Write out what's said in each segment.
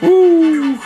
Woo!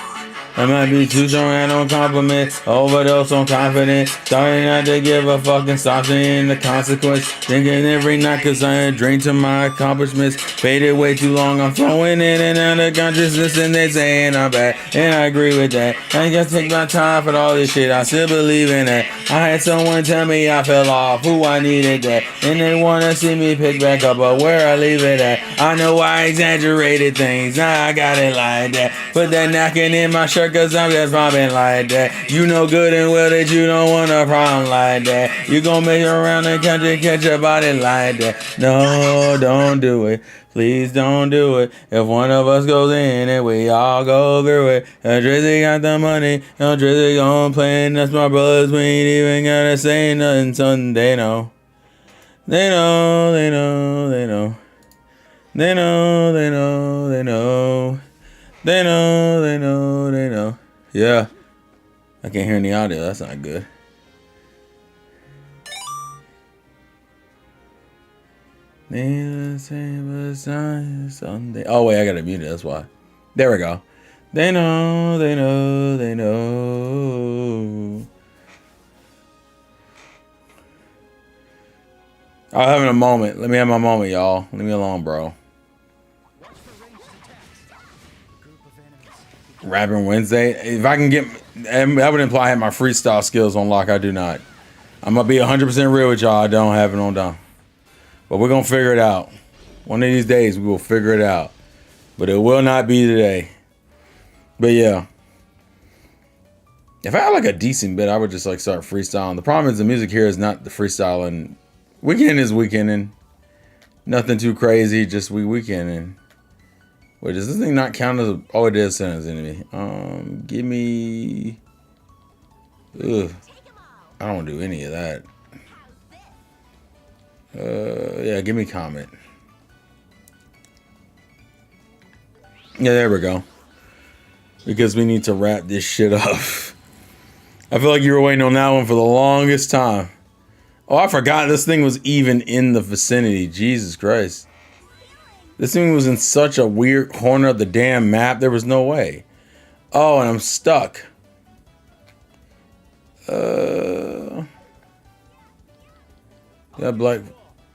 I might be too strong and on compliment, overdose on confidence, starting not to give a fucking stop seeing the consequence, thinking every night cause I ain't drink to my accomplishments, faded way too long, I'm flowing in and out of consciousness and they saying I'm bad, and I agree with that, I just take my time for all this shit, I still believe in that, I had someone tell me I fell off, who I needed that, and they wanna see me pick back up, but where I leave it at, I know I exaggerated things, now I got it like that, put that knocking in my shirt cause I'm just popping like that. You know good and well that you don't want a problem like that. You gon' make it around the country, catch a body like that. No, don't do it. Please don't do it. If one of us goes in it, we all go through it. Drizzy got the money, Drizzy gon' play, and that's my brothers. We ain't even gotta say nothing, son. They know. They know, they know, they know. They know, they know, they know. They know, they know, they know. Yeah. I can't hear any audio. That's not good. Sunday. Oh, wait. I got to mute it. That's why. There we go. They know, they know, they know. I'm having a moment. Let me have my moment, y'all. Leave me alone, bro. Rapping Wednesday. If I can get, that would imply I have my freestyle skills on lock. I do not. I'm gonna be 100% real with y'all. I don't have it on down, but we're gonna figure it out. One of these days we will figure it out, but it will not be today. But yeah, if I had like a decent bit, I would just like start freestyling. The problem is the music here is not the freestyling. Weekend is weekending. Nothing too crazy. Just weekending. Wait, does this thing not count as a... Oh, it is sentence enemy. Give me... Ugh. I don't do any of that. Yeah, give me comment. Yeah, there we go. Because we need to wrap this shit up. I feel like you were waiting on that one for the longest time. Oh, I forgot this thing was even in the vicinity. Jesus Christ. This thing was in such a weird corner of the damn map. There was no way. Oh, and I'm stuck.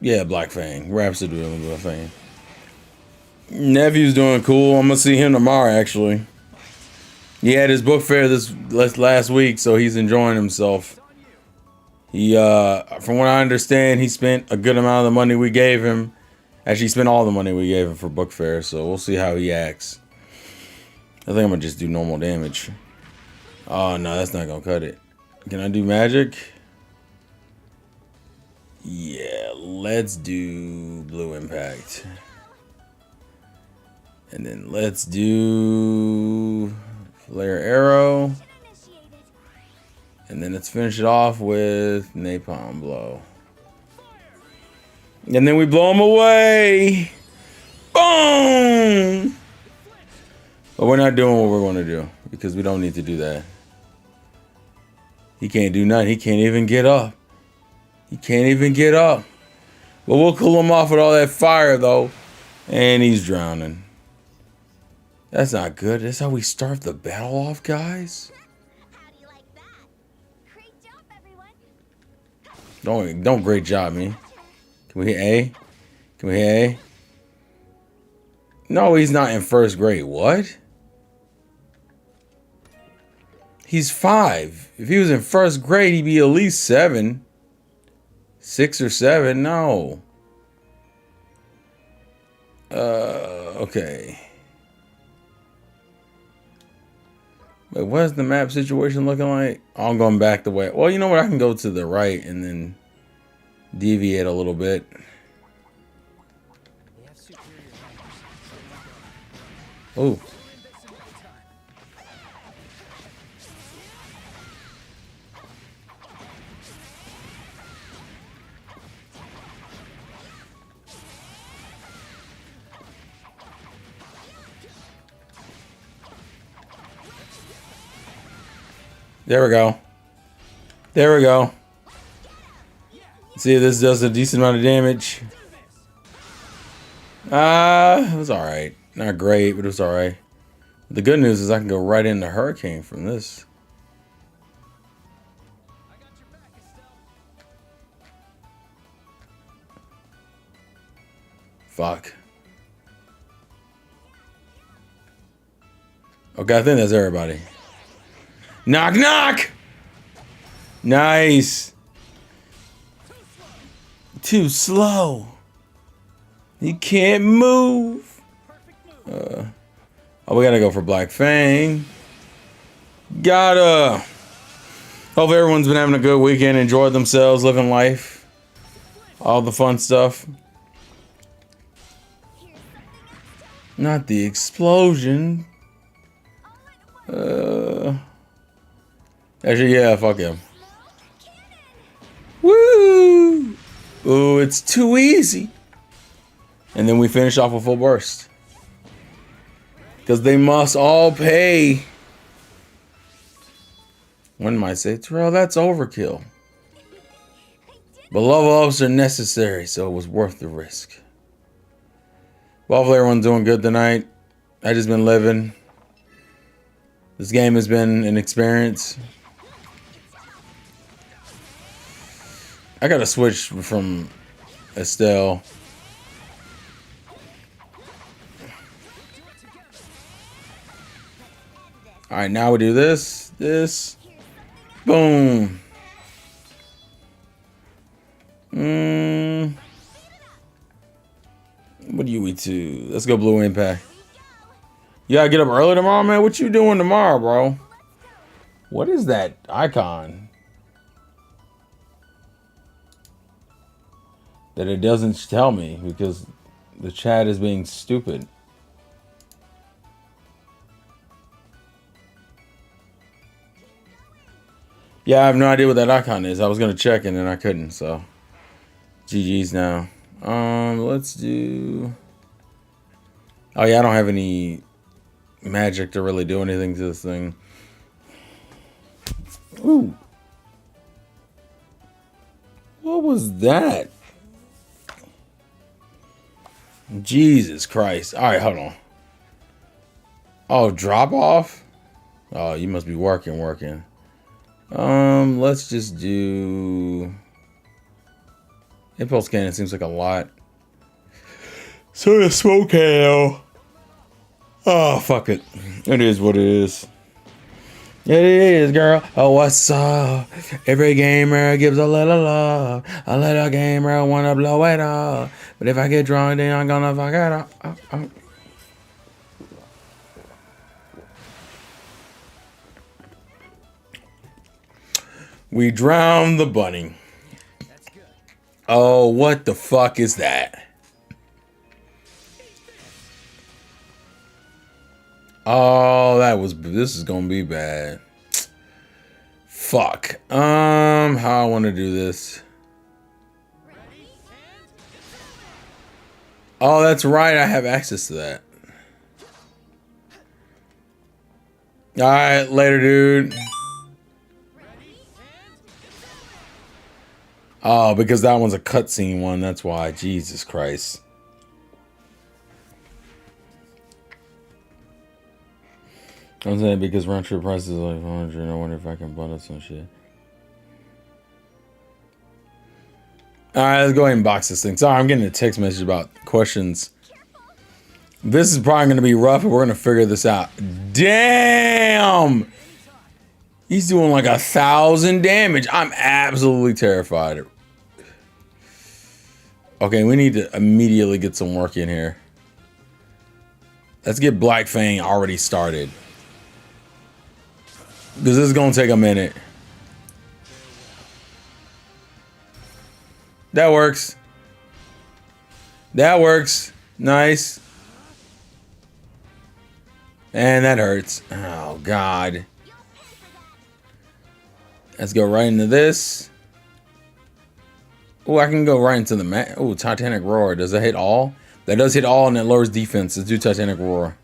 Yeah, Black Fang. Rhapsody with Black Fang. Nephew's doing cool. I'm gonna see him tomorrow, actually. He had his book fair this last week, so he's enjoying himself. He, from what I understand, he spent a good amount of the money we gave him. Actually, he spent all the money we gave him for book fair, so we'll see how he acts. I think I'm gonna just do normal damage. Oh no, that's not gonna cut it. Can I do magic? Yeah, let's do blue impact. And then let's do flare arrow. And then let's finish it off with napalm blow. And then we blow him away. Boom! But we're not doing what we're going to do because we don't need to do that. He can't do nothing. He can't even get up. He can't even get up. But we'll cool him off with all that fire, though. And he's drowning. That's not good. That's how we start the battle off, guys. How do you like that? Great job, everyone. Don't great job, me. Can we hit A? Can we hit A? No, he's not in first grade. What? He's 5. If he was in first grade, he'd be at least 7. 6 or 7. No. Okay. Wait, what's the map situation looking like? Oh, I'm going back the way. Well, you know what? I can go to the right and then deviate a little bit. Oh. There we go. There we go. See if this does a decent amount of damage. It was alright. Not great, but it was alright. The good news is I can go right into Hurricane from this. Fuck. Okay, I think that's everybody. Knock, knock! Nice. Too slow. You can't move. Oh, we gotta go for Black Fang. Gotta. Hope everyone's been having a good weekend, enjoyed themselves, living life. All the fun stuff. Not the explosion. Actually, yeah, fuck him. Woo! Ooh, it's too easy. And then we finish off with full burst. Because they must all pay. One might say, Terrell, that's overkill. But level ups are necessary, so it was worth the risk. Well, hopefully everyone's doing good tonight. I just been living. This game has been an experience. I gotta switch from Estelle. Alright, now we do this. Boom. What do you eat to? Let's go Blue Impact. You gotta get up early tomorrow, man. What you doing tomorrow, bro? What is that icon? That it doesn't tell me because the chat is being stupid. Yeah, I have no idea what that icon is. I was gonna check and then I couldn't, so GG's now. Let's do. Oh yeah, I don't have any magic to really do anything to this thing. Ooh. What was that? Jesus Christ. Alright, hold on. Oh, drop off? Oh, you must be working. Let's just do Impulse Cannon seems like a lot. So does Smoke Hail. Oh, fuck it. It is what it is. It is, girl. Oh, what's up? Every gamer gives a little love. A little gamer wanna blow it up. But if I get drunk, then I'm gonna fuck it up. We drowned the bunny. Oh, what the fuck is that? Oh, this is gonna be bad. Fuck. How I wanna do this. Oh, that's right, I have access to that. Alright, later, dude. Oh, because that one's a cutscene one, that's why. Jesus Christ. I'm saying because round trip price is like 100. I wonder if I can bundle some shit. Alright, let's go ahead and box this thing. Sorry, I'm getting a text message about questions. This is probably going to be rough, but we're going to figure this out. Damn! He's doing like 1,000 damage. I'm absolutely terrified. Okay, we need to immediately get some work in here. Let's get Black Fang already started. Because this is going to take a minute. That works. That works. Nice. And that hurts. Oh, God. Let's go right into this. Oh, I can go right into the oh, Titanic Roar. Does that hit all? That does hit all and it lowers defense. Let's do Titanic Roar.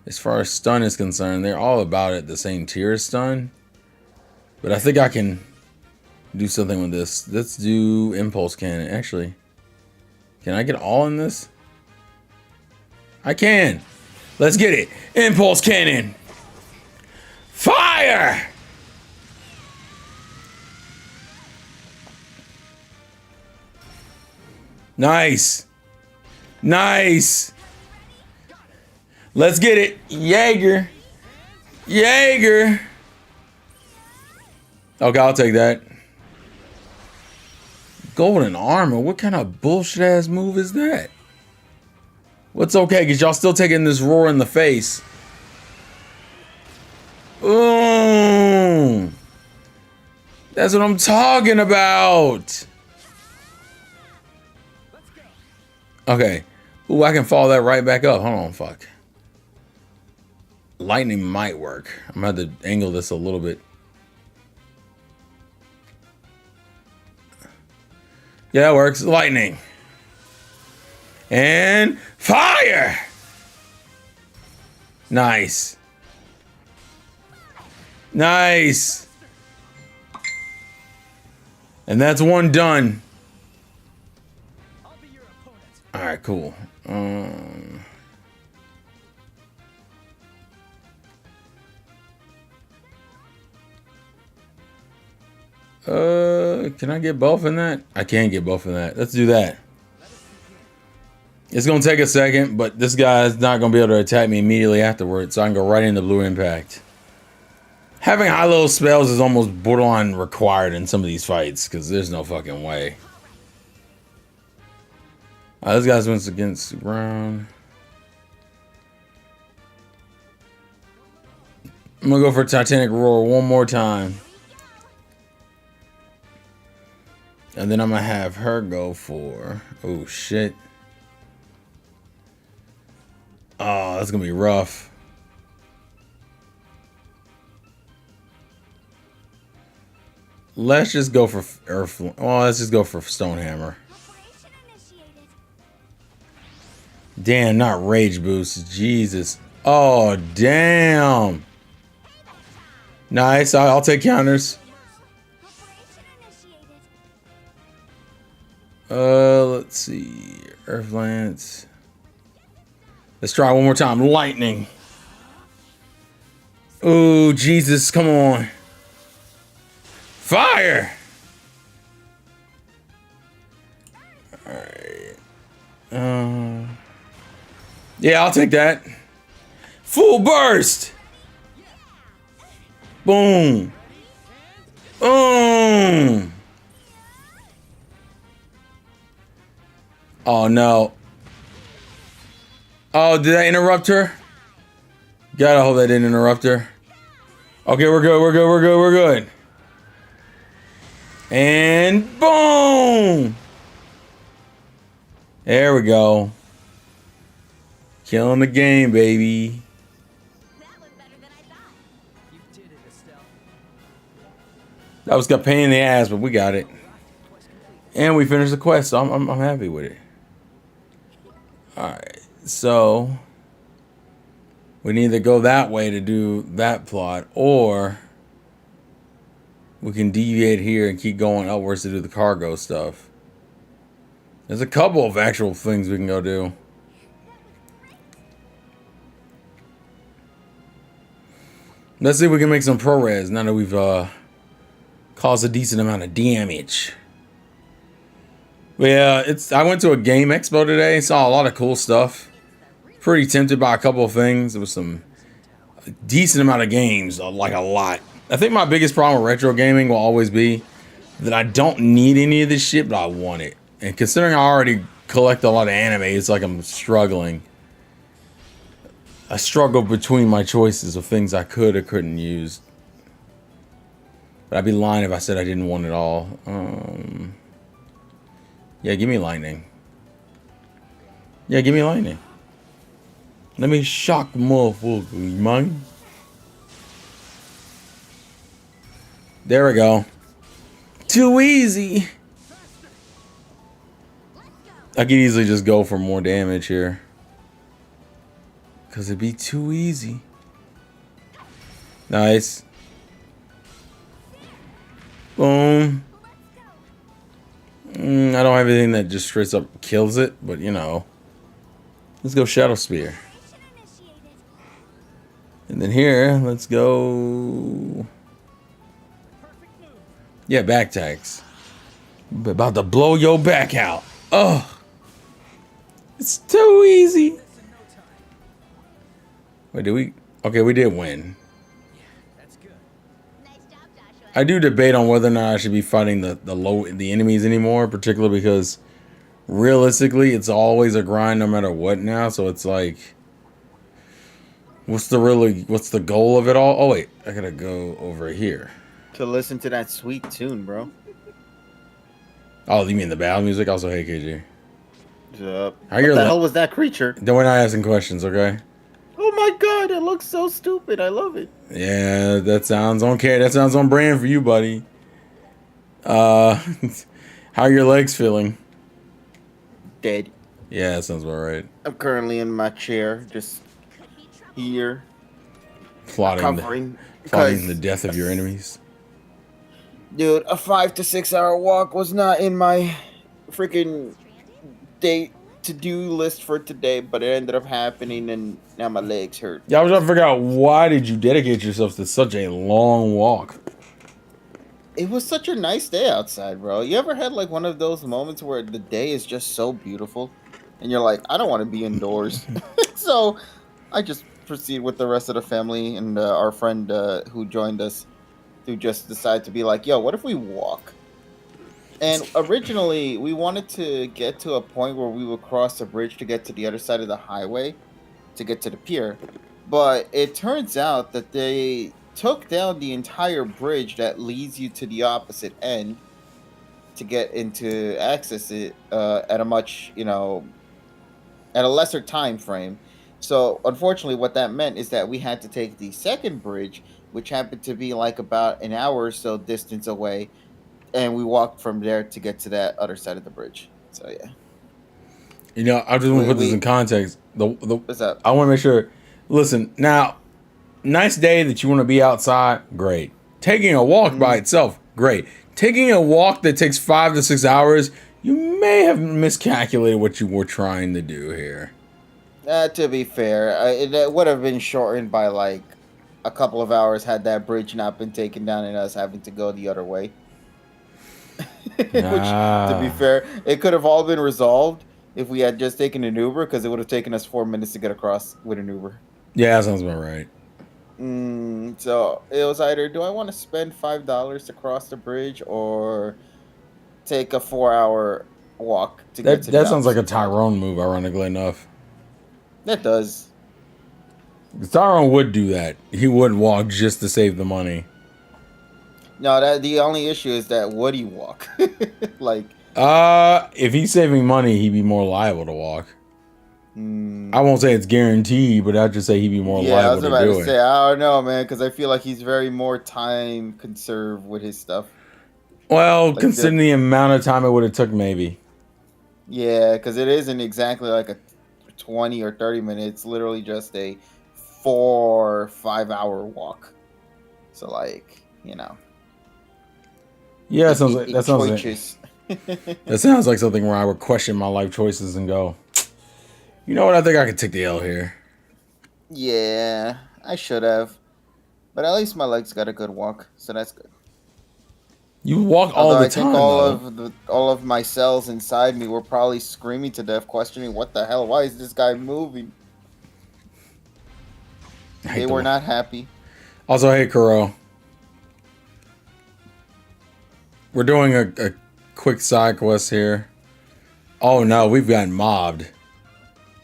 As far as stun is concerned, they're all about at the same tier as stun. But I think I can do something with this. Let's do Impulse Cannon. Actually, can I get all in this? I can. Let's get it. Impulse cannon. Fire! Nice. Nice. Let's get it. Jaeger. Jaeger. Okay, I'll take that. Golden armor. What kind of bullshit ass move is that? What's okay? Because y'all still taking this roar in the face. Ooh. That's what I'm talking about. Okay. Ooh, I can follow that right back up. Hold on, fuck. Lightning might work. I'm gonna have to angle this a little bit. Yeah, that works. Lightning. And fire! Nice. Nice. And that's one done. All right, cool. Can I get both in that? I can get both in that. Let's do that. It's gonna take a second, but this guy's not gonna be able to attack me immediately afterwards, so I can go right into Blue Impact. Having high level spells is almost borderline required in some of these fights, because there's no fucking way. This guy's wins against the ground. I'm gonna go for Titanic Roar one more time. And then I'm gonna have her go for... Oh, shit. Oh, that's gonna be rough. Let's just go for Earth... Well, let's just go for Stonehammer. Damn, not Rage Boost. Jesus. Oh, damn. Nice. I'll take counters. Let's see. Earth Lance. Let's try one more time. Lightning. Oh, Jesus. Come on. Fire. All right. Yeah, I'll take that. Full burst. Boom. Boom. Oh, no. Oh, did I interrupt her? Gotta hope that didn't interrupt her. Okay, we're good, we're good, we're good, we're good. And boom! There we go. Killing the game, baby. That was better than I thought. You did it, Estelle. That was a pain in the ass, but we got it. And we finished the quest, so I'm happy with it. Alright, so we need to go that way to do that plot, or we can deviate here and keep going upwards to do the cargo stuff. There's a couple of actual things we can go do. Let's see if we can make some ProRes now that we've caused a decent amount of damage. Yeah, I went to a game expo today, saw a lot of cool stuff. Pretty tempted by a couple of things. There was some decent amount of games, like a lot. I think my biggest problem with retro gaming will always be that I don't need any of this shit, but I want it. And considering I already collect a lot of anime, it's like I'm struggling. I struggle between my choices of things I could or couldn't use. But I'd be lying if I said I didn't want it all. Yeah, give me lightning. Yeah, give me lightning. Let me shock motherfucker, man. There we go. Too easy. I could easily just go for more damage here. Because it'd be too easy. Nice. Boom. I don't have anything that just straight up kills it, but you know. Let's go Shadow Spear. Operation initiated. And then here, let's go. Yeah, back tags. About to blow your back out. Oh, it's too easy. Wait, did we? Okay, we did win. Nice job, Joshua. I do debate on whether or not I should be fighting the enemies anymore, particularly because realistically, it's always a grind no matter what now. So it's like, what's the goal of it all? Oh wait, I gotta go over here. To listen to that sweet tune, bro. Oh, you mean the battle music? Also, hey KJ. What How your the le- hell was that creature? Then we're not asking questions, okay? Oh my god, it looks so stupid. I love it. Yeah, that sounds okay. That sounds on brand for you, buddy. How are your legs feeling? Dead. Yeah, that sounds about right. I'm currently in my chair, just Could be trouble. here, Plotting covering. the death of your enemies. Dude, a 5 to 6 hour walk was not in my freaking day to do list for today, but it ended up happening, and now my legs hurt. Yeah, I was trying to figure out why did you dedicate yourself to such a long walk? It was such a nice day outside, bro. You ever had like one of those moments where the day is just so beautiful, and you're like, I don't want to be indoors, so I just proceed with the rest of the family and our friend who joined us, who just decided to be like, yo, what if we walk? And originally, we wanted to get to a point where we would cross the bridge to get to the other side of the highway to get to the pier. But it turns out that they took down the entire bridge that leads you to the opposite end to get into access it at a much, at a lesser time frame. So unfortunately, what that meant is that we had to take the second bridge, which happened to be like about an hour or so distance away, and we walked from there to get to that other side of the bridge. So yeah. I just want to put this in context. What's up? I want to make sure. Listen, now, nice day that you want to be outside, great. Taking a walk by itself, great. Taking a walk that takes 5 to 6 hours, you may have miscalculated what you were trying to do here. To be fair, it would have been shortened by like a couple of hours had that bridge not been taken down and us having to go the other way. Which, to be fair, it could have all been resolved if we had just taken an Uber, because it would have taken us 4 minutes to get across with an Uber. Yeah, that sounds about right. So it was either, do I want to spend $5 to cross the bridge or take a 4-hour walk to get to the That sounds like a opposite side? Tyrone move, ironically enough. That does. Tyrone would do that. He would walk just to save the money. No, the only issue is that would he walk? Like, if he's saving money, he'd be more liable to walk. I won't say it's guaranteed, but I'd just say he'd be more yeah, I liable was to about do to it. say, I don't know, man, because I feel like he's very more time conserved with his stuff. Well, Like considering the amount of time it would have took, maybe. Yeah, because it isn't exactly like a 20 or 30 minutes. Literally just a 4 or 5 hour walk. So, like, Yeah, that sounds like something where I would question my life choices and go, you know what? I think I could take the L here. Yeah, I should have. But at least my legs got a good walk, so that's good. You walk all Although the I time. think all though. all of my cells inside me were probably screaming to death, questioning what the hell? Why is this guy moving? I hate They the were wa- not happy. Also, hey, Kuro. We're doing a quick side quest here. Oh no, we've gotten mobbed.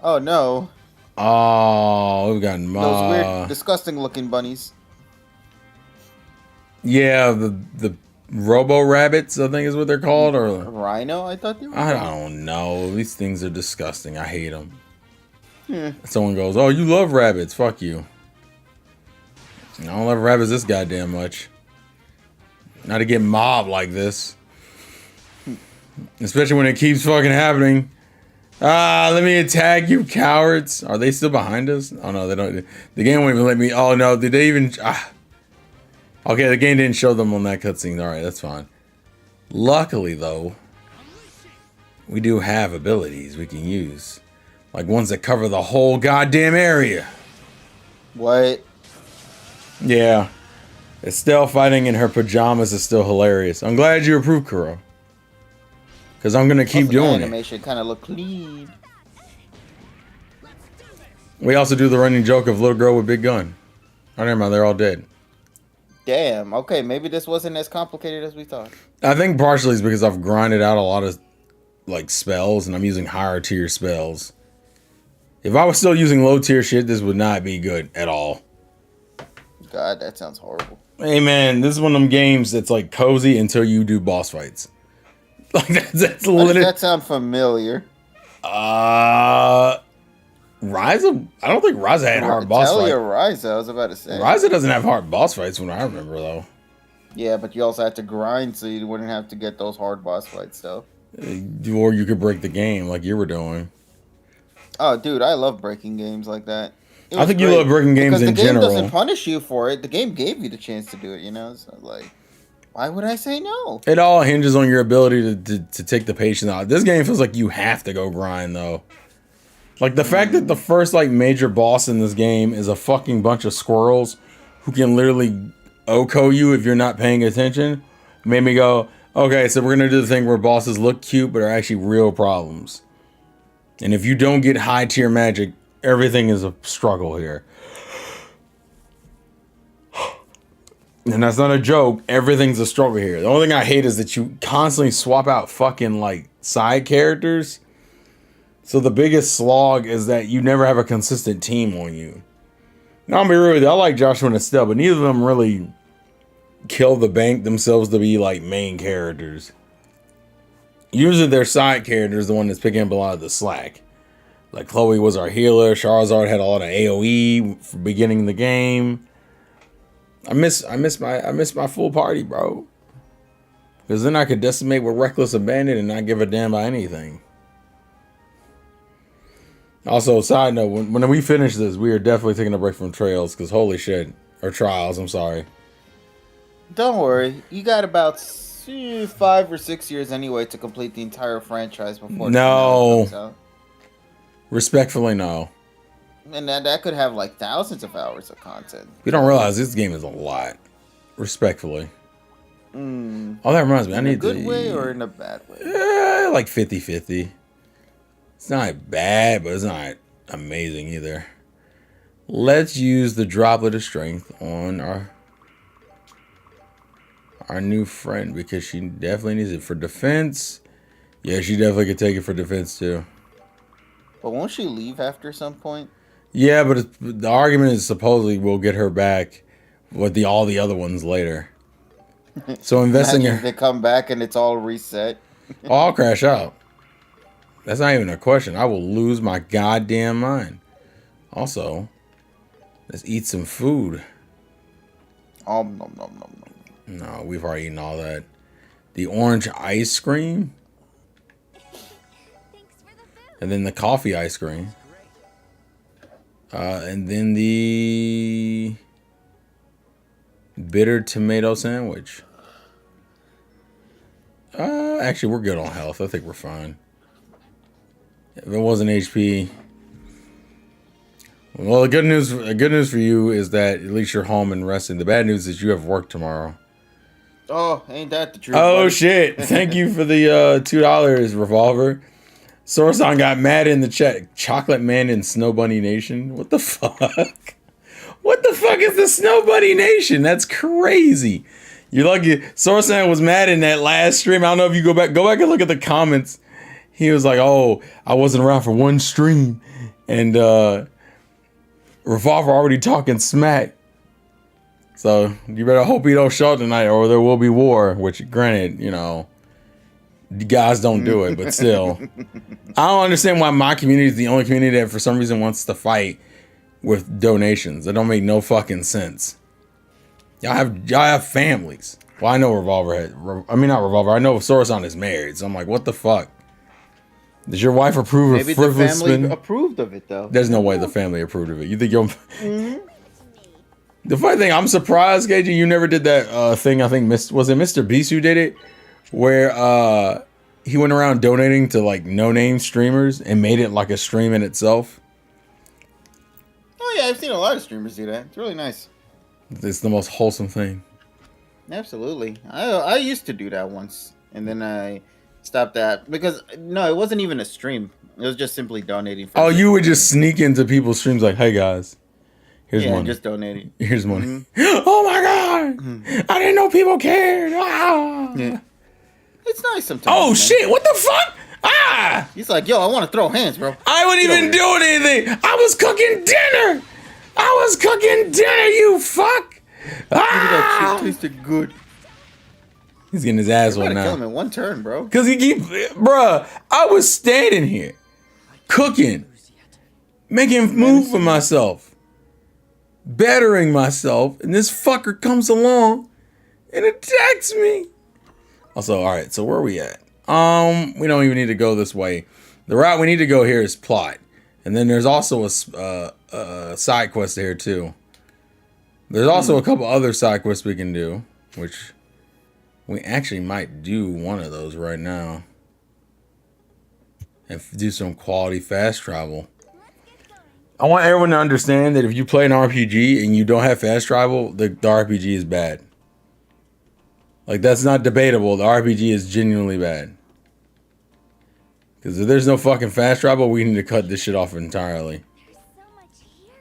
Oh no, Oh, we've gotten those mobbed. weird, disgusting looking bunnies. Yeah, the Robo Rabbits, I think is what they're called, or Rhino, I thought they were. I don't know. These things are disgusting. I hate them. Hmm. Someone goes, "Oh, you love rabbits? Fuck you." I don't love rabbits this goddamn much. Not to get mobbed like this, especially when it keeps fucking happening. Let me attack you, cowards. Are they still behind us? Oh no, they don't. The game won't even let me. Oh no, did they even? Okay, the game didn't show them on that cutscene. All right, that's fine. Luckily, though, we do have abilities we can use. Like ones that cover the whole goddamn area. What? Yeah. Estelle fighting in her pajamas is still hilarious. I'm glad you approved, Kuro. Because I'm going to keep Also, the doing it. animation kind of look clean. We also do the running joke of little girl with big gun. Oh, never mind. They're all dead. Damn. Okay, maybe this wasn't as complicated as we thought. I think partially is because I've grinded out a lot of like spells and I'm using higher tier spells. If I was still using low tier shit, this would not be good at all. God, that sounds horrible. Hey man, this is one of them games that's like cozy until you do boss fights. Like that's Why does literally. that sound familiar? Ryza? I don't think Ryza had hard boss Tell fights. you Ryza, I was about to say. Ryza doesn't have hard boss fights when I remember though. Yeah, but you also had to grind so you wouldn't have to get those hard boss fights though. Or you could break the game like you were doing. Oh, dude, I love breaking games like that. It I was think you great, love breaking games because in the game general. doesn't punish you for it. The game gave you the chance to do it, you know? So, like, why would I say no? It all hinges on your ability to take the patience out. This game feels like you have to go grind though. Like the fact that the first like major boss in this game is a fucking bunch of squirrels who can literally OHKO you if you're not paying attention made me go, okay, so we're gonna do the thing where bosses look cute but are actually real problems. And if you don't get high tier magic, everything is a struggle here. And that's not a joke. Everything's a struggle here. The only thing I hate is that you constantly swap out fucking like side characters. So the biggest slog is that you never have a consistent team on you. Now I'll be real with you, I like Joshua and Estelle, but neither of them really kill the bank themselves to be like main characters. Usually their side character is the one that's picking up a lot of the slack. Like Chloe was our healer, Charizard had a lot of AoE for beginning the game. I miss my full party, bro. Because then I could decimate with reckless abandon and not give a damn about anything. Also, side note, when we finish this, we are definitely taking a break from Trails, because holy shit. Or Trials, I'm sorry. Don't worry. You got about 5 or 6 years anyway to complete the entire franchise before the finale comes out. Respectfully, no. And that could have like thousands of hours of content. You don't realize this game is a lot. Respectfully. Oh, that reminds me. I In a need good to... way or in a bad way? Like 50-50. It's not bad, but it's not amazing either. Let's use the droplet of strength on our new friend, because she definitely needs it for defense. Yeah, she definitely could take it for defense too. But won't she leave after some point? Yeah, but the argument is supposedly we'll get her back with all the other ones later. So investing Imagine in if they come back and it's all reset. Oh, I'll crash out. That's not even a question. I will lose my goddamn mind. Also, let's eat some food. Nom, nom, nom, nom. No, we've already eaten all that. The orange ice cream. And then the coffee ice cream. And then the bitter tomato sandwich. Actually, we're good on health. I think we're fine. If it wasn't HP. Well, the good news for you is that at least you're home and resting. The bad news is you have work tomorrow. Oh, ain't that the truth? Oh, buddy? shit. Thank you for the $2, Revolver. Sorsan got mad in the chat. Chocolate Man in Snow Bunny Nation? What the fuck? What the fuck is the Snow Bunny Nation? That's crazy. You're lucky. Sorsan was mad in that last stream. I don't know if you go back and look at the comments. He was like, oh, I wasn't around for one stream. And Revolver already talking smack. So you better hope he don't show up tonight or there will be war. Which, granted, you know, guys don't do it. But still, I don't understand why my community is the only community that for some reason wants to fight with donations. That don't make no fucking sense. Y'all have families. Well, I know Revolver not Revolver. I know Sorsan is married. So I'm like, what the fuck? Does your wife approve Maybe of the frivolous family spending? approved of it, though. There's no way the family approved of it. You think you'll... The funny thing, I'm surprised, KJ, you never did that thing. I think was it Mr. Beast who did it, where he went around donating to like no-name streamers and made it like a stream in itself. Oh yeah, I've seen a lot of streamers do that. It's really nice. It's the most wholesome thing. Absolutely. I used to do that once, and then I stopped that because no, it wasn't even a stream. It was just simply donating. Oh, you would just sneak into people's streams like, "Hey guys, here's money. Just donating. Here's money." Oh my god! I didn't know people cared. Ah. Yeah. It's nice sometimes. Oh man. shit! What the fuck? Ah! He's like, yo, I want to throw hands, bro. I wasn't even doing anything. I was cooking dinner. You fuck. That shit tasted good. He's getting his ass You on gotta kill him now. in one turn, bro. Cause he keep, bruh. I was standing here, cooking, making food for myself, bettering myself, and this fucker comes along and attacks me. Also, all right. So where are we at? We don't even need to go this way. The route we need to go here is plot, and then there's also a side quest here too. There's also a couple other side quests we can do, which we actually might do one of those right now and do some quality fast travel. I want everyone to understand that if you play an RPG and you don't have fast travel, the RPG is bad. Like, that's not debatable. The RPG is genuinely bad. Because if there's no fucking fast travel, we need to cut this shit off entirely. There's so much here.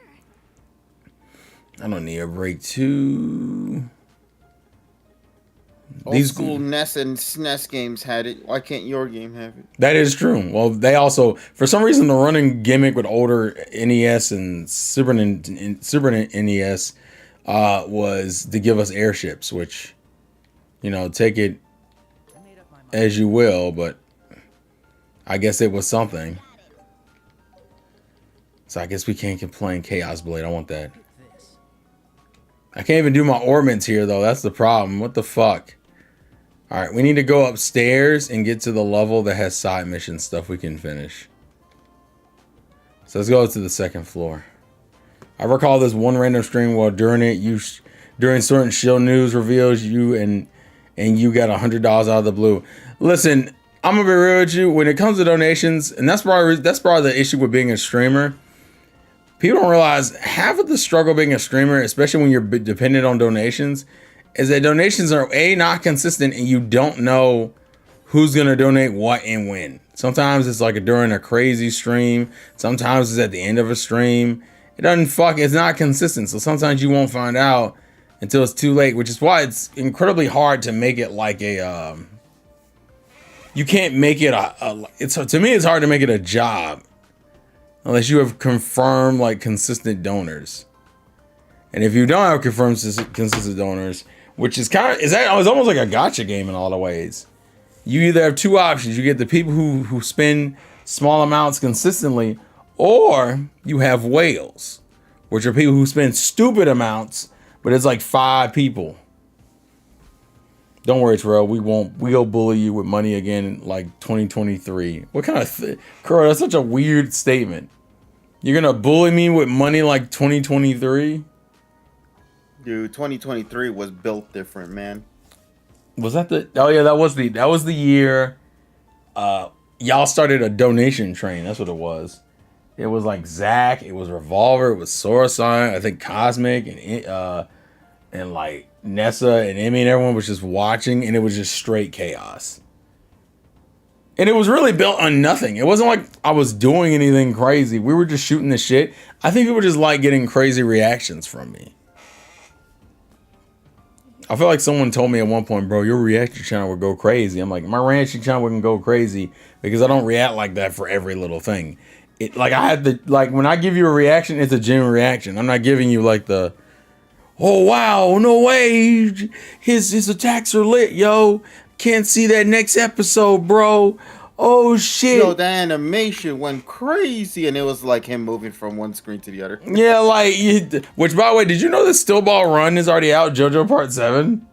I don't need a break too. Old school NES and SNES games had it. Why can't your game have it? That is true. Well, they also, for some reason, the running gimmick with older NES and Super NES was to give us airships, which, you know, take it as you will, but I guess it was something. So I guess we can't complain. Chaos Blade, I want that. I can't even do my ornaments here, though. That's the problem. What the fuck? All right, we need to go upstairs and get to the level that has side mission stuff we can finish. So let's go to the second floor. I recall this one random stream while during it, during certain show news reveals, you got $100 out of the blue. Listen, I'm gonna be real with you. When it comes to donations, and that's probably the issue with being a streamer. People don't realize half of the struggle being a streamer, especially when you're dependent on donations, is that donations are not consistent and you don't know who's going to donate what and when. Sometimes it's like during a crazy stream. Sometimes it's at the end of a stream. It's not consistent. So sometimes you won't find out until it's too late, which is why it's incredibly hard to make it like you can't make it to me, it's hard to make it a job unless you have confirmed like consistent donors. And if you don't have confirmed consistent donors, which is it's almost like a gotcha game in a lot of ways. You either have two options. You get the people who spend small amounts consistently, or you have whales, which are people who spend stupid amounts, but it's like 5 people. Don't worry, Terrell. We'll bully you with money again in like 2023. What kind of Kuro, that's such a weird statement. You're gonna bully me with money like 2023? Dude, 2023 was built different, man. Was that the? Oh yeah, that was the year. Y'all started a donation train. That's what it was. It was like Zach. It was Revolver. It was Sorasign. I think Cosmic and like Nessa and Emmy and everyone was just watching, and it was just straight chaos. And it was really built on nothing. It wasn't like I was doing anything crazy. We were just shooting the shit. I think people just like getting crazy reactions from me. I feel like someone told me at one point, bro, your reaction channel would go crazy. I'm like, my reaction channel wouldn't go crazy because I don't react like that for every little thing. When I give you a reaction, it's a genuine reaction. I'm not giving you like the, oh wow, no way, his attacks are lit, yo. Can't see that next episode, bro. Oh shit. Yo, the animation went crazy, and it was like him moving from one screen to the other. Yeah, which by the way, did you know the Still Ball Run is already out, JoJo Part 7?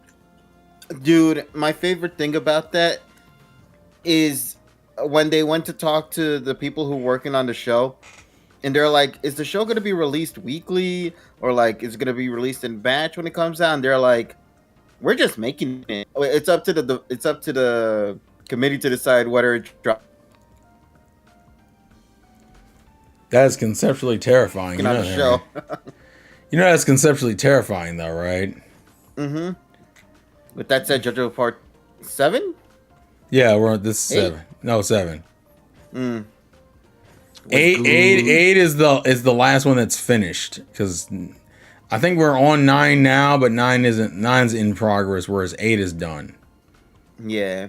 Dude, my favorite thing about that is when they went to talk to the people who are working on the show, and they're like, is the show going to be released weekly, or like is it going to be released in batch when it comes out? And they're like, we're just making it. It's up to the Committee to decide whether it dropped That is conceptually terrifying. on the show. You know that's conceptually terrifying, though, right? Mm-hmm. With that said, JoJo Part 7? Yeah, we're on this 7. No, 7. Eight is the last one that's finished, because I think we're on 9 now, but 9 isn't. 9's in progress, whereas 8 is done. Yeah.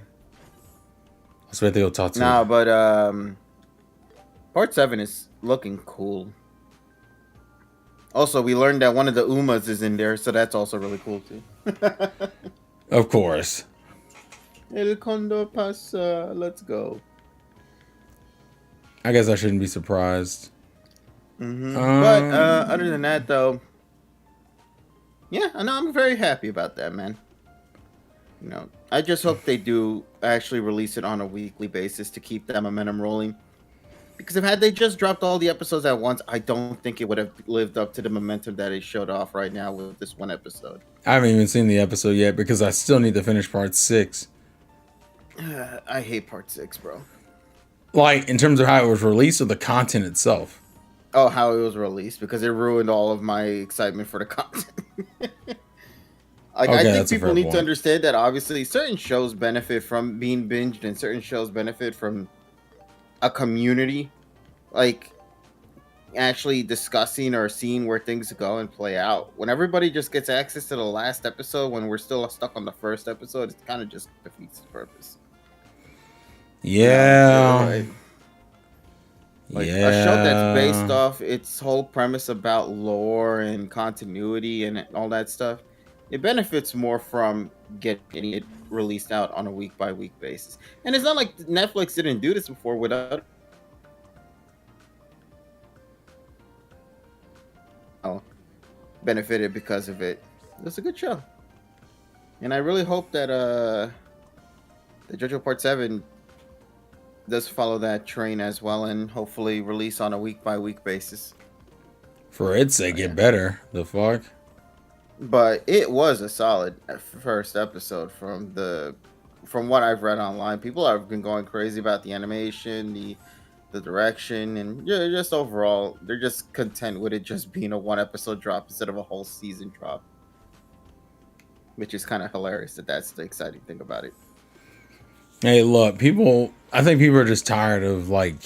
That's what they go talk to. No, but Part 7 is looking cool. Also, we learned that one of the Umas is in there, so that's also really cool too. Of course. El Condor pasa, let's go. I guess I shouldn't be surprised. Mm-hmm. But other than that, though, yeah, I know I'm very happy about that, man. You know, I just hope they do actually release it on a weekly basis to keep that momentum rolling. Because if had they just dropped all the episodes at once, I don't think it would have lived up to the momentum that it showed off right now with this one episode. I haven't even seen the episode yet because I still need to finish part 6. I hate Part 6, bro. Like, in terms of how it was released or the content itself? Oh, how it was released, because it ruined all of my excitement for the content. Like, Okay, I think that's a people fair need point. to understand that obviously certain shows benefit from being binged and certain shows benefit from a community, like actually discussing or seeing where things go and play out. When everybody just gets access to the last episode when we're still stuck on the first episode, it kind of just defeats the purpose. Yeah. Like yeah. a show that's based off its whole premise about lore and continuity and all that stuff, it benefits more from getting it released out on a week by week basis. And it's not like Netflix didn't do this before without benefited because of it. It's a good show. And I really hope that the JoJo Part 7 does follow that train as well and hopefully release on a week by week basis. For its sake, get better. The fuck? But it was a solid first episode from what I've read online. People have been going crazy about the animation, the direction, and just overall, they're just content with it just being a one episode drop instead of a whole season drop. Which is kind of hilarious that's the exciting thing about it. Hey, look, I think people are just tired of, like,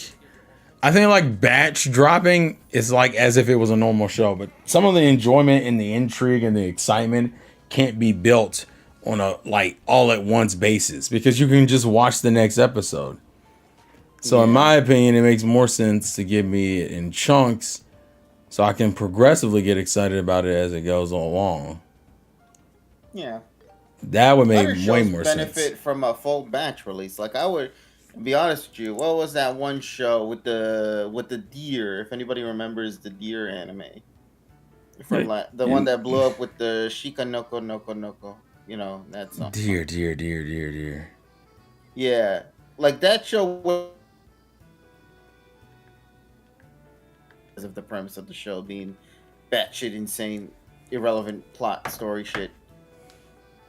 I think, like, batch dropping is like as if it was a normal show, but some of the enjoyment and the intrigue and the excitement can't be built on a, like, all at once basis because you can just watch the next episode. So in my opinion, it makes more sense to give me it in chunks so I can progressively get excited about it as it goes along. Yeah. That would make Other way shows more benefit sense. from a full batch release. Like I would be honest with you, what was that one show with the deer? If anybody remembers the deer anime from the one that blew up with the Shika Noko Noko Noko, you know that song. Dear. Yeah, like that show was because of the premise of the show being batshit insane, irrelevant plot story shit.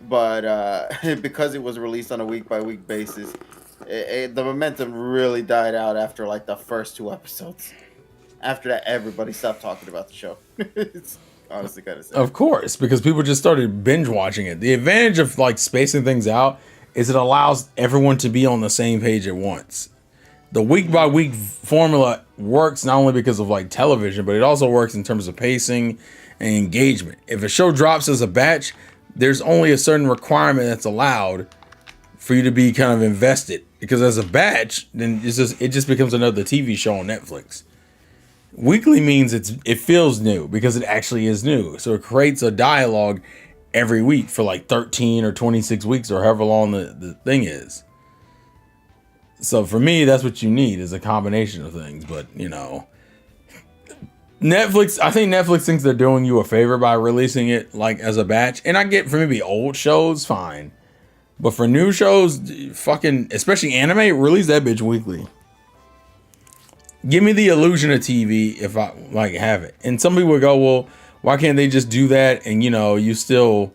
But because it was released on a week by week basis, the momentum really died out after like the first 2 episodes. After that, everybody stopped talking about the show. It's honestly kind of sad. Of course, because people just started binge watching it. The advantage of like spacing things out is it allows everyone to be on the same page at once. The week by week formula works not only because of like television, but it also works in terms of pacing and engagement. If a show drops as a batch, there's only a certain requirement that's allowed for you to be kind of invested. Because as a batch, then it just becomes another TV show on Netflix. Weekly means it feels new because it actually is new. So it creates a dialogue every week for like 13 or 26 weeks or however long the thing is. So for me, that's what you need is a combination of things. But, you know, I think Netflix thinks they're doing you a favor by releasing it like as a batch. And I get for maybe old shows, fine. But for new shows, fucking, especially anime, release that bitch weekly. Give me the illusion of TV if I like have it. And some people would go, well, why can't they just do that? And, you know, you still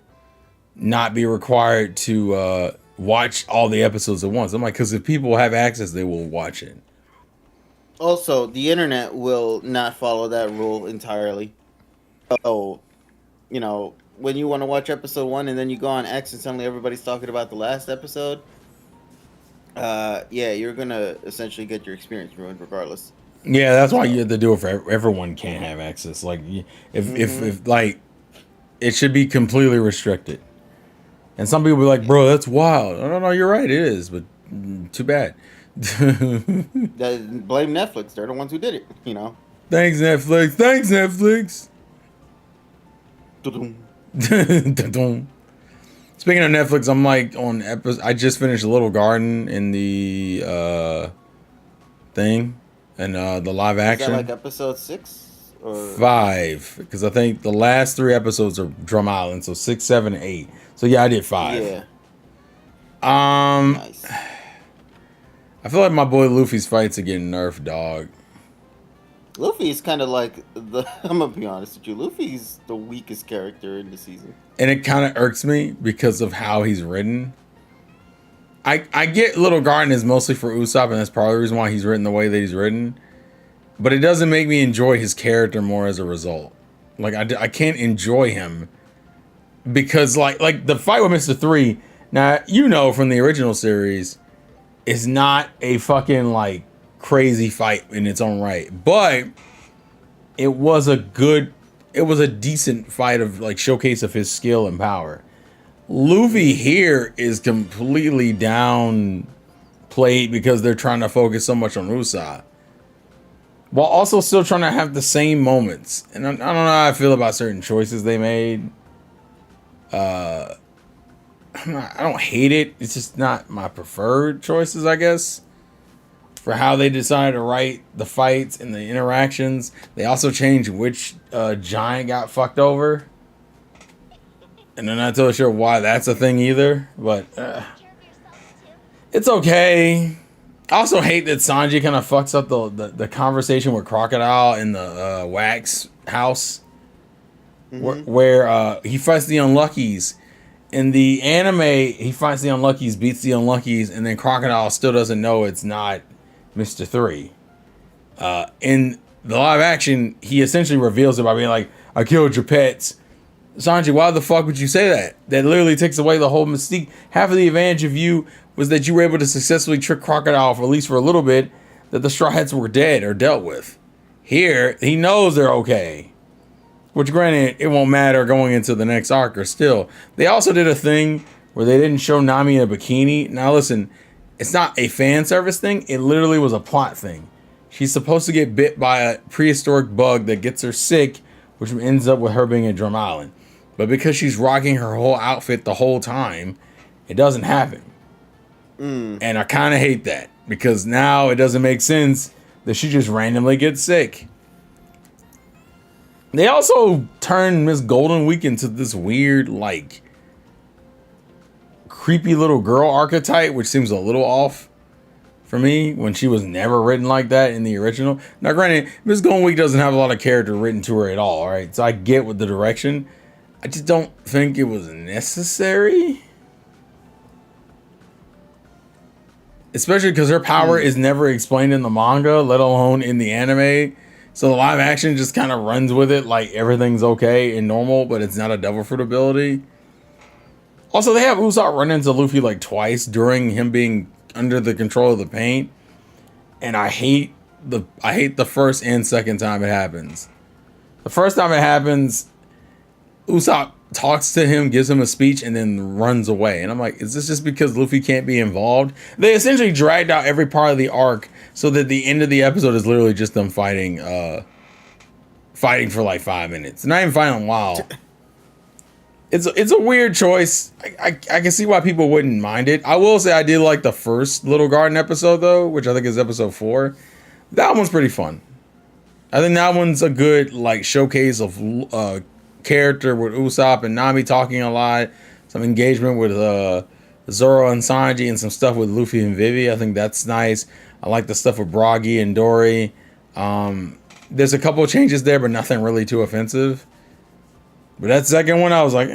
not be required to watch all the episodes at once. I'm like, because if people have access, they will watch it. Also, the internet will not follow that rule entirely. So, when you want to watch episode 1 and then you go on X and suddenly everybody's talking about the last episode, yeah, you're gonna essentially get your experience ruined regardless. Yeah, that's why you have to do it for everyone. Can't have access. Like, if like, it should be completely restricted. And some people be like, bro, that's wild. No, you're right, it is, but too bad. Blame Netflix. They're the ones who did it. Thanks, Netflix. Thanks, Netflix. Dun-dun. Speaking of Netflix, I'm like on episode. I just finished Little Garden in the thing, and the live action. Is that like episode 6 or 5? Because I think the last 3 episodes are Drum Island, so 6, 7, and 8. So yeah, I did 5. Yeah. Nice. I feel like my boy Luffy's fights are getting nerfed, dog. Luffy's kind of like I'm gonna be honest with you. Luffy's the weakest character in the season, and it kind of irks me because of how he's written. I get Little Garden is mostly for Usopp, and that's probably the reason why he's written the way that he's written. But it doesn't make me enjoy his character more as a result. Like I can't enjoy him because like the fight with Mr. 3. Now from the original series, is not a fucking like crazy fight in its own right, but it was a decent fight of like showcase of his skill and power. Luffy here is completely downplayed because they're trying to focus so much on Usopp, while also still trying to have the same moments. And I don't know how I feel about certain choices they made. I don't hate it. It's just not my preferred choices, I guess, for how they decided to write the fights and the interactions. They also changed which giant got fucked over. And I'm not totally sure why that's a thing either, but it's okay. I also hate that Sanji kind of fucks up the conversation with Crocodile in the wax house, where he fights the Unluckies. In the anime, he fights the Unluckies, beats the Unluckies, and then Crocodile still doesn't know it's not Mr. 3. In the live action, he essentially reveals it by being like, I killed your pets. Sanji, why the fuck would you say that? That literally takes away the whole mystique. Half of the advantage of you was that you were able to successfully trick Crocodile, for at least for a little bit, that the Straw Hats were dead or dealt with. Here, he knows they're okay. Which, granted, it won't matter going into the next arc or still. They also did a thing where they didn't show Nami in a bikini. Now, listen, it's not a fan service thing. It literally was a plot thing. She's supposed to get bit by a prehistoric bug that gets her sick, which ends up with her being in Drum Island. But because she's rocking her whole outfit the whole time, it doesn't happen. And I kind of hate that, because now it doesn't make sense that she just randomly gets sick. They also turned Miss Golden Week into this weird, like, creepy little girl archetype, which seems a little off for me when she was never written like that in the original. Now, granted, Miss Golden Week doesn't have a lot of character written to her at all, right? So I get with the direction. I just don't think it was necessary. Especially because her power is never explained in the manga, let alone in the anime. So the live action just kind of runs with it like everything's okay and normal, but it's not a devil fruit ability. Also, they have Usopp run into Luffy like twice during him being under the control of the paint. And I hate the first and second time it happens. The first time it happens, Usopp talks to him, gives him a speech, and then runs away. And I'm like, is this just because Luffy can't be involved? They essentially dragged out every part of the arc so that the end of the episode is literally just them fighting for like 5 minutes. Not even fighting a while. It's a weird choice. I can see why people wouldn't mind it. I will say I did like the first Little Garden episode, though, which I think is episode 4. That one's pretty fun. I think that one's a good like showcase of character with Usopp and Nami talking a lot, some engagement with Zoro and Sanji, and some stuff with Luffy and Vivi. I think that's nice. I like the stuff with Bragi and Dory. There's a couple of changes there, but nothing really too offensive. But that second one, I was like,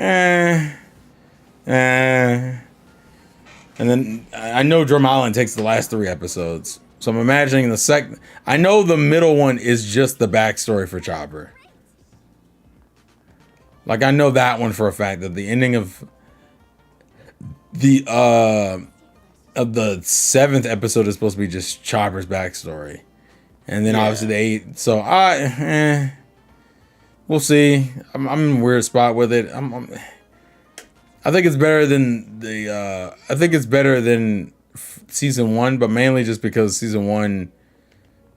And then I know Drum Island takes the last 3 episodes. So I'm imagining the second. I know the middle one is just the backstory for Chopper. Like I know that one for a fact that the ending of the 7th episode is supposed to be just Chopper's backstory. And then obviously the 8th. So we'll see. I'm in a weird spot with it. I think it's better than season 1, but mainly just because season 1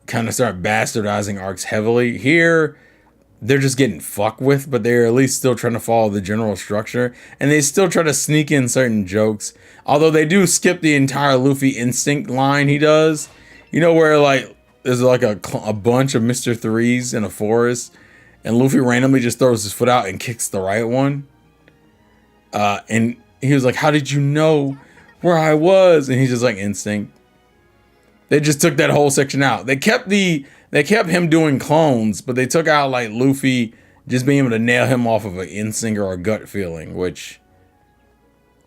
kind of started bastardizing arcs heavily. Here, they're just getting fucked with, but they're at least still trying to follow the general structure, and they still try to sneak in certain jokes. Although they do skip the entire Luffy instinct line he does. You know where like there's like a bunch of Mr. Threes in a forest, and Luffy randomly just throws his foot out and kicks the right one. And he was like, "How did you know where I was?" And he's just like, "Instinct." They just took that whole section out. They kept him doing clones, but they took out like Luffy just being able to nail him off of an instinct or a gut feeling, which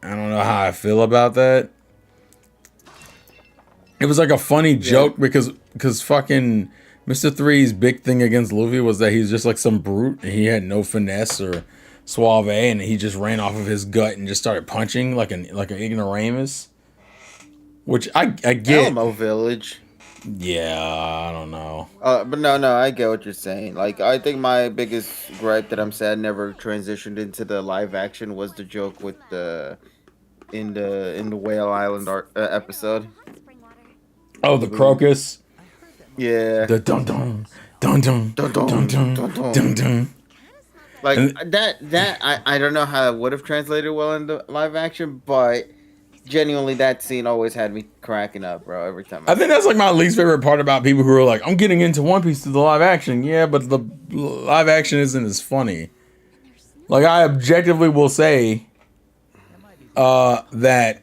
I don't know how I feel about that. It was like a funny joke because fucking Mr. Three's big thing against Luffy was that he's just like some brute and he had no finesse or suave, and he just ran off of his gut and just started punching like an ignoramus. Which I get. Alamo Village. Yeah, I don't know. But no, I get what you're saying. Like, I think my biggest gripe that I'm sad never transitioned into the live action was the joke with in the Whale Island episode. Oh, the crocus. Yeah. The dun dun dun dun dun dun dun dun dun. Like that I don't know how it would have translated well into live action, but genuinely that scene always had me cracking up, bro, every time. I think that's like my least favorite part about people who are like, I'm getting into One Piece to the live action. Yeah, but the live action isn't as funny. Like, I objectively will say that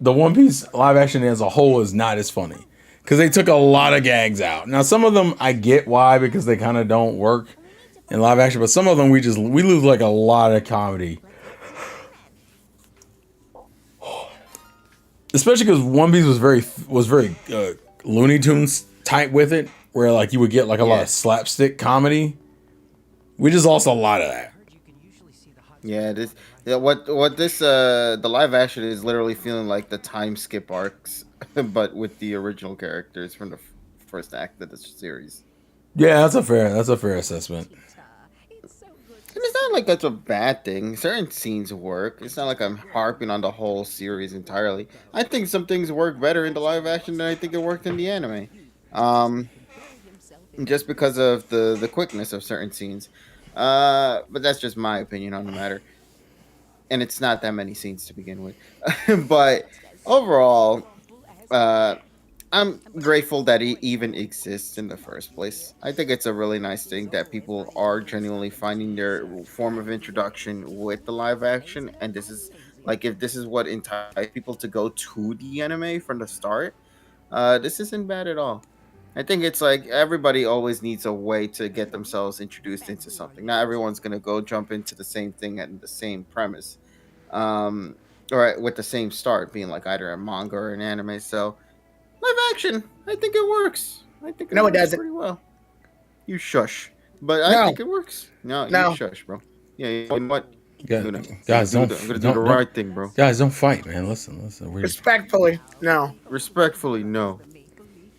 the One Piece live action as a whole is not as funny. Because they took a lot of gags out. Now, some of them I get why, because they kind of don't work in live action. But some of them we lose like a lot of comedy. Especially because One Piece was very Looney Tunes type with it, where like you would get like a lot of slapstick comedy. We just lost a lot of that. Yeah, the live action is literally feeling like the time skip arcs, but with the original characters from the first act of the series. Yeah, that's a fair assessment. And it's not like that's a bad thing. Certain scenes work. It's not like I'm harping on the whole series entirely. I think some things work better in the live action than I think it worked in the anime. Just because of the quickness of certain scenes. But that's just my opinion on the matter. And it's not that many scenes to begin with. But overall, I'm grateful that it even exists in the first place. I think it's a really nice thing that people are genuinely finding their form of introduction with the live action. And this is like, if this is what entices people to go to the anime from the start, this isn't bad at all. I think it's like everybody always needs a way to get themselves introduced into something. Not everyone's going to go jump into the same thing and the same premise. Or with the same start, being like either a manga or an anime. So, live action, I think it works. I think it works pretty well. You shush, but I think it works. No, you shush, bro. Yeah, you know what? Guys, I'm gonna do the right thing, bro. Guys, don't fight, man. Listen. Respectfully, no. Respectfully, no.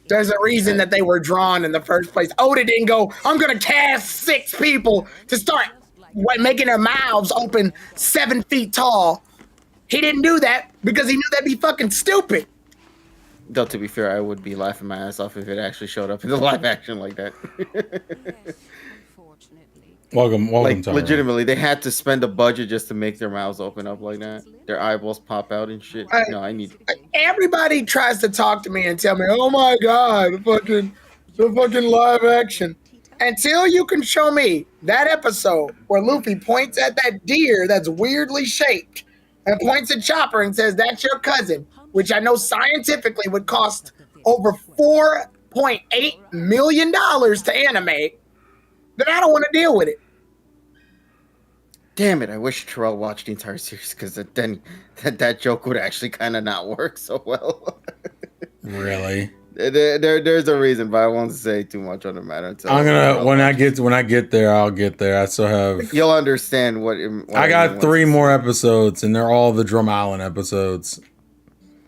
There's a reason that they were drawn in the first place. Oda didn't go, I'm gonna cast 6 people to start making their mouths open 7 feet tall. He didn't do that because he knew that'd be fucking stupid. Though, to be fair, I would be laughing my ass off if it actually showed up in the live action like that. Welcome, like, Tyler. legitimately, they had to spend a budget just to make their mouths open up like that. Their eyeballs pop out and shit. No, I need... Everybody tries to talk to me and tell me, oh my God, the fucking live action. Until you can show me that episode where Luffy points at that deer that's weirdly shaped and points at Chopper and says, that's your cousin, which I know scientifically would cost over $4.8 million to animate, then I don't want to deal with it. Damn it! I wish Terrell watched the entire series because then that joke would actually kind of not work so well. Really? There's a reason, but I won't say too much on the matter. Until I'm gonna Terrell when watches. I get there, I'll get there. I still have. You'll understand what I I got mean 3 once- more episodes, and they're all the Drum Island episodes.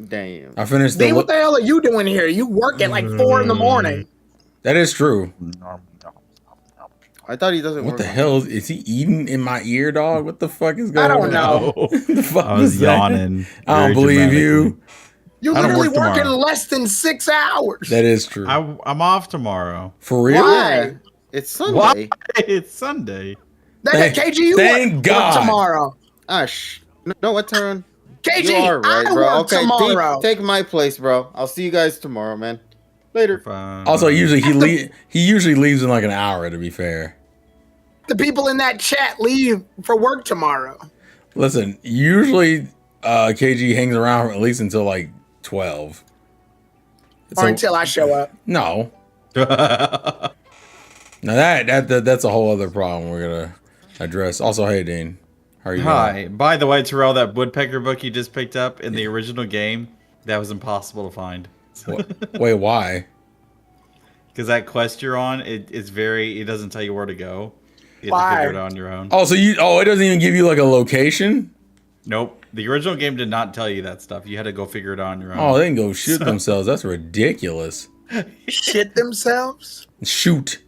Damn. I finished D, what the. the hell are you doing here? You work at like 4 in the morning. That is true. I thought he doesn't. What work the on- hell is he eating in my ear, dog? What the fuck is going on? don't know. The fuck I was is that? yawning. I don't very believe you. dramatically. You I don't literally work work in tomorrow. less than 6 hours. That is true. I'm off tomorrow. For real? Why? Yeah, it's Sunday. Why? It's Sunday. Thank- KG, you thank work God. tomorrow. No, what turn? KG, You are right, I bro. work Okay, tomorrow. take my place, bro. I'll see you guys tomorrow, man. Later. Also, usually he usually leaves in like an hour. To be fair, The people in that chat leave for work tomorrow. listen. Usually, KG hangs around at least until like 12. Or until I show up. No. Now that's a whole other problem we're gonna address. Also, hey Dean, how are you? Hi. By the way, Terrell, that woodpecker book you just picked up in the original game, that was impossible to find. Doing? Wait, why? Because that quest you're on, it doesn't tell you where to go. You have Why? to figure it out on your own. Oh, it doesn't even give you like a location. Nope. The original game did not tell you that stuff. You had to go figure it out on your own. Oh, they can go shoot themselves. That's ridiculous. Shit themselves? Shoot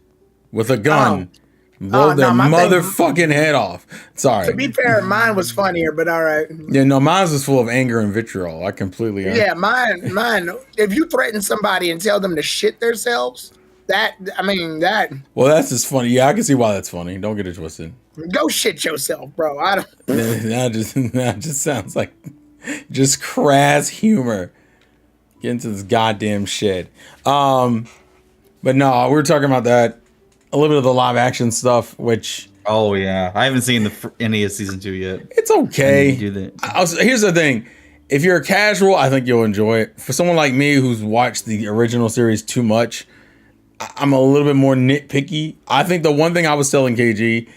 with a gun. Blow Oh, their no, my thing- motherfucking head off. Sorry. To be fair, mine was funnier, but all right. Yeah, no, mine was full of anger and vitriol. I completely. Yeah, mine. If you threaten somebody and tell them to shit themselves, that Well, that's just funny. Yeah, I can see why that's funny. Don't get it twisted. go shit yourself, bro. I don't. that just sounds like just crass humor. Get into this goddamn shit. But no, we were talking about that. A little bit of the live action stuff, which Oh yeah, I haven't seen any of season 2 yet. it's okay. I need to do that. Here's the thing. If you're a casual, I think you'll enjoy it. For someone like me who's watched the original series too much, I'm a little bit more nitpicky. I think the one thing I was telling KG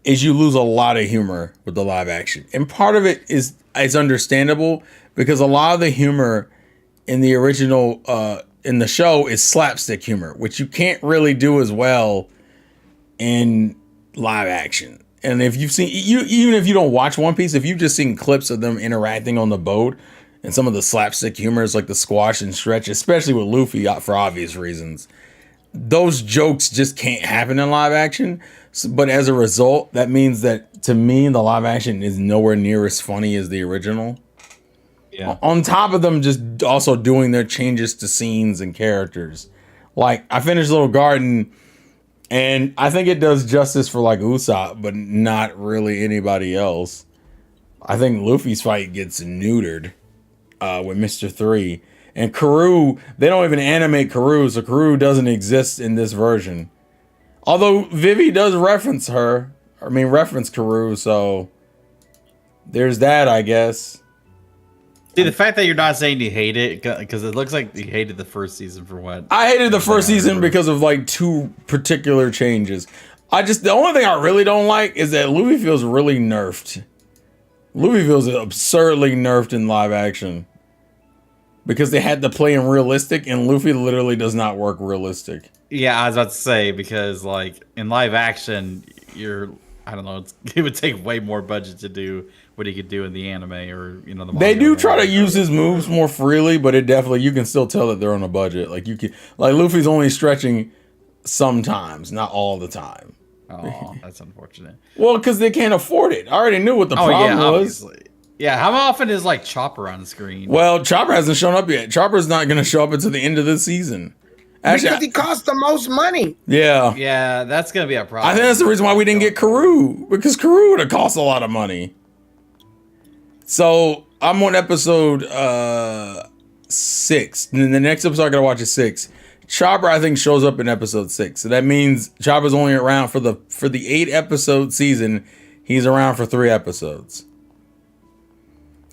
is you lose a lot of humor with the live action. And part of it is it's understandable because a lot of the humor in the original in the show is slapstick humor, which you can't really do as well in live action. And if you've seen even if you don't watch One Piece, if you've just seen clips of them interacting on the boat and some of the slapstick humors like the squash and stretch, especially with Luffy for obvious reasons, those jokes just can't happen in live action. But as a result, that means that to me, the live action is nowhere near as funny as the original. Yeah. On top of them just also doing their changes to scenes and characters. Like, I finished Little Garden, and I think it does justice for, like, Usopp, but not really anybody else. I think Luffy's fight gets neutered with Mr. 3. And Karoo, they don't even animate Karoo, so Karoo doesn't exist in this version. Although Vivi does reference Karoo, so there's that, I guess. See, the fact that you're not saying you hate it, because it looks like you hated the first season for what? I hated the first season because of like 2 particular changes. The only thing I really don't like is that Luffy feels really nerfed. Luffy feels absurdly nerfed in live action. Because they had to play him realistic, and Luffy literally does not work realistic. Yeah, I was about to say, because like in live action, I don't know, it would take way more budget to do what he could do in the anime or the manga. They do try to use his moves more freely, but it definitely, you can still tell that they're on a budget. Like Luffy's only stretching sometimes, not all the time. Oh, that's unfortunate. Well, because they can't afford it. I already knew what the problem was. obviously. Yeah, how often is like Chopper on the screen? Well, Chopper hasn't shown up yet. Chopper's not going to show up until the end of this season. Because Actually, he costs the most money. yeah. Yeah, that's gonna be a problem. I think that's the reason why we didn't get Karoo, because Karoo would have cost a lot of money. So I'm on episode 6, and then the next episode I gotta watch is 6. Chopper, I think, shows up in episode 6, so that means Chopper's only around for the 8 episode season. He's around for 3 episodes,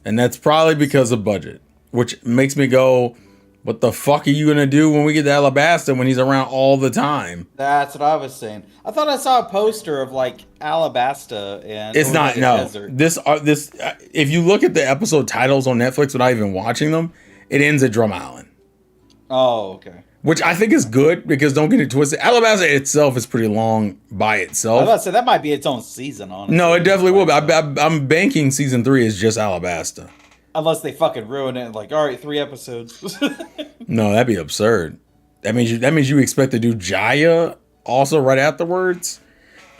and that's probably because of budget, which makes me go, What the fuck are you gonna do when we get to Alabasta when he's around all the time? That's what I was saying. I thought I saw a poster of like Alabasta and It's or not was it no. desert? This if you look at the episode titles on Netflix without even watching them, it ends at Drum Island, Oh, okay. which I think is good because don't get it twisted. Alabasta itself is pretty long by I was itself. about to say that might be its own season, honestly. No, it definitely will be. I'm banking season 3 is just Alabasta. Unless they fucking ruin it, like, all right, 3 episodes. No, that'd be absurd. That means you expect to do Jaya also right afterwards.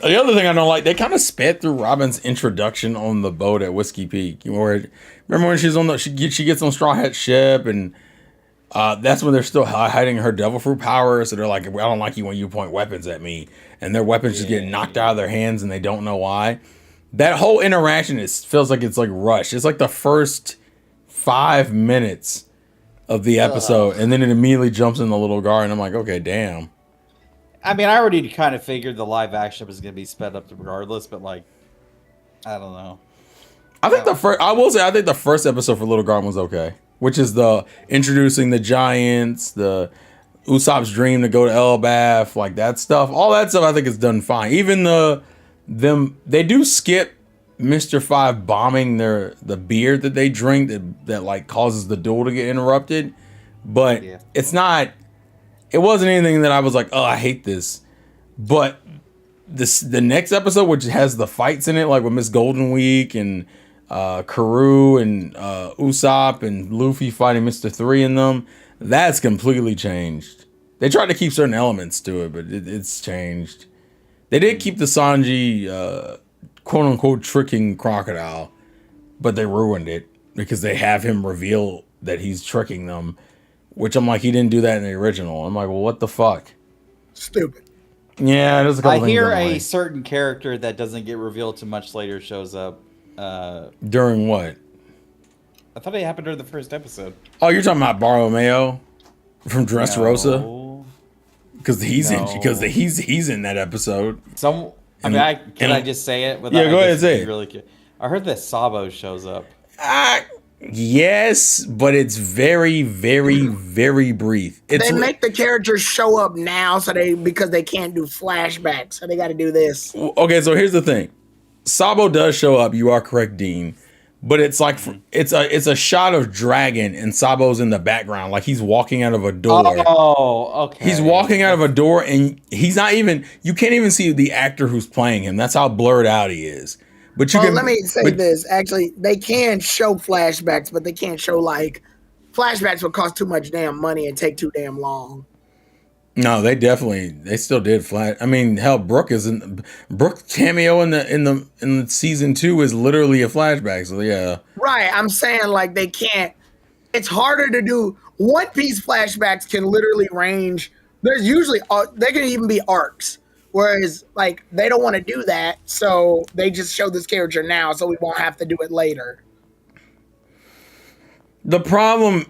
The other thing I don't like, they kind of sped through Robin's introduction on the boat at Whiskey Peak. Remember when she's on she gets on Straw Hat ship and that's when they're still hiding her devil fruit power. So they're like, I don't like you when you point weapons at me, and their weapons just get knocked out of their hands and they don't know why. That whole interaction feels like it's like rushed. It's like the first 5 minutes of the episode, and then it immediately jumps in the little garden. I'm like, okay, damn. I mean, I already kind of figured the live action was going to be sped up regardless, but like, I don't know. I think I think the first episode for Little Garden was okay, which is the introducing the giants, the Usopp's dream to go to Elbaf, like that stuff. All that stuff I think is done fine. Even they do skip Mr. Five bombing the beer that they drink that like causes the duel to get interrupted, but it wasn't anything that I was like, oh, I hate this. But the next episode, which has the fights in it, like with Miss Golden Week and Karoo and Usopp and Luffy fighting Mr. 3 in them, that's completely changed. They tried to keep certain elements to it, but it's changed. They did keep the Sanji quote unquote tricking Crocodile, but they ruined it because they have him reveal that he's tricking them, which I'm like, he didn't do that in the original. I'm like, well, what the fuck? Stupid. Yeah, there's a couple I things hear I'm a like. certain character that doesn't get revealed too much later shows up. During what? I thought it happened during the first episode. Oh, you're talking about Bartolomeo from Dressrosa? No. Because he's No. he's in that episode. Can I just say it? Yeah, go ahead and say it. Really I heard that Sabo shows up. Yes, but it's very, very, very brief. They make the characters show up now because they can't do flashbacks, so they got to do this. Okay, so here's the thing. Sabo does show up. You are correct, Dean. But it's like it's a shot of Dragon and Sabo's in the background, like he's walking out of a door. Oh, okay. He's walking out of a door, and he's not even. You can't even see the actor who's playing him. That's how blurred out he is. But let me say this. Actually, they can show flashbacks, but they can't show flashbacks would cost too much damn money and take too damn long. No, they still did flat. I mean, hell, Brooke cameo in the season 2 is literally a flashback. So yeah, right. I'm saying they can't. It's harder to do. One Piece flashbacks can literally range. There's usually they can even be arcs, whereas they don't want to do that, so they just show this character now, so we won't have to do it later. The problem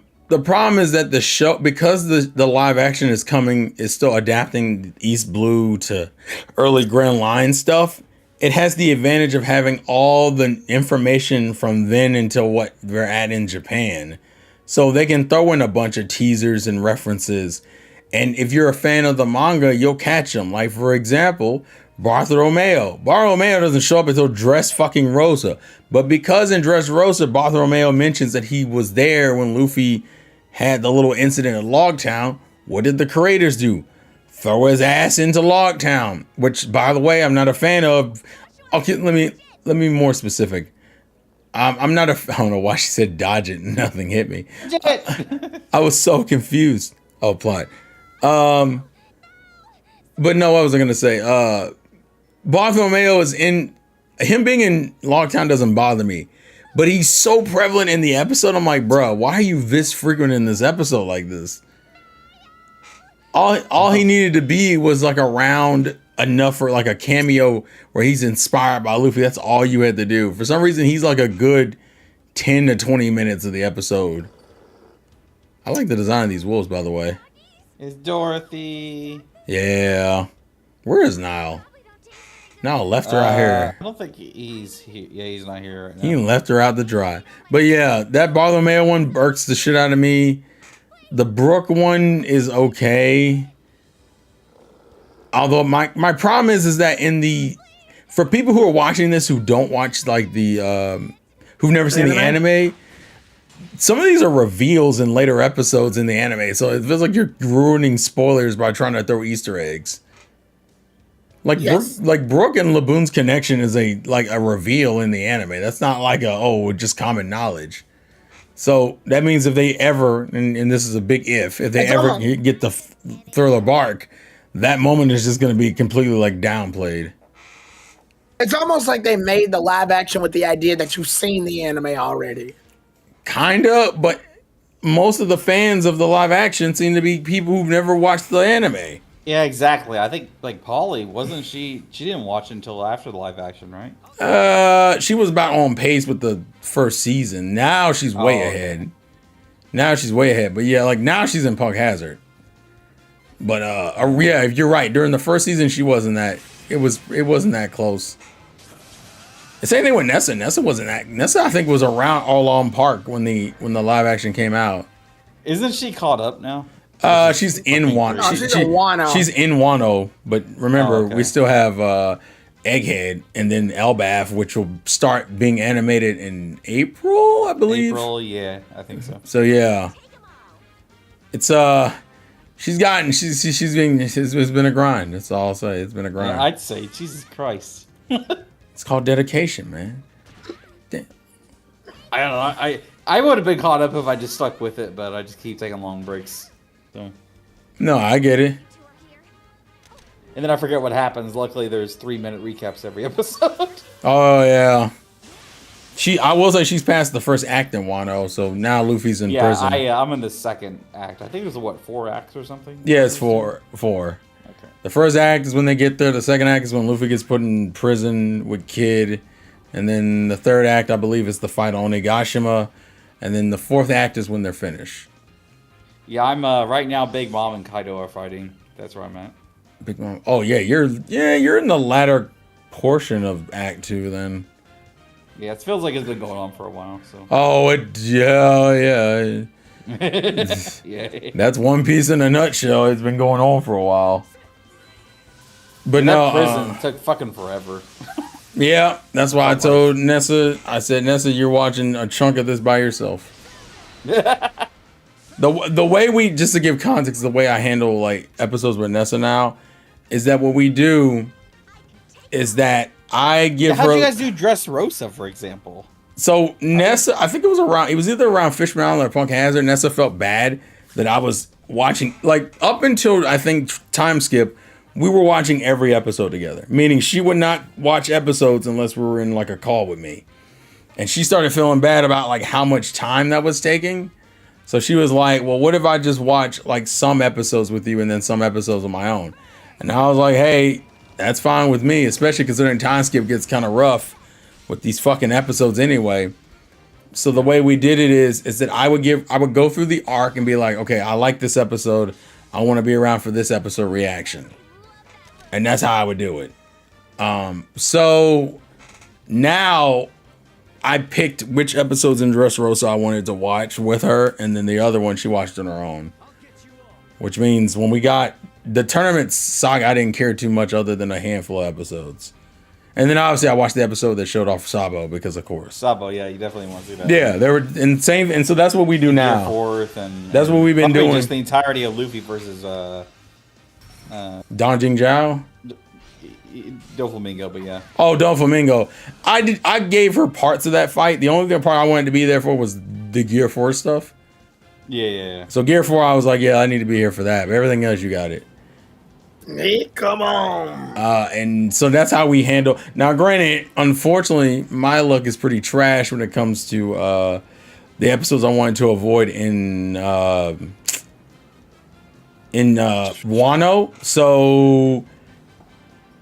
is that the show, because the live action is still adapting East Blue to early Grand Line stuff. It has the advantage of having all the information from then until what we're at in Japan. So they can throw in a bunch of teasers and references. And if you're a fan of the manga, you'll catch them. Like, for example, Bartolomeo. Bartolomeo doesn't show up until Dress fucking Rosa. But because in Dress Rosa, Bartolomeo mentions that he was there when Luffy had the little incident at Logtown, what did the creators do? Throw his ass into Logtown, which, by the way, I'm not a fan of. Okay, let me be more specific. I'm not I don't know why she said dodge it and nothing hit me. I was so confused. Oh, plot. But no, what was I gonna say? Bartolomeo is him being in Logtown doesn't bother me. But he's so prevalent in the episode. I'm like, bro, why are you this frequent in this episode like this? All he needed to be was around enough for a cameo where he's inspired by Luffy. That's all you had to do. For some reason, he's a good 10 to 20 minutes of the episode. I like the design of these wolves, by the way. It's Dorothy. Yeah. Where is Nile? Nile left her out here. I don't think he's here. Yeah, he's not here right now. He left her out to dry. But yeah, that Bartolomeo one irks the shit out of me. The Brooke one is okay. Although my problem is that for people who are watching this who don't watch like who've never seen the anime, some of these are reveals in later episodes in the anime, so it feels like you're ruining spoilers by trying to throw Easter eggs. Like Yes. Brooke and Laboon's connection is a reveal in the anime. That's not like just common knowledge. So that means if they ever, and this is a big if they It's ever almost- get the Thriller bark, that moment is just going to be completely like downplayed. It's almost like they made the live action with the idea that you've seen the anime already. Kinda, but most of the fans of the live action seem to be people who've never watched the anime. Yeah, exactly. I think like Polly wasn't she? She didn't watch until after the live action, right? She was about on pace with the first season. Now she's way Oh, okay. ahead. Now she's way ahead. But yeah, like now she's in Punk Hazard. But yeah, if you're right, during the first season she wasn't that. It wasn't that close. The same thing with Nessa. Nessa I think was around All On Park when the live action came out. Isn't she caught up now? She's in Wano. No, she's in Wano. She's in Wano, but remember, Oh, okay. we still have Egghead and then Elbaf, which will start being animated in April, I believe. April, yeah, I think so. So yeah, it's it's been a grind. That's all I'll say. It's been a grind. Yeah, I'd say, Jesus Christ. It's called dedication, man. Damn. I don't know. I would have been caught up if I just stuck with it, but I just keep taking long breaks. So. No, I get it. And then I forget what happens. Luckily, there's 3-minute recaps every episode. Oh yeah. I will say she's past the first act in Wano, so now Luffy's in Yeah, prison. I'm in the second act. I think it was 4 acts or something. Yeah, it's four. Okay. The first act is when they get there. The second act is when Luffy gets put in prison with Kid. And then the third act, I believe, is the fight on Onigashima. And then the fourth act is when they're finished. Yeah, I'm right now. Big Mom and Kaido are fighting. That's where I'm at. Big Mom. Oh yeah, you're in the latter portion of Act 2 then. Yeah, it feels like it's been going on for a while. So Oh, yeah. yeah. That's One Piece in a nutshell. It's been going on for a while. But no, That prison took fucking forever. yeah, that's why I told Nessa. I said, Nessa, you're watching a chunk of this by yourself. The way we, just to give context, the way I handle like episodes with Nessa now is that what we do is that I give How'd her. you guys do Dressrosa, for example? So Nessa, I think it was either around Fishman Island or Punk Hazard. Nessa felt bad that I was watching, like up until I think Time Skip, we were watching every episode together. Meaning she would not watch episodes unless we were in like a call with me. And she started feeling bad about like how much time that was taking. So she was like, well, what if I just watch like some episodes with you and then some episodes on my own? And I was like, hey, that's fine with me, especially considering Time Skip gets kind of rough with these fucking episodes anyway. So the way we did it is that I would go through the arc and be like, okay, I like this episode. I want to be around for this episode reaction. And that's how I would do it. So now I picked which episodes in Dressrosa I wanted to watch with her, and then the other one she watched on her own. Which means when we got the tournament saga, I didn't care too much other than a handful of episodes. And then obviously I watched the episode that showed off Sabo because of course. Sabo, yeah, you definitely want to see that. Yeah, they were insane, and so that's what we do Year now. fourth and That's what we've been probably doing. Just the entirety of Luffy versus Don Jing Zhao. Doflamingo, but yeah. Oh, Doflamingo. I gave her parts of that fight. The only part I wanted to be there for was the Gear 4 stuff. Yeah. So Gear 4, I was like, yeah, I need to be here for that. But everything else, you got it. Nick, come on. And so that's how we handle. Now, granted, unfortunately, my luck is pretty trash when it comes to the episodes I wanted to avoid in Wano. So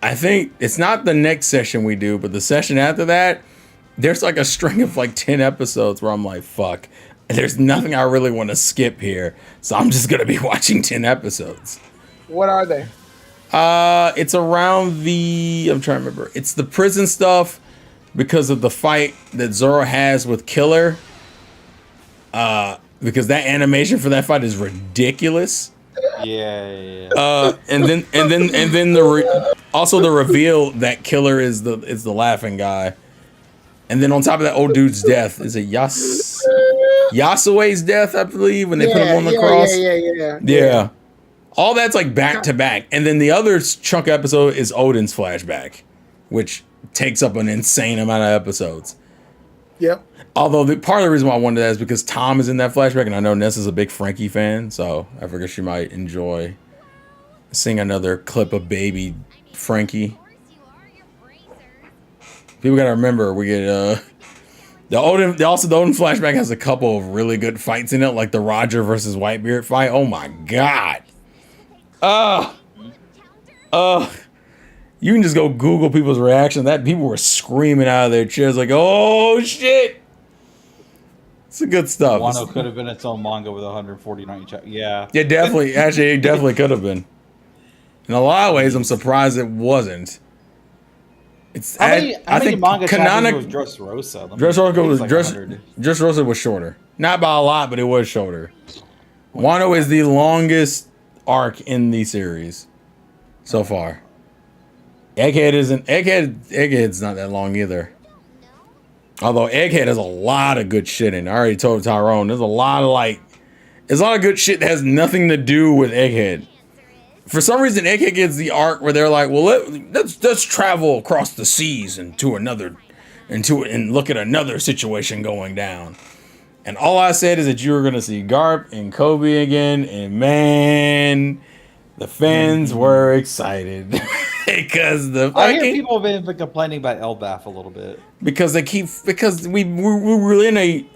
I think it's not the next session we do, but the session after that, there's like a string of like 10 episodes where I'm like, fuck, there's nothing I really want to skip here. So I'm just going to be watching 10 episodes. What are they? It's around I'm trying to remember. It's the prison stuff because of the fight that Zoro has with Killer. because that animation for that fight is ridiculous. Yeah. And then also the reveal that Killer is the laughing guy, and then on top of that, old dude's death is it Yasue's death, I believe, when they put him on the cross. Yeah. All that's like back to back, and then the other chunk of episode is Odin's flashback, which takes up an insane amount of episodes. Yep. Although part of the reason why I wanted that is because Tom is in that flashback, and I know Ness is a big Frankie fan, so I figured she might enjoy seeing another clip of baby Frankie. People gotta remember we get the Odin flashback has a couple of really good fights in it, like the Roger versus Whitebeard fight. Oh my god. You can just go Google people's reaction. That people were screaming out of their chairs like, "Oh shit!" It's the good stuff. Wano could have been its own manga with 149 chapters. Yeah. Yeah, definitely. Actually, it definitely could have been. In a lot of ways, I'm surprised it wasn't. It's How many manga chapters was Dressrosa? Dressrosa was shorter. Not by a lot, but it was shorter. Wano is the longest arc in the series so far. Egghead's not that long either. Although Egghead has a lot of good shit in it. I already told Tyrone, there's a lot of good shit that has nothing to do with Egghead. For some reason, Egghead gets the arc where they're like, well, let's travel across the seas and look at another situation going down. And all I said is that you were gonna see Garp and Kobe again, and man, the fans were excited because I hear people have been complaining about Elbaf a little bit because we were in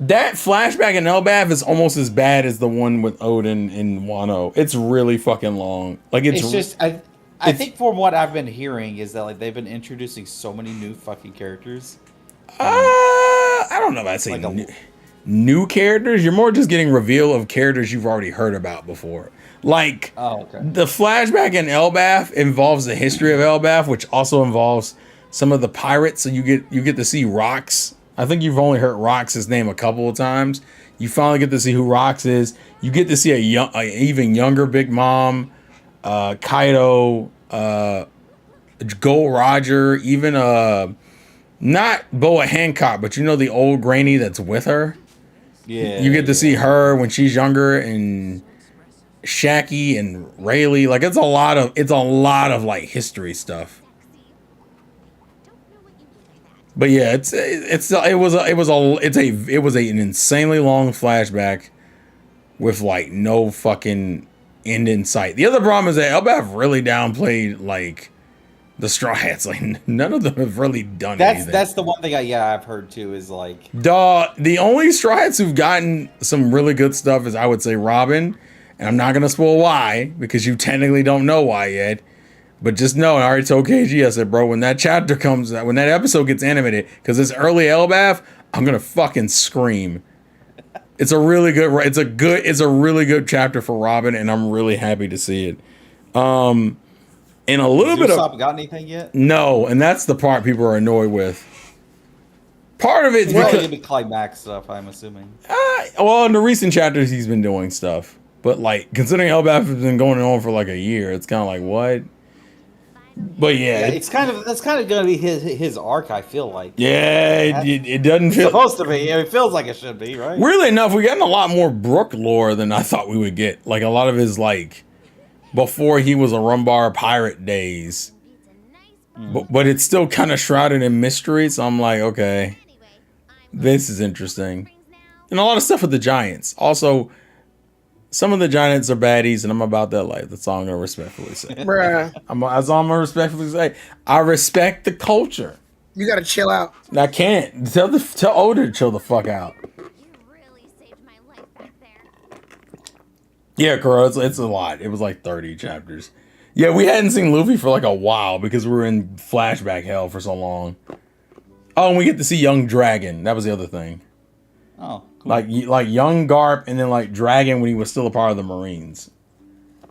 that flashback in Elbaf is almost as bad as the one with Odin in Wano. It's really fucking long. Like it's just I think from what I've been hearing is that like they've been introducing so many new fucking characters. I don't know if I'd say new characters. You're more just getting reveal of characters you've already heard about before. Like the flashback in Elbaf involves the history of Elbaf, which also involves some of the pirates. So you get to see Rox. I think you've only heard Rox's name a couple of times. You finally get to see who Rox is. You get to see a even younger Big Mom, Kaido, Gold Roger, even not Boa Hancock, but you know the old granny that's with her. Yeah, you get to see her when she's younger, and Shaki and Rayleigh. Like it's a lot of like history stuff. But yeah, it was an insanely long flashback with like no fucking end in sight. The other problem is that Elbaf really downplayed like the Straw Hats. Like none of them have really done anything. That's the one thing I've heard too is like the only Straw Hats who've gotten some really good stuff is I would say Robin, and I'm not gonna spoil why because you technically don't know why yet. But just know, I already told KG, I said, bro, when that chapter comes out, when that episode gets animated, because it's early Elbaf, I'm gonna fucking scream. It's a really good chapter for Robin, and I'm really happy to see it. And a little bit of got anything yet? No, and that's the part people are annoyed with. Part of it's because be climax stuff, I'm assuming. Well, in the recent chapters, he's been doing stuff, but like considering Elbaf has been going on for like a year, it's kind of like what. But yeah, that's kind of gonna be his arc. I feel like. Yeah, it doesn't feel supposed to be. It feels like it should be, right? Weirdly enough, we gotten a lot more Brook lore than I thought we would get. Like a lot of his like before he was a Rumbar pirate days, but it's still kind of shrouded in mystery. So I'm like, okay, this is interesting, and a lot of stuff with the Giants. Also, some of the Giants are baddies, and I'm about that life. That's all I'm gonna respectfully say. Bruh. That's all I'm gonna respectfully say. I respect the culture. You gotta chill out. I can't. Tell Oda to chill the fuck out. You really saved my life back there. Yeah, Kuro, it's a lot. It was like 30 chapters. Yeah, we hadn't seen Luffy for like a while because we were in flashback hell for so long. Oh, and we get to see Young Dragon. That was the other thing. Oh. Like young Garp and then like Dragon when he was still a part of the Marines.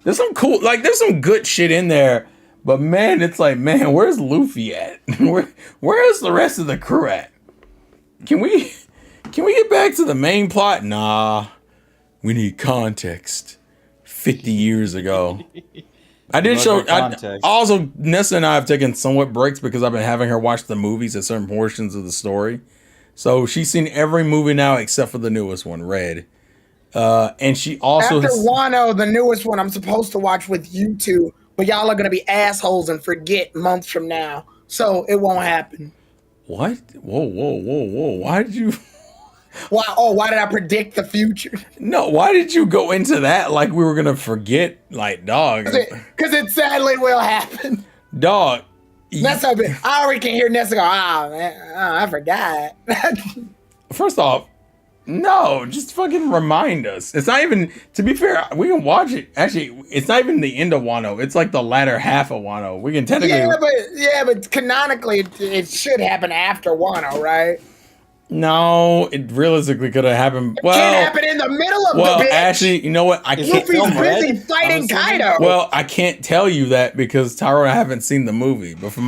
There's some good shit in there, but man, it's like, man, where's Luffy at? Where's the rest of the crew at? Can we can we get back to the main plot? Nah, we need context. 50 years ago. I did show. Also, Nessa and I have taken somewhat breaks because I've been having her watch the movies at certain portions of the story. So she's seen every movie now except for the newest one, Red. And she also after Wano, the newest one, I'm supposed to watch with you two, but y'all are gonna be assholes and forget months from now, so it won't happen. What? Whoa! Why did you? Why? Oh, why did I predict the future? No, why did you go into that like we were gonna forget? Like, dog. Because it sadly will happen. Dog. Nessa, I already can hear Nessa go, man, I forgot. First off, no, just fucking remind us. It's not even, to be fair, we can watch it. Actually, it's not even the end of Wano. It's like the latter half of Wano. We can technically. Yeah, but canonically, it should happen after Wano, right? No, it realistically could have happened. It can't happen in the middle of the bitch. Actually, you know what? I can't. Luffy's busy fighting Kaido. Well, I can't tell you that because Tyrone, I haven't seen the movie. But from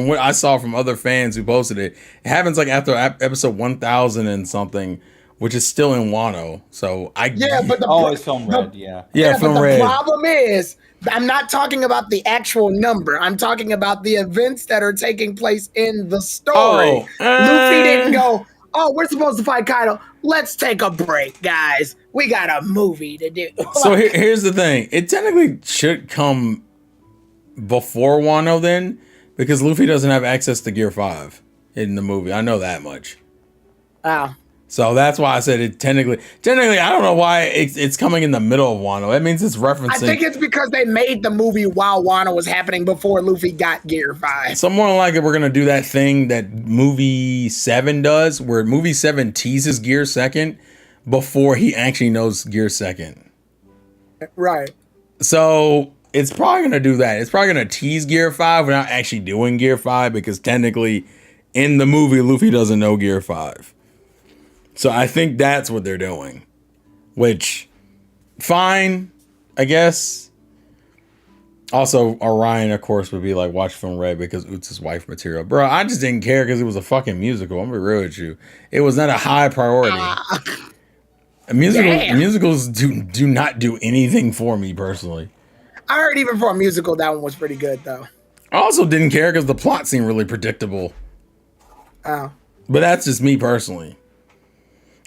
what I saw from other fans who posted it, it happens like after episode 1000 and something, which is still in Wano. So but it's film Red. Film but Red. The problem is, I'm not talking about the actual number. I'm talking about the events that are taking place in the story. Luffy didn't go, we're supposed to fight Kaido. Let's take a break, guys. We got a movie to do. So here's the thing. It technically should come before Wano then, because Luffy doesn't have access to Gear 5 in the movie. I know that much. Wow. So that's why I said it technically, I don't know why it's coming in the middle of Wano. That means it's referencing. I think it's because they made the movie while Wano was happening before Luffy got Gear 5. So more like it, we're going to do that thing that movie 7 does, where movie 7 teases Gear 2nd before he actually knows Gear 2nd. Right. So it's probably going to do that. It's probably going to tease Gear 5 without actually doing Gear 5 because technically in the movie, Luffy doesn't know Gear 5. So I think that's what they're doing, which fine, I guess. Also, Orion, of course, would be like, watch Film Red because Uts' wife material. Bro, I just didn't care because it was a fucking musical. I'm gonna be real with you. It was not a high priority. Musicals do not do anything for me personally. I heard even for a musical, that one was pretty good, though. I also didn't care because the plot seemed really predictable. Oh. But that's just me personally.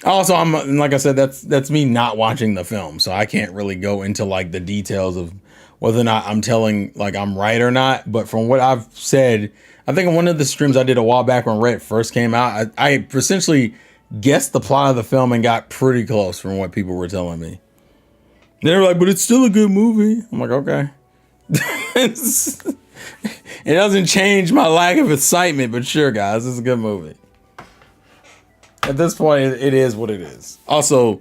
Also, I'm like I said, that's me not watching the film, so I can't really go into like the details of whether or not I'm telling like I'm right or not. But from what I've said, I think in one of the streams I did a while back when Red first came out, I essentially guessed the plot of the film and got pretty close from what people were telling me. They were like, "But it's still a good movie." I'm like, "Okay." It doesn't change my lack of excitement, but sure, guys, it's a good movie. At this point, it is what it is. Also,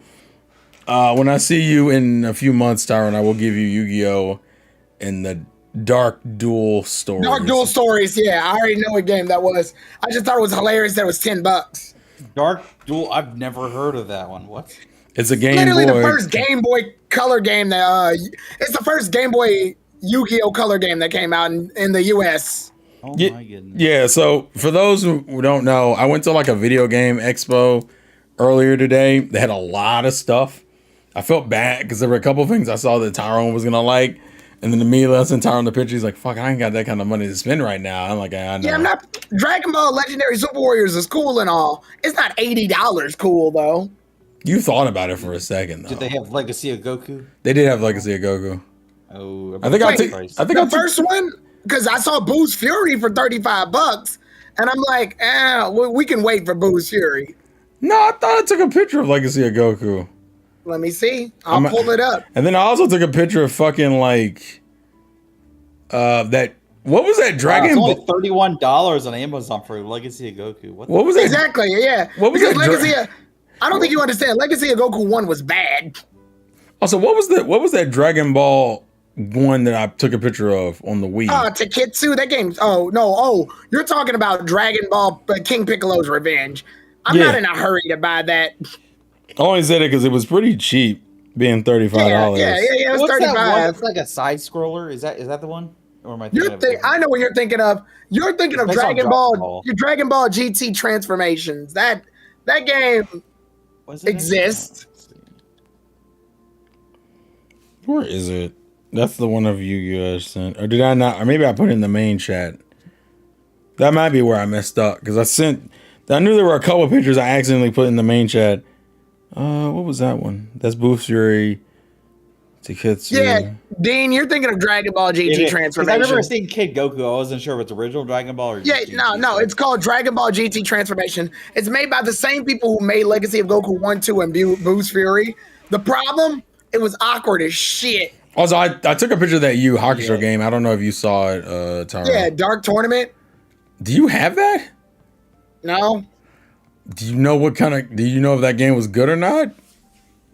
when I see you in a few months, Tyron, I will give you Yu-Gi-Oh! And the Dark Duel Stories. Dark Duel Stories, yeah. I already know what game that was. I just thought it was hilarious that it was $10. Dark Duel, I've never heard of that one. What? It's a Game Literally Boy. the first Game Boy Color game that, it's the first Game Boy Yu-Gi-Oh! Color game that came out in the US. Oh my goodness. Yeah, so for those who don't know, I went to like a video game expo earlier today. They had a lot of stuff. I felt bad because there were a couple of things I saw that Tyrone was going to like. And then immediately I sent Tyrone the picture. He's like, fuck, I ain't got that kind of money to spend right now. I'm like, I know. Yeah, I'm not. Dragon Ball Legendary Super Warriors is cool and all. It's not $80 cool, though. You thought about it for a second, though. Did they have Legacy of Goku? They did have Legacy of Goku. Oh, I think the first one, because I saw Boo's Fury for $35, and I'm like, we can wait for Boo's Fury. No, I thought I took a picture of Legacy of Goku. Let me see. I'll pull it up. And then I also took a picture of fucking like that. What was that Dragon Ball? It's only $31 on Amazon for Legacy of Goku. What was that? Exactly, yeah. What was because that? Legacy of, I don't think you understand. Legacy of Goku 1 was bad. Also, what was that Dragon Ball one that I took a picture of on the Wii? Taketsu, that game. Oh, no. Oh, you're talking about Dragon Ball King Piccolo's Revenge. I'm not in a hurry to buy that. I only said it because it was pretty cheap, being $35. Yeah, it was What's $35. that one? It's like a side scroller. Is that the one? Or am I thinking I know what you're thinking of. You're thinking of based on Dragon Ball. Your Dragon Ball GT transformations. That That game Was it exists. Where is it? That's the one of you guys sent. Or did I not? Or maybe I put it in the main chat. That might be where I messed up. Because I knew there were a couple pictures I accidentally put in the main chat. What was that one? That's Booth Fury. Tiketsu. Yeah, Dean, you're thinking of Dragon Ball GT I Transformation. remember seeing Kid Goku. I wasn't sure if it's original Dragon Ball or Yeah, GT, no, it's called Dragon Ball GT Transformation. It's made by the same people who made Legacy of Goku 1, 2, and Boost Fury. The problem, it was awkward as shit. Also, I took a picture of that Yu Hakusho game. I don't know if you saw it, Tara. Yeah, Dark Tournament. Do you have that? No, Do you know do you know if that game was good or not?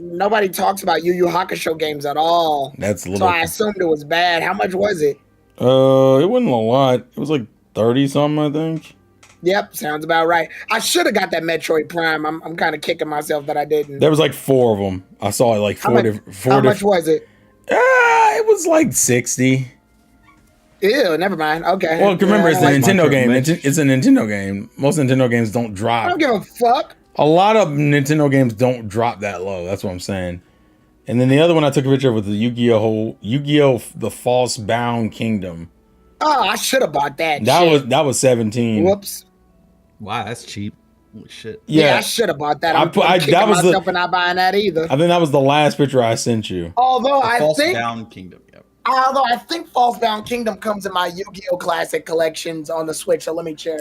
nobody talks about Yu Yu Hakusho games at all. That's a So little. I assumed it was bad. How much was it? It wasn't a lot. It was like 30 something, I think. Yep, sounds about right. I should have got that Metroid Prime. I'm kind of kicking myself that I didn't. There was like 4 of them. I saw it like How four much, different. how much was it? It was like 60. Ew, never mind. Okay. Well, remember, it's a I Nintendo game. Micro- It's a Nintendo game. Most Nintendo games don't drop. don't give a fuck. A lot of Nintendo games don't drop that low. That's what I'm saying. And then the other one I took a picture of was the Yu-Gi-Oh! The False Bound Kingdom. Oh, I should have bought that. That was 17. Whoops. Wow, that's cheap. Holy shit. Yeah, I Yeah, should have bought that. I I'm, put- I'm I- kicking that was the- myself for not buying that either. I think that was the last picture I sent you. Although False Down Kingdom. Yep. I think Falsebound Kingdom comes in my Yu-Gi-Oh! Classic collections on the Switch. So let me check.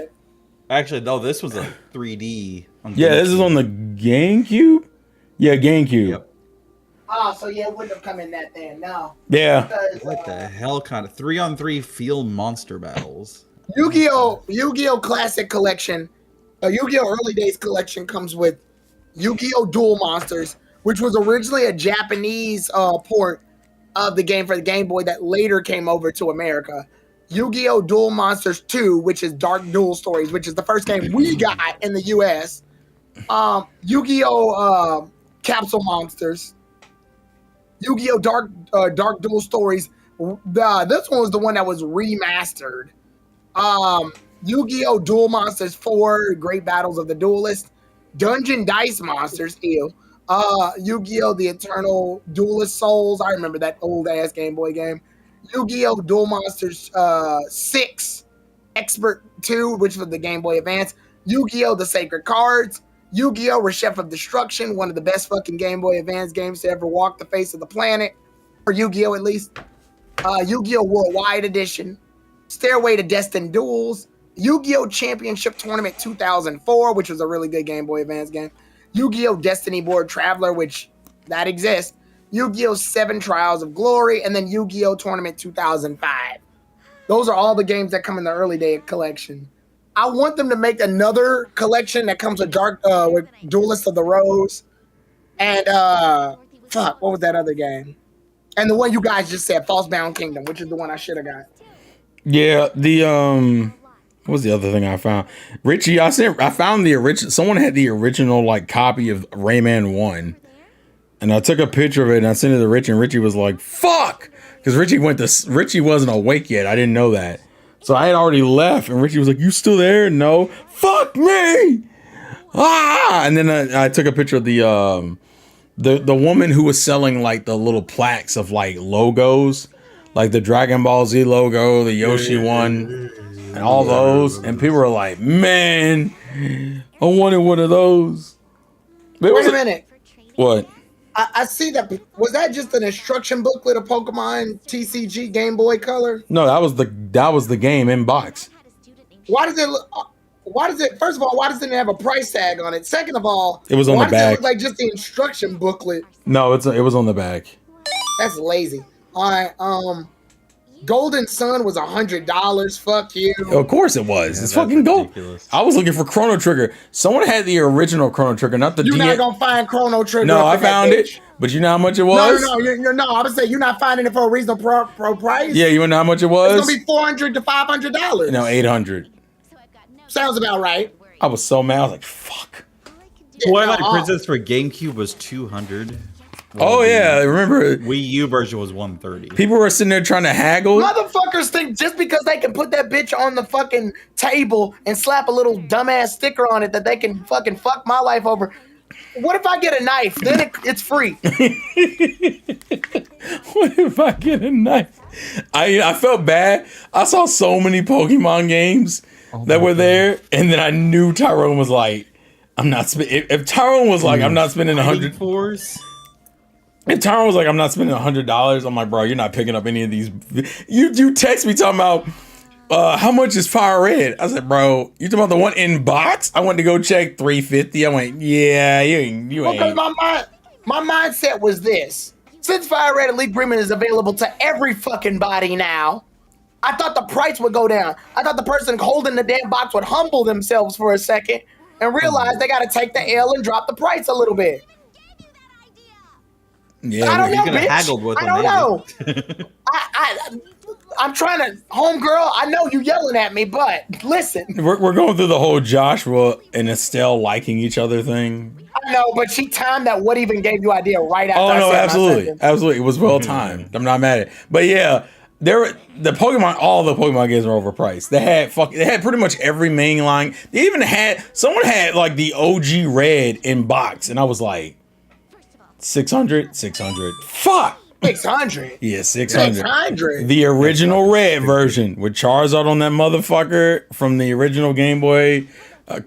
Actually, no, this was a 3D. On Yeah, this is GameCube. on the GameCube. Yeah, GameCube. Yep. Oh, so yeah, it wouldn't have come in that then. No. Yeah. Because, What the hell kind of 3-on-3 field monster battles? Yu-Gi-Oh! Classic Collection, Yu-Gi-Oh! Early Days Collection comes with Yu-Gi-Oh! Duel Monsters, which was originally a Japanese port of the game for the Game Boy that later came over to America. Yu-Gi-Oh! Duel Monsters 2, which is Dark Duel Stories, which is the first game we got in the US. Yu-Gi-Oh! Capsule Monsters. Yu-Gi-Oh! Dark Duel Stories. This one was the one that was remastered. Yu-Gi-Oh! Duel Monsters 4, Great Battles of the Duelist. Dungeon Dice Monsters, ew. Yu-Gi-Oh! The Eternal Duelist Souls. I remember that old ass Game Boy game. Yu-Gi-Oh! Duel Monsters 6, Expert 2, which was the Game Boy Advance. Yu-Gi-Oh! The Sacred Cards. Yu-Gi-Oh! Rechef of Destruction, one of the best fucking Game Boy Advance games to ever walk the face of the planet. For Yu-Gi-Oh! At least. Yu-Gi-Oh! Worldwide Edition. Stairway to Destined Duels. Yu-Gi-Oh! Championship Tournament 2004, which was a really good Game Boy Advance game. Yu-Gi-Oh! Destiny Board Traveler, which that exists. Yu-Gi-Oh! 7 Trials of Glory, and then Yu-Gi-Oh! Tournament 2005. Those are all the games that come in the early day collection. I want them to make another collection that comes with with Duelist of the Rose, and fuck, what was that other game? And the one you guys just said, Falsebound Kingdom, which is the one I should have got. Yeah, what was the other thing I found? Richie, I found the original. Someone had the original like copy of Rayman 1. And I took a picture of it and I sent it to Richie, and Richie was like, fuck! Because Richie wasn't awake yet. I didn't know that. So I had already left, and Richie was like, you still there? No. Fuck me! Ah! And then I took a picture of the woman who was selling like the little plaques of like logos, like the Dragon Ball Z logo, the Yoshi one, and all those. And people were like, man, I wanted one of those. But it was Wait a minute. What? I see that. Was that just an instruction booklet of Pokemon TCG Game Boy Color? No, that was the game in box. Why does it? First of all, why doesn't it have a price tag on it? Second of all, It was on why the does it back. look like just the instruction booklet? No, it was on the back. That's lazy. All right. Golden Sun was $100. Fuck you. Of course it was. Yeah, It's that's fucking gold. ridiculous. I was looking for Chrono Trigger. Someone had the original Chrono Trigger, not the You're DS. not gonna find Chrono Trigger. No, up I in that found it. bitch. But you know how much it No, was? no. I would say you're not finding it for a reasonable pro price. Yeah, you know how much it It's was? gonna be $400 to $500. No, 800. Sounds about right. I was so mad. I was like, fuck. Yeah, Twilight no, Princess for GameCube was $200. Oh yeah, remember Wii U version was 130. people were sitting there trying to haggle. Motherfuckers think just because they can put that bitch on the fucking table and slap a little dumbass sticker on it that they can fucking fuck my life over. What if I get a knife? Then it's free. What if I get a knife? I felt bad. I saw so many Pokemon games that were there, and then I knew Tyrone was like, "I'm not spending." If Tyrone was like, "I'm not spending $100." If Tyrone was like, "I'm not spending $100," I'm like, "Bro, you're not picking up any of these." You text me talking about how much is Fire Red? I said, "Bro, you talking about the one in box?" I went to go check $350. I went, "Yeah, you ain't." Because my mindset was this: since Fire Red Elite Premium is available to every fucking body now, I thought the price would go down. I thought the person holding the damn box would humble themselves for a second and realize they got to take the L and drop the price a little bit. Yeah, I don't know, could have bitch. haggled with I them, don't know. I'm trying to, homegirl. I know you yelling at me, but listen. we're going through the whole Joshua and Estelle liking each other thing. I know, but she timed that. What even gave you idea right after? Oh I no, said my absolutely, sentence. absolutely. It was well timed. I'm not mad at it. But yeah, all the Pokemon games were overpriced. They had pretty much every main line. They even had someone had like the OG Red in box, and I was like, 600. Fuck. 600. Yeah, 600. 600. The original Red version with Charizard on that motherfucker from the original Game Boy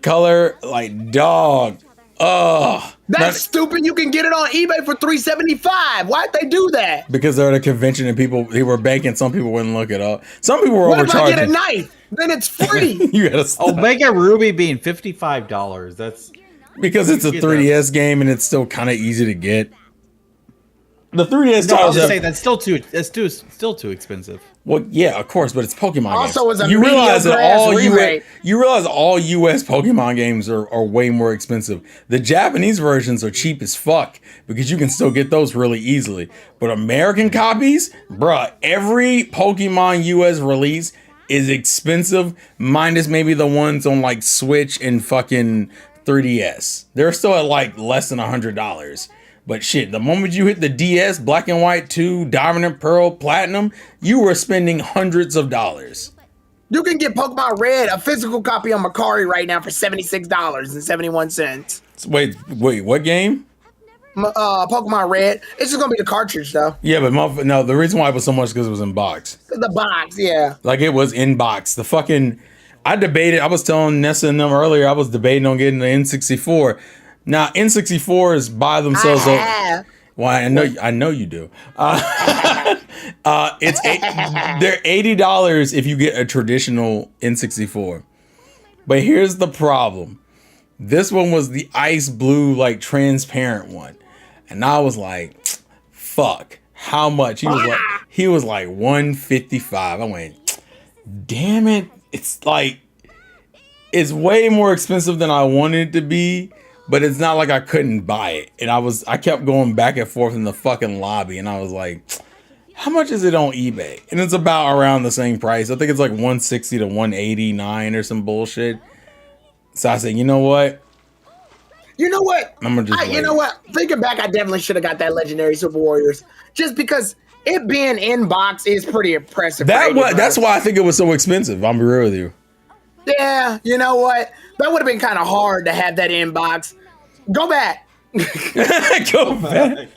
Color. Like, dog. Ugh. That's stupid. You can get it on eBay for $375. Why'd they do that? Because they're at a convention and they were banking. Some people wouldn't look it up. Some people were What if I overcharging. get a knife? Then it's free. You gotta stop. Omega Ruby being $55. That's Because it's a Get 3DS game and it's still kind of easy to get. The 3DS no, I was titles just saying have, that's still too expensive. well, yeah, of course, but it's Pokemon Also, games. it's a You realize that mediocre-ass all remake. you realize all US Pokemon games are way more expensive. The Japanese versions are cheap as fuck because you can still get those really easily. But American copies, bruh, every Pokemon US release is expensive, minus maybe the ones on like Switch and fucking 3DS. They're still at like less than $100. But shit, the moment you hit the DS, Black and White 2, Diamond and Pearl, Platinum, you were spending hundreds of dollars. You can get Pokemon Red, a physical copy on Mercari right now for $76.71. Wait, what game? Pokemon Red. It's just gonna be the cartridge though. Yeah, but no, the reason why it was so much because it was in box. The box, yeah. Like it was in box. The fucking, I was telling Nessa and them earlier, I was debating on getting the N64. Now N64s by themselves. Well, I know you do. They're $80 if you get a traditional N64. But here's the problem. This one was the ice blue, like transparent one. And I was like, fuck, how much? He was like 155. I went, damn it. It's way more expensive than I wanted it to be. But it's not like I couldn't buy it. And I kept going back and forth in the fucking lobby. And I was like, how much is it on eBay? And it's about around the same price. I think it's like 160 to 189 or some bullshit. So I said, you know what? You know what? I'm gonna just you wait. know what? Thinking back, I definitely should have got that Legendary Super Warriors. Just because it being in box is pretty impressive. for That's $80. why I think it was so expensive. I'm be real with you. Yeah, you know what? That would have been kind of hard to have that in box. Go back. Go back.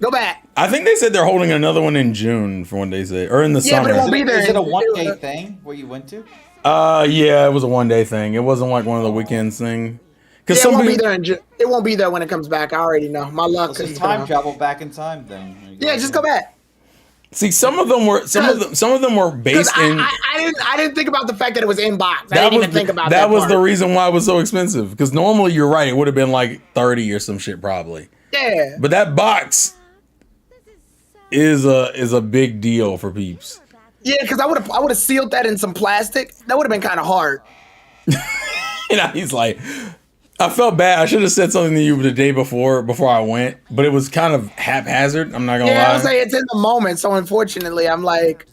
Go back. I think they said they're holding another one in June for when they said, or in the Yeah, but summer. it won't be there. Is it a one-day thing where you went to? Yeah, it was a 1 day thing. It wasn't like one of the weekends thing. Yeah, Because it won't be there it won't be there when it comes back. I already know. My luck. Let's just time travel back in time then. Yeah, just go back. see, some of them were based in. I didn't think about the fact that it was in box. I didn't even think about that. That was the part. reason why it was so expensive. Because normally you're right, it would have been like 30 or some shit probably. Yeah. But that box is a big deal for peeps. Yeah, because I would have sealed that in some plastic. That would have been kind of hard. And he's like, I felt bad. I should have said something to you the day before I went, but it was kind of haphazard. I'm not gonna Yeah, I lie. was saying it's in the moment. So unfortunately, I'm like,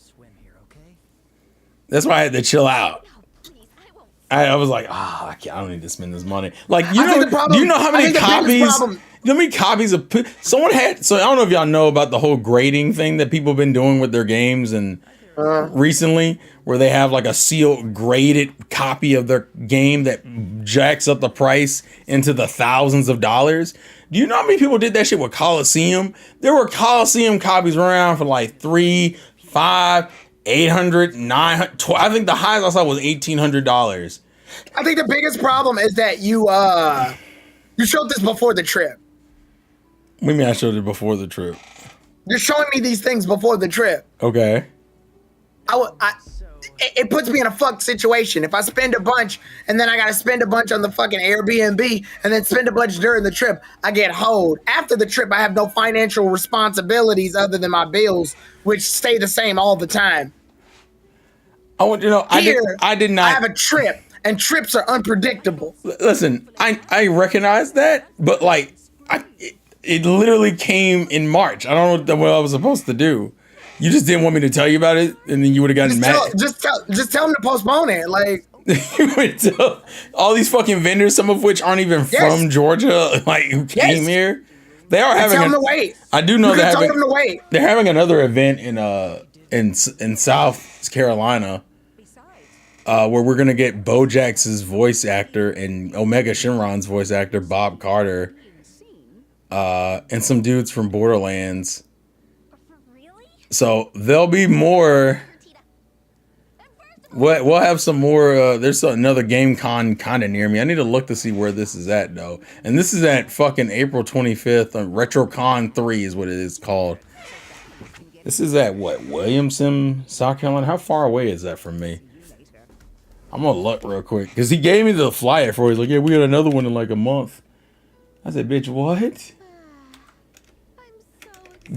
That's why I had to chill out. I was like, I don't need to spend this money. Like, you I think know, the problem- do you know how I many think the biggest copies? problem- You know how many copies of someone had? So I don't know if y'all know about the whole grading thing that people have been doing with their games and recently, where they have like a sealed graded copy of their game that jacks up the price into the thousands of dollars. Do you know how many people did that shit with Coliseum? There were Coliseum copies around for like 3, 5, 800, 900. I think the highest I saw was $1,800. I think the biggest problem is that you showed this before the trip. What do you mean I showed it before the trip? You're showing me these things before the trip. Okay. It puts me in a fucked situation. If I spend a bunch and then I gotta spend a bunch on the fucking Airbnb and then spend a bunch during the trip, I get hold. After the trip, I have no financial responsibilities other than my bills, which stay the same all the time. I want you to know, I did not I have a trip, and trips are unpredictable. listen. I recognize that, but like, it literally came in March. I don't know what I was supposed to do. You just didn't want me to tell you about it, and then you would have gotten mad. Just tell them to postpone it. Like, You would tell all these fucking vendors, some of which aren't even from Georgia, like who came here. They are having. Tell them to wait. I do know Tell them to wait. they're having another event in South Carolina, where we're gonna get Bojax's voice actor and Omega Shenron's voice actor Bob Carter, and some dudes from Borderlands. So there'll be more. We'll have some more. There's another game con kind of near me. I need to look to see where this is at though. And this is at fucking April 25th. RetroCon 3 is what it is called. This is at what, Williamson, South Carolina? How far away is that from me? I'm gonna look real quick because he gave me the flyer for it. He's like, yeah, we got another one in like a month. I said, bitch, what?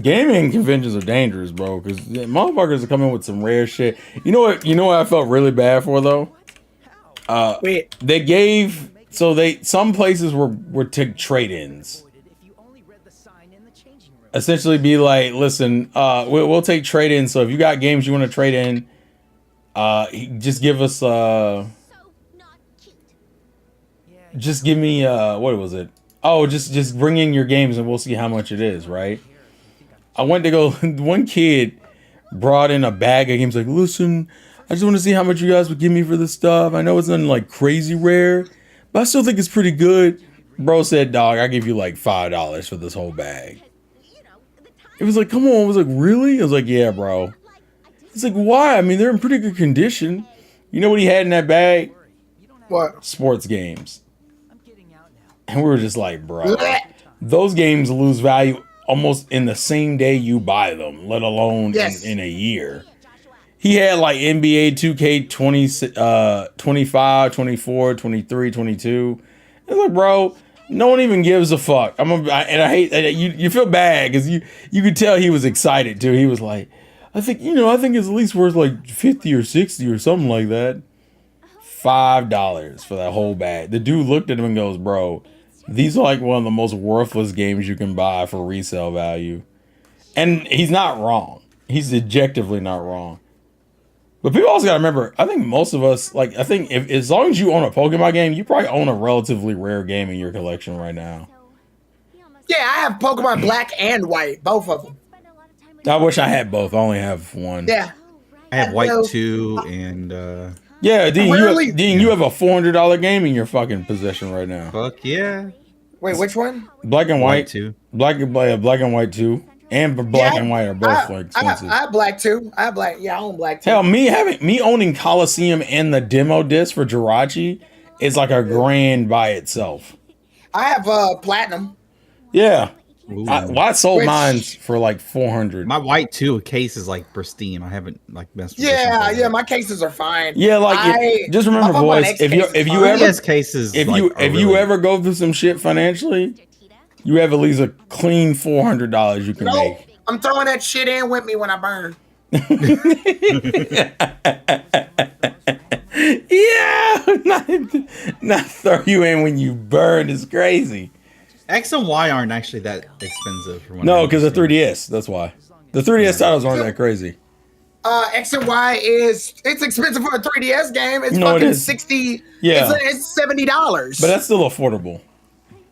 Gaming conventions are dangerous, bro, because motherfuckers are coming with some rare shit. You know what? You know what I felt really bad for though. Wait. They gave some places were take trade-ins. Essentially, be like, listen, we'll take trade-ins. So if you got games you want to trade in, just give us just give me what was it? Oh, just bring in your games and we'll see how much it is, right? I went to go. One kid brought in a bag of games. Like, listen, I just want to see how much you guys would give me for this stuff. I know it's nothing like crazy rare, but I still think it's pretty good. Bro said, dog, I give you like $5 for this whole bag. It was like, come on. I was like, really? I was like, yeah, bro. He's like, why? I mean, they're in pretty good condition. You know what he had in that bag? What? Sports games. And we were just like, bro, those games lose value almost in the same day you buy them, let alone in a year. He had like NBA 2K 25, 24, 23, 22. It's like, bro, no one even gives a fuck. I hate you feel bad because you could tell he was excited too. He was like, I think it's at least worth like 50 or 60 or something like that. $5 for that whole bag. The dude looked at him and goes, bro, these are like one of the most worthless games you can buy for resale value. And he's not wrong. He's objectively not wrong. But people also got to remember, I think most of us, like, I think if as long as you own a Pokemon game, you probably own a relatively rare game in your collection right now. Yeah, I have Pokemon Black and White, both of them. I wish I had both. I only have one. Yeah. I have White 2 and Yeah, Dean, Really? you have a $400 game in your fucking possession right now. fuck yeah. Wait, which one? Black and White White 2. Black and White 2 and Black and White are both like expensive. I have Black too. I have Black. Yeah, I own Black too. Hell, me owning Coliseum and the demo disc for Jirachi is like a grand by itself. I have Platinum. Yeah. Ooh. I sold Which- mine for like 400. My White 2 case is like pristine. I haven't like messed with it Yeah, since yeah, my cases are fine. Yeah, like just remember, my Pokemon boys, X if you case is ever PS cases, if like, you are if you really- ever go through some shit financially, you have at least a clean $400 you can No, make. I'm throwing that shit in with me when I burn. Yeah, not throw you in when you burn is crazy. X and Y aren't actually that expensive. From what No, I because the understand. 3DS. That's why the 3DS titles aren't that crazy. X and Y it's expensive for a 3DS game. It's No, it fucking is. 60. Yeah. It's $70. But that's still affordable.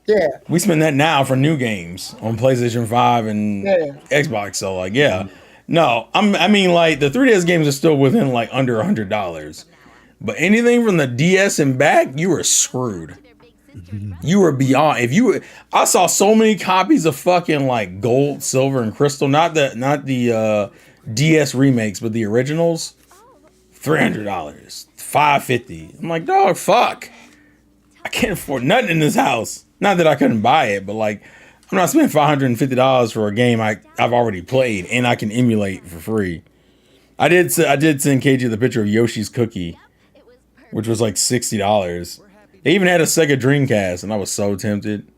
yeah. We spend that now for new games on PlayStation 5 and Yeah. Xbox. So like, yeah. No, I mean like the 3DS games are still within like under $100. But anything from the DS and back, you were screwed. You were beyond. I saw so many copies of fucking like gold, silver, and crystal. Not the DS remakes, but the originals. $300, $550. I'm like, dog, fuck. I can't afford nothing in this house. Not that I couldn't buy it, but like, I'm not spending $550 for a game I've already played and I can emulate for free. I did send KG the picture of Yoshi's Cookie, It was perfect. which was like $60. They even had a Sega Dreamcast, and I was so tempted.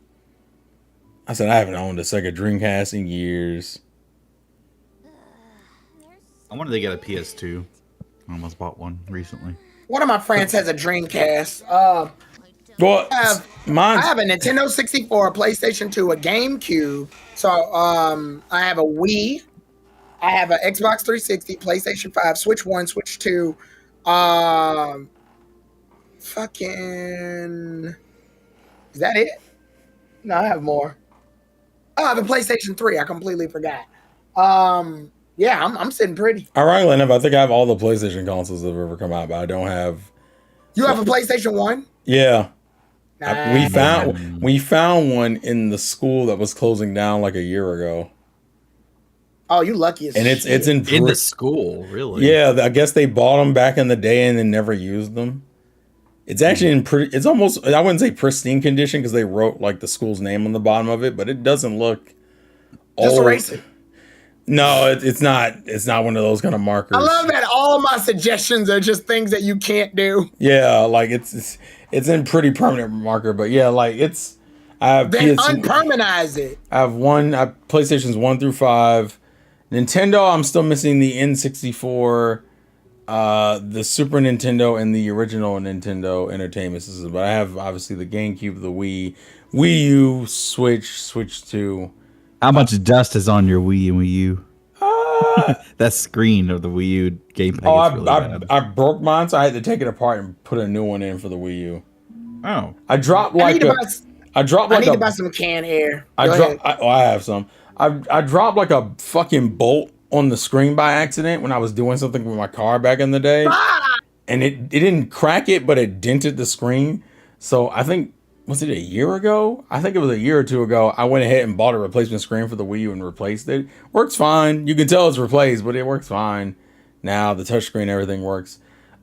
I said I haven't owned a Sega Dreamcast in years. I wanted to get a PS2. I almost bought one recently. One of my friends has a Dreamcast. Well, I mine's have a Nintendo 64, a PlayStation 2, a GameCube. So I have a Wii. I have an Xbox 360, PlayStation 5, Switch 1, Switch 2. Fucking. Is that it? No, I have more. Oh, I have a PlayStation 3. I completely forgot. Yeah, I'm sitting pretty. ironically enough, I think I have all the PlayStation consoles that have ever come out, but I don't have. You have a PlayStation 1? Yeah, Nah. we found one in the school that was closing down like a year ago, Oh, you lucky as and it's shit. in In the school, really? yeah. I guess they bought them back in the day and then never used them. It's actually in pretty. It's almost. I wouldn't say pristine condition because they wrote like the school's name on the bottom of it, but it doesn't look. Just old. erase it. No, it's not. It's not one of those kind of markers. I love that all my suggestions are just things that you can't do. Yeah, like it's in pretty permanent marker, but yeah, like it's. I have Then PS. unpermanentize it. I have PlayStations 1 through 5. Nintendo, I'm still missing the N64, the Super Nintendo, and the original Nintendo Entertainment System. But I have obviously the GameCube, the Wii U, Switch 2. How much dust is on your Wii and Wii U? That screen of the Wii U gamepad Oh, is really bad. I broke mine, so I had to take it apart and put a new one in for the Wii U. Oh. I dropped I like need to a. buy, I dropped I like need a. to buy some canned air. I Go dropped. ahead. I have some. I dropped like a fucking bolt on the screen by accident when I was doing something with my car back in the day, and it didn't crack it, but it dented the screen. So I think was it a year ago? I think it was a year or two ago. I went ahead and bought a replacement screen for the Wii U and replaced it. Works fine. You can tell it's replaced, but it works fine. Now the touchscreen, everything works.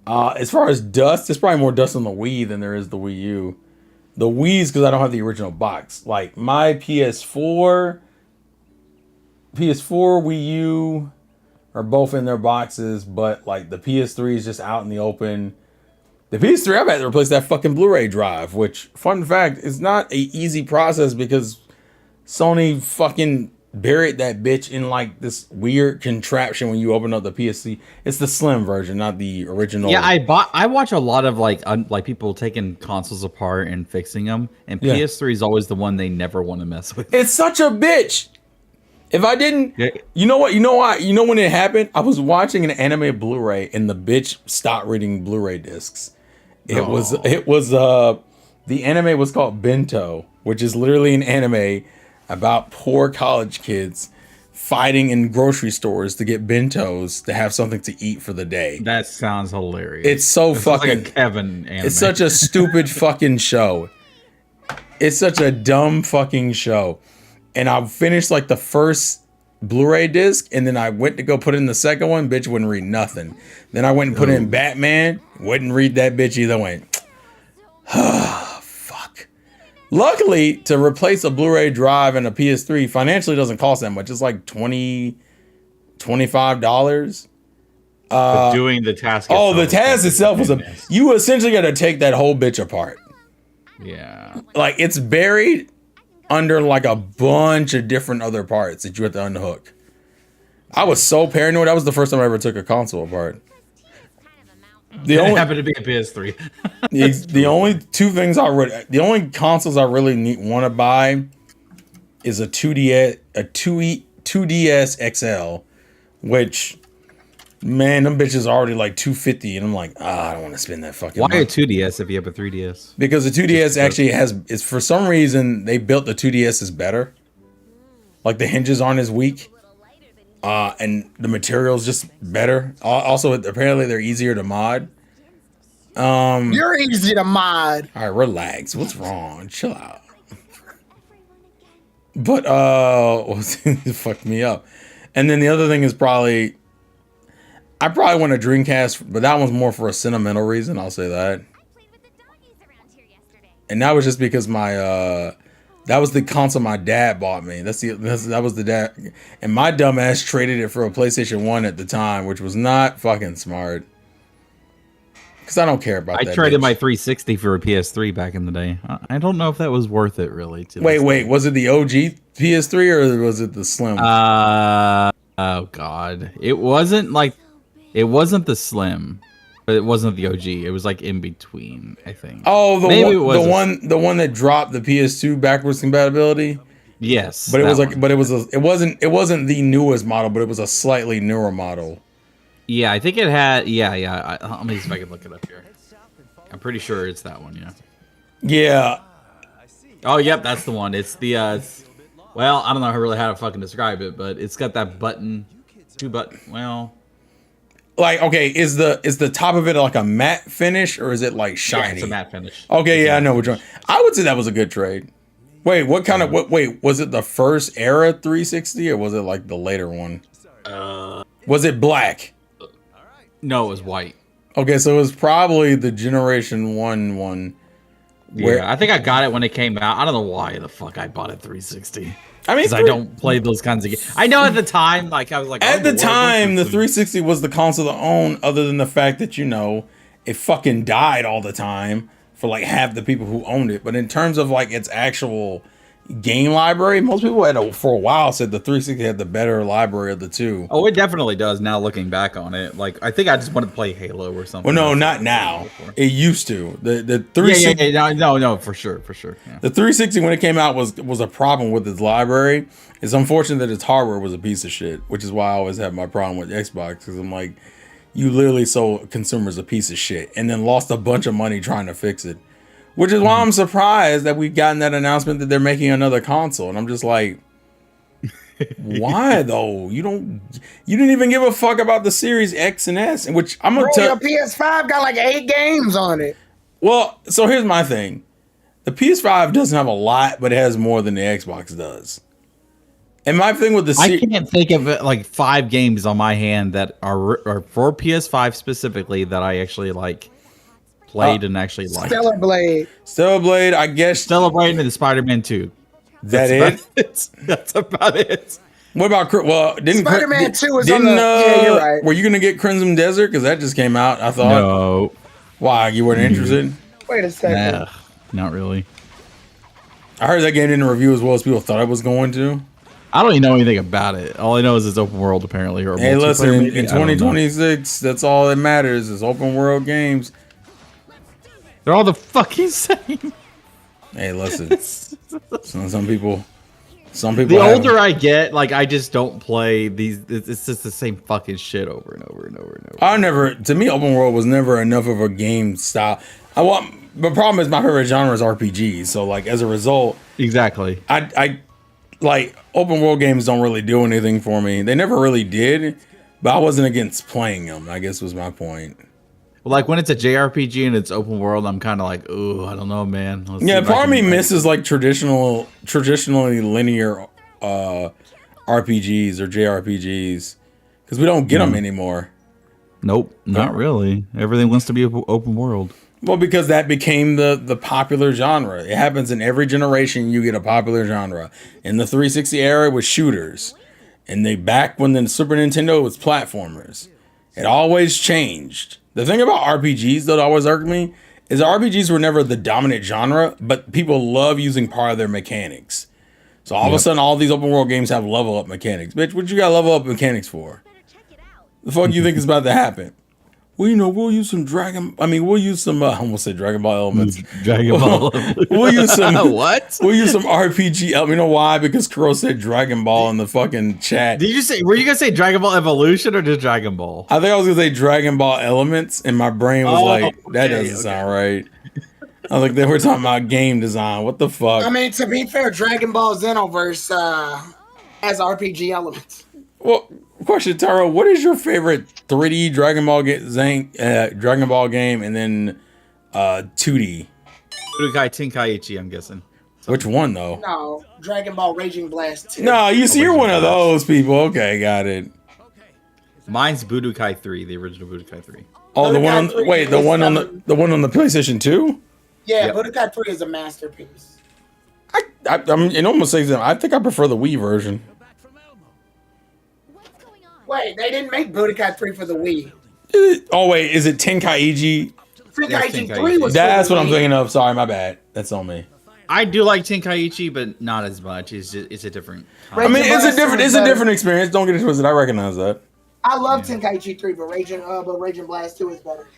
As far as dust, there's probably more dust on the Wii than there is the Wii U. The Wii's because I don't have the original box. Like my PS4, Wii U are both in their boxes, but like the PS3 is just out in the open. The PS3, I've had to replace that fucking Blu-ray drive, which, fun fact, is not a easy process because Sony fucking buried that bitch in like this weird contraption when you open up the PSC. It's the slim version, not the original. Yeah, I watch a lot of like people taking consoles apart and fixing them, and Yeah. PS3 is always the one they never want to mess with. It's such a bitch. If I didn't, Yeah. you know what? You know why? You know when it happened? I was watching an anime Blu-ray and the bitch stopped reading Blu-ray discs. It was the anime was called Bento, which is literally an anime about poor college kids fighting in grocery stores to get bentos to have something to eat for the day. That sounds hilarious. It's so It sounds fucking like a Kevin anime. It's such a stupid fucking show. It's such a dumb fucking show. And I finished like the first Blu-ray disc, and then I went to go put in the second one. Bitch wouldn't read nothing. Then I went and put in Batman. Wouldn't read that bitch either. Went, fuck. Luckily, to replace a Blu-ray drive and a PS3 financially doesn't cost that much. It's like $25. But doing the task. Oh, the itself task is itself was madness. you essentially got to take that whole bitch apart. Yeah. Like it's buried under like a bunch of different other parts that you have to unhook. I was so paranoid. That was the first time I ever took a console apart. The It only happened to be a PS3. the only two things the only consoles I really want to buy is a 2DS XL, which Man, them bitches are already like $250, and I'm like, I don't want to spend that fucking Why money. a 2DS if you have a 3DS? Because the 2DS actually is for some reason they built the 2DS is better. Like the hinges aren't as weak, and the material's just better. Also, apparently they're easier to mod. You're easy to mod. All right, relax. What's wrong? Chill out. But it fucked me up. And then the other thing is probably I probably want a Dreamcast, but that one's more for a sentimental reason. I'll say that. Played with the doggies around here yesterday. And that was just because my that was the console my dad bought me. That was the dad, and my dumbass traded it for a PlayStation 1 at the time, which was not fucking smart. Because I don't care about that. I traded bitch. my 360 for a PS3 back in the day. I don't know if that was worth it really. Wait, was it the OG PS3 or was it the Slim? Oh god, it wasn't the Slim, but it wasn't the OG. It was like in between, I think. Oh, Maybe the one that dropped the PS2 backwards compatibility. Yes, But it was like, one. but it wasn't the newest model, but it was a slightly newer model. Yeah, I think it had. Yeah. Let me see if I can look it up here. I'm pretty sure it's that one. Yeah. Yeah, Oh, yep, that's the one. It's the. Well, I don't know really how to fucking describe it, but it's got that button, two button. Well, like okay, is the top of it like a matte finish or is it like shiny? yeah, it's a matte finish. Okay, yeah, I know which one. I would say that was a good trade. Wait, what kind of wait, was it the first era 360 or was it like the later one? Was it black? No, it was white. Okay, so it was probably the Generation 1 one. Yeah, I think I got it when it came out. I don't know why the fuck I bought a 360. I mean, Because I don't play those kinds of games. I know at the time, like I was like, at oh, the what time, the is this? 360 was the console to own, other than the fact that, it fucking died all the time for like half the people who owned it. But in terms of like its actual game library, most people for a while said the 360 had the better library of the two. Oh, it definitely does now looking back on it. Like, I think I just wanted to play Halo or something. Well, no, not now. It used to. The 360, No, for sure. Yeah. the 360 when it came out was a problem with its library. It's unfortunate that its hardware was a piece of shit, which is why I always have my problem with Xbox, because I'm like, you literally sold consumers a piece of shit and then lost a bunch of money trying to fix it. Which is why I'm surprised that we've gotten that announcement that they're making another console. And I'm just like, why though? You didn't even give a fuck about the Series X and S, which I'm gonna Bro, tell. your PS5 got like 8 games on it. Well, so here's my thing. The PS5 doesn't have a lot, but it has more than the Xbox does. And my thing with the I can't think of like 5 games on my hand that are for PS5 specifically that I actually like played and actually liked. Stellar Blade. Stellar Blade, I guess. Celebrating the Spider-Man 2. That's That's about it. What about didn't Spider-Man 2 is on didn't the. Yeah, you're right. Were you gonna get Crimson Desert because that just came out? I thought. No, Why you weren't interested? Wait a second. nah, not really. I heard that game didn't review as well as people thought it was going to. I don't even know anything about it. All I know is it's open world apparently. Or Hey, multiplayer, listen, maybe? in I don't know. 2026, that's all that matters is open world games. They're all the fucking same. Hey, listen, some people. The older I get, like I just don't play these. It's just the same fucking shit over and over and over and over. To me, open world was never enough of a game style. The problem is my favorite genre is RPGs. So like as a result, Exactly. I like open world games don't really do anything for me. They never really did, but I wasn't against playing them, I guess was my point. Well, like when it's a JRPG and it's open world, I'm kind of like, oh, I don't know, man. Let's see Yeah, if I part of me can, like- misses like traditionally linear RPGs or JRPGs because we don't get them anymore. Nope, not really. Everything wants to be open world. Well, because that became the popular genre. It happens in every generation. You get a popular genre. In the 360 era, it was shooters, and back when the Super Nintendo was platformers. It always changed. The thing about RPGs that always irked me is RPGs were never the dominant genre, but people love using part of their mechanics. So all of a sudden, all these open world games have level up mechanics. Bitch, what you got level up mechanics for? Better check it out. The fuck you think is about to happen? well, we'll use some we'll use some. I almost say Dragon Ball elements. Dragon Ball. We'll use some. What? We'll use some RPG. You know why? Because Kuro said Dragon Ball in the fucking chat. Did you say? Were you gonna say Dragon Ball Evolution or just Dragon Ball? I think I was gonna say Dragon Ball elements, and my brain was like, "That okay, doesn't sound right." I was like, "They were talking about game design. What the fuck?" I mean, to be fair, Dragon Ball Xenoverse has RPG elements. Well, question, Taro, what is your favorite 3D Dragon Ball Dragon Ball game, and then 2D? Budokai Tenkaichi, I'm guessing. Which one though? No, Dragon Ball Raging Blast 2. No, you're one of those people. Okay, got it. Mine's Budokai 3, the original Budokai 3. Oh, the one on Budokai 3 wait, the is one on the PlayStation 2. Yeah, Yep. Budokai 3 is a masterpiece. I'm in almost saying I think I prefer the Wii version. What's going on? Wait, they didn't make Budokai 3 for the Wii. Oh wait, is it Tenkaichi? Tenkaichi Tenkaichi. 3 was That's for the what I'm Wii. thinking of. Sorry, my bad. That's on me. I do like Tenkaichi, but not as much. It's a different. I mean, Raging Blast 2 is better. different experience. Don't get it twisted. I recognize that. I love Tenkaichi 3, but Raging Blast 2 is better.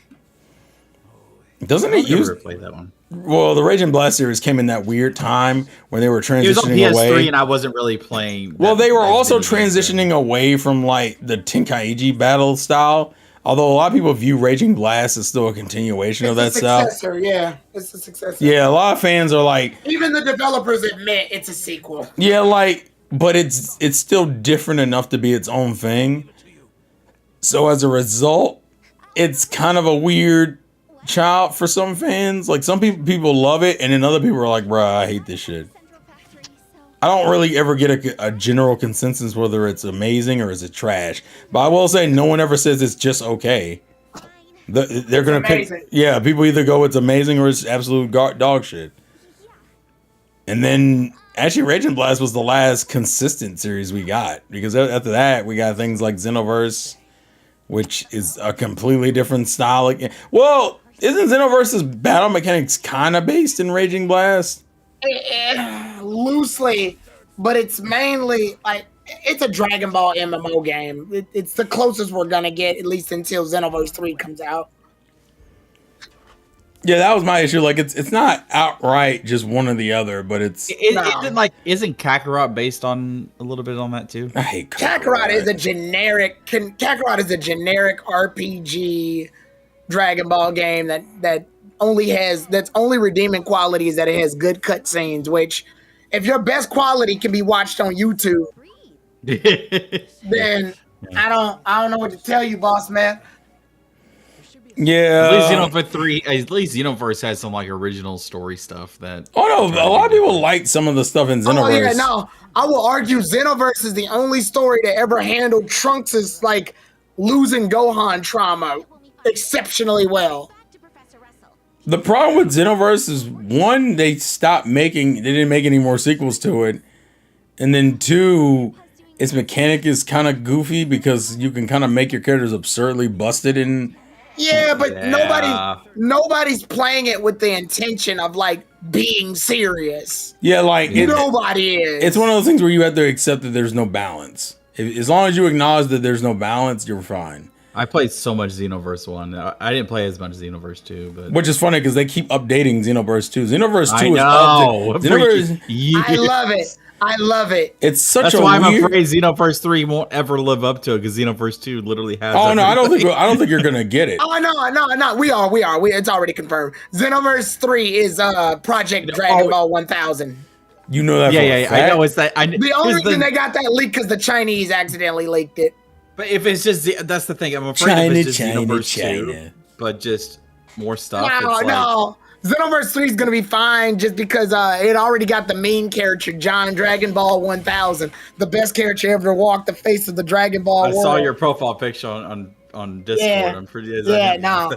Doesn't I it use? never played that one. Well, the Raging Blast series came in that weird time when they were It was on transitioning PS3, away. and I wasn't really playing. Well, they were that also video games then. transitioning away from like the Tenkaichi battle style. Although a lot of people view Raging Blast as still a continuation of that It's a style. successor, yeah. It's a successor. Yeah, a lot of fans are like, Even the developers admit it's a sequel. yeah, like, but it's still different enough to be its own thing. So as a result, it's kind of a weird child for some fans. Like some people love it, and then other people are like, bruh, I hate this shit. Central Factory, so I don't really ever get a general consensus whether it's amazing or is it trash. But I will say no one ever says it's just okay. They're gonna pick. amazing. Yeah, people either go it's amazing or it's absolute dog shit. And then actually, Raging Blast was the last consistent series we got because after that we got things like Xenoverse, which is a completely different style. Well, isn't Xenoverse's battle mechanics kind of based in Raging Blast? Loosely, but it's mainly like it's a Dragon Ball MMO game. It's the closest we're gonna get, at least until Xenoverse 3 comes out. Yeah, that was my issue. Like, it's not outright just one or the other, but it's. Isn't Kakarot based on a little bit on that too? I hate Kakarot is a generic. Kakarot is a generic RPG Dragon Ball game that only has that's only redeeming quality is that it has good cutscenes. Which, if your best quality can be watched on YouTube, then I don't know what to tell you, boss man. Yeah. At least Xenoverse has some like original story stuff that. Oh no, a lot of people like some of the stuff in Xenoverse. Oh yeah, no. I will argue Xenoverse is the only story that ever handled Trunks' like losing Gohan trauma exceptionally well. back to Professor Russell. The problem with Xenoverse is one, they didn't make any more sequels to it, and then two, its mechanic is kind of goofy because you can kind of make your characters absurdly busted and. Yeah, but Yeah. nobody's playing it with the intention of like being serious. Yeah, like Nobody is. it's one of those things where you have to accept that there's no balance. As long as you acknowledge that there's no balance, you're fine. I played so much Xenoverse 1. I didn't play as much Xenoverse 2, but Which is funny because they keep updating Xenoverse 2. Xenoverse 2 I is know. up to, Xenoverse, I love it. I love it. it's such That's a why I'm weird. afraid Xenoverse 3 won't ever live up to it because Xenoverse 2 literally has. Oh no, I don't everything. think you're gonna get it. Oh no. We are. It's already confirmed. Xenoverse 3 is Project Dragon Ball 1000. You know that. Yeah, for a yeah, yeah. I fact? know it's that. The only reason they got that leak because the Chinese accidentally leaked it. But if it's just that's the thing. I'm afraid if it's just Xenoverse 2, China. but just more stuff. No, it's like, no. Xenoverse 3 is gonna be fine just because it already got the main character, John Dragon Ball 1000, the best character ever to walk the face of the Dragon Ball I world. saw your profile picture on Discord. Yeah. I'm pretty. Yeah, no,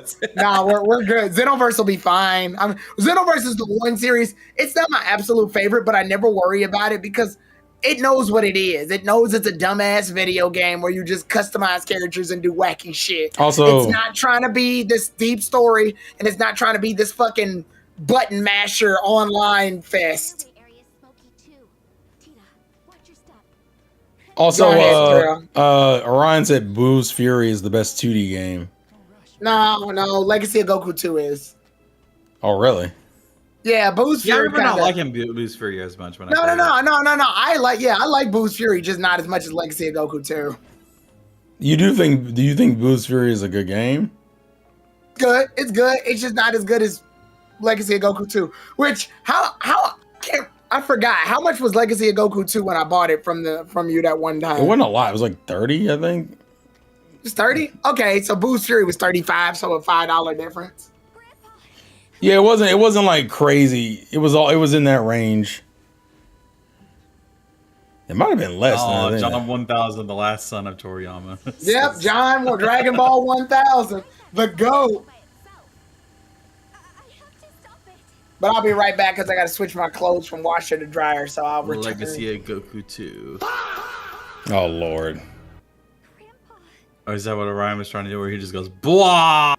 we're good. Xenoverse will be fine. Xenoverse is the one series. It's not my absolute favorite, but I never worry about it because it knows what it is. It knows it's a dumbass video game where you just customize characters and do wacky shit. Also- it's not trying to be this deep story, and it's not trying to be this fucking button masher online fest. The area is smoky too. Tita, watch your step. Also, Go ahead, Orion said Boo's Fury is the best 2D game. No, Legacy of Goku 2 is. Oh, really? Yeah, Boo's Yeah, I Fury. remember not kinda- liking Boost Fury as much when I No. played it. I like Boo's Fury, just not as much as Legacy of Goku 2. Do you think Boost Fury is a good game? Good. It's good. It's just not as good as Legacy of Goku 2. Which I forgot how much was Legacy of Goku 2 when I bought it from you that one time. It wasn't a lot. It was like 30, I think. It's 30? Okay, so Boost Fury was 35, so a $5 difference. Yeah, it wasn't like crazy. It was in that range. It might have been less than Oh, I think. John 1000, the last son of Toriyama. Yep, John, Dragon Ball 1000, the GOAT. I have to stop it. But I'll be right back because I got to switch my clothes from washer to dryer, so I'll return. Legacy of Goku 2. Oh Lord. Grandpa. Or is that what Orion was trying to do, where he just goes, blah?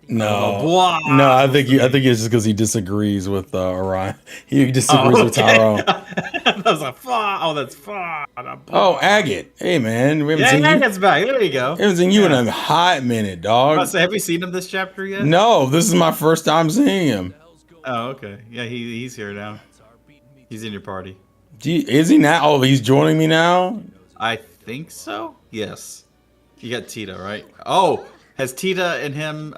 No. Blah. No, I think it's just because he disagrees with Orion. He disagrees with Tyrone. I was like, fuck. Oh, that's fuck. Oh, Agate. Hey man, we haven't Yeah, seen you. Agate's back. There you go. Haven't seen you in a hot minute, dog. So have you seen him this chapter yet? No, this is my first time seeing him. Oh, okay. Yeah, he's here now. He's in your party. Is he now? Oh, he's joining me now? I think so. Yes. You got Tita, right? Oh, has Tita and him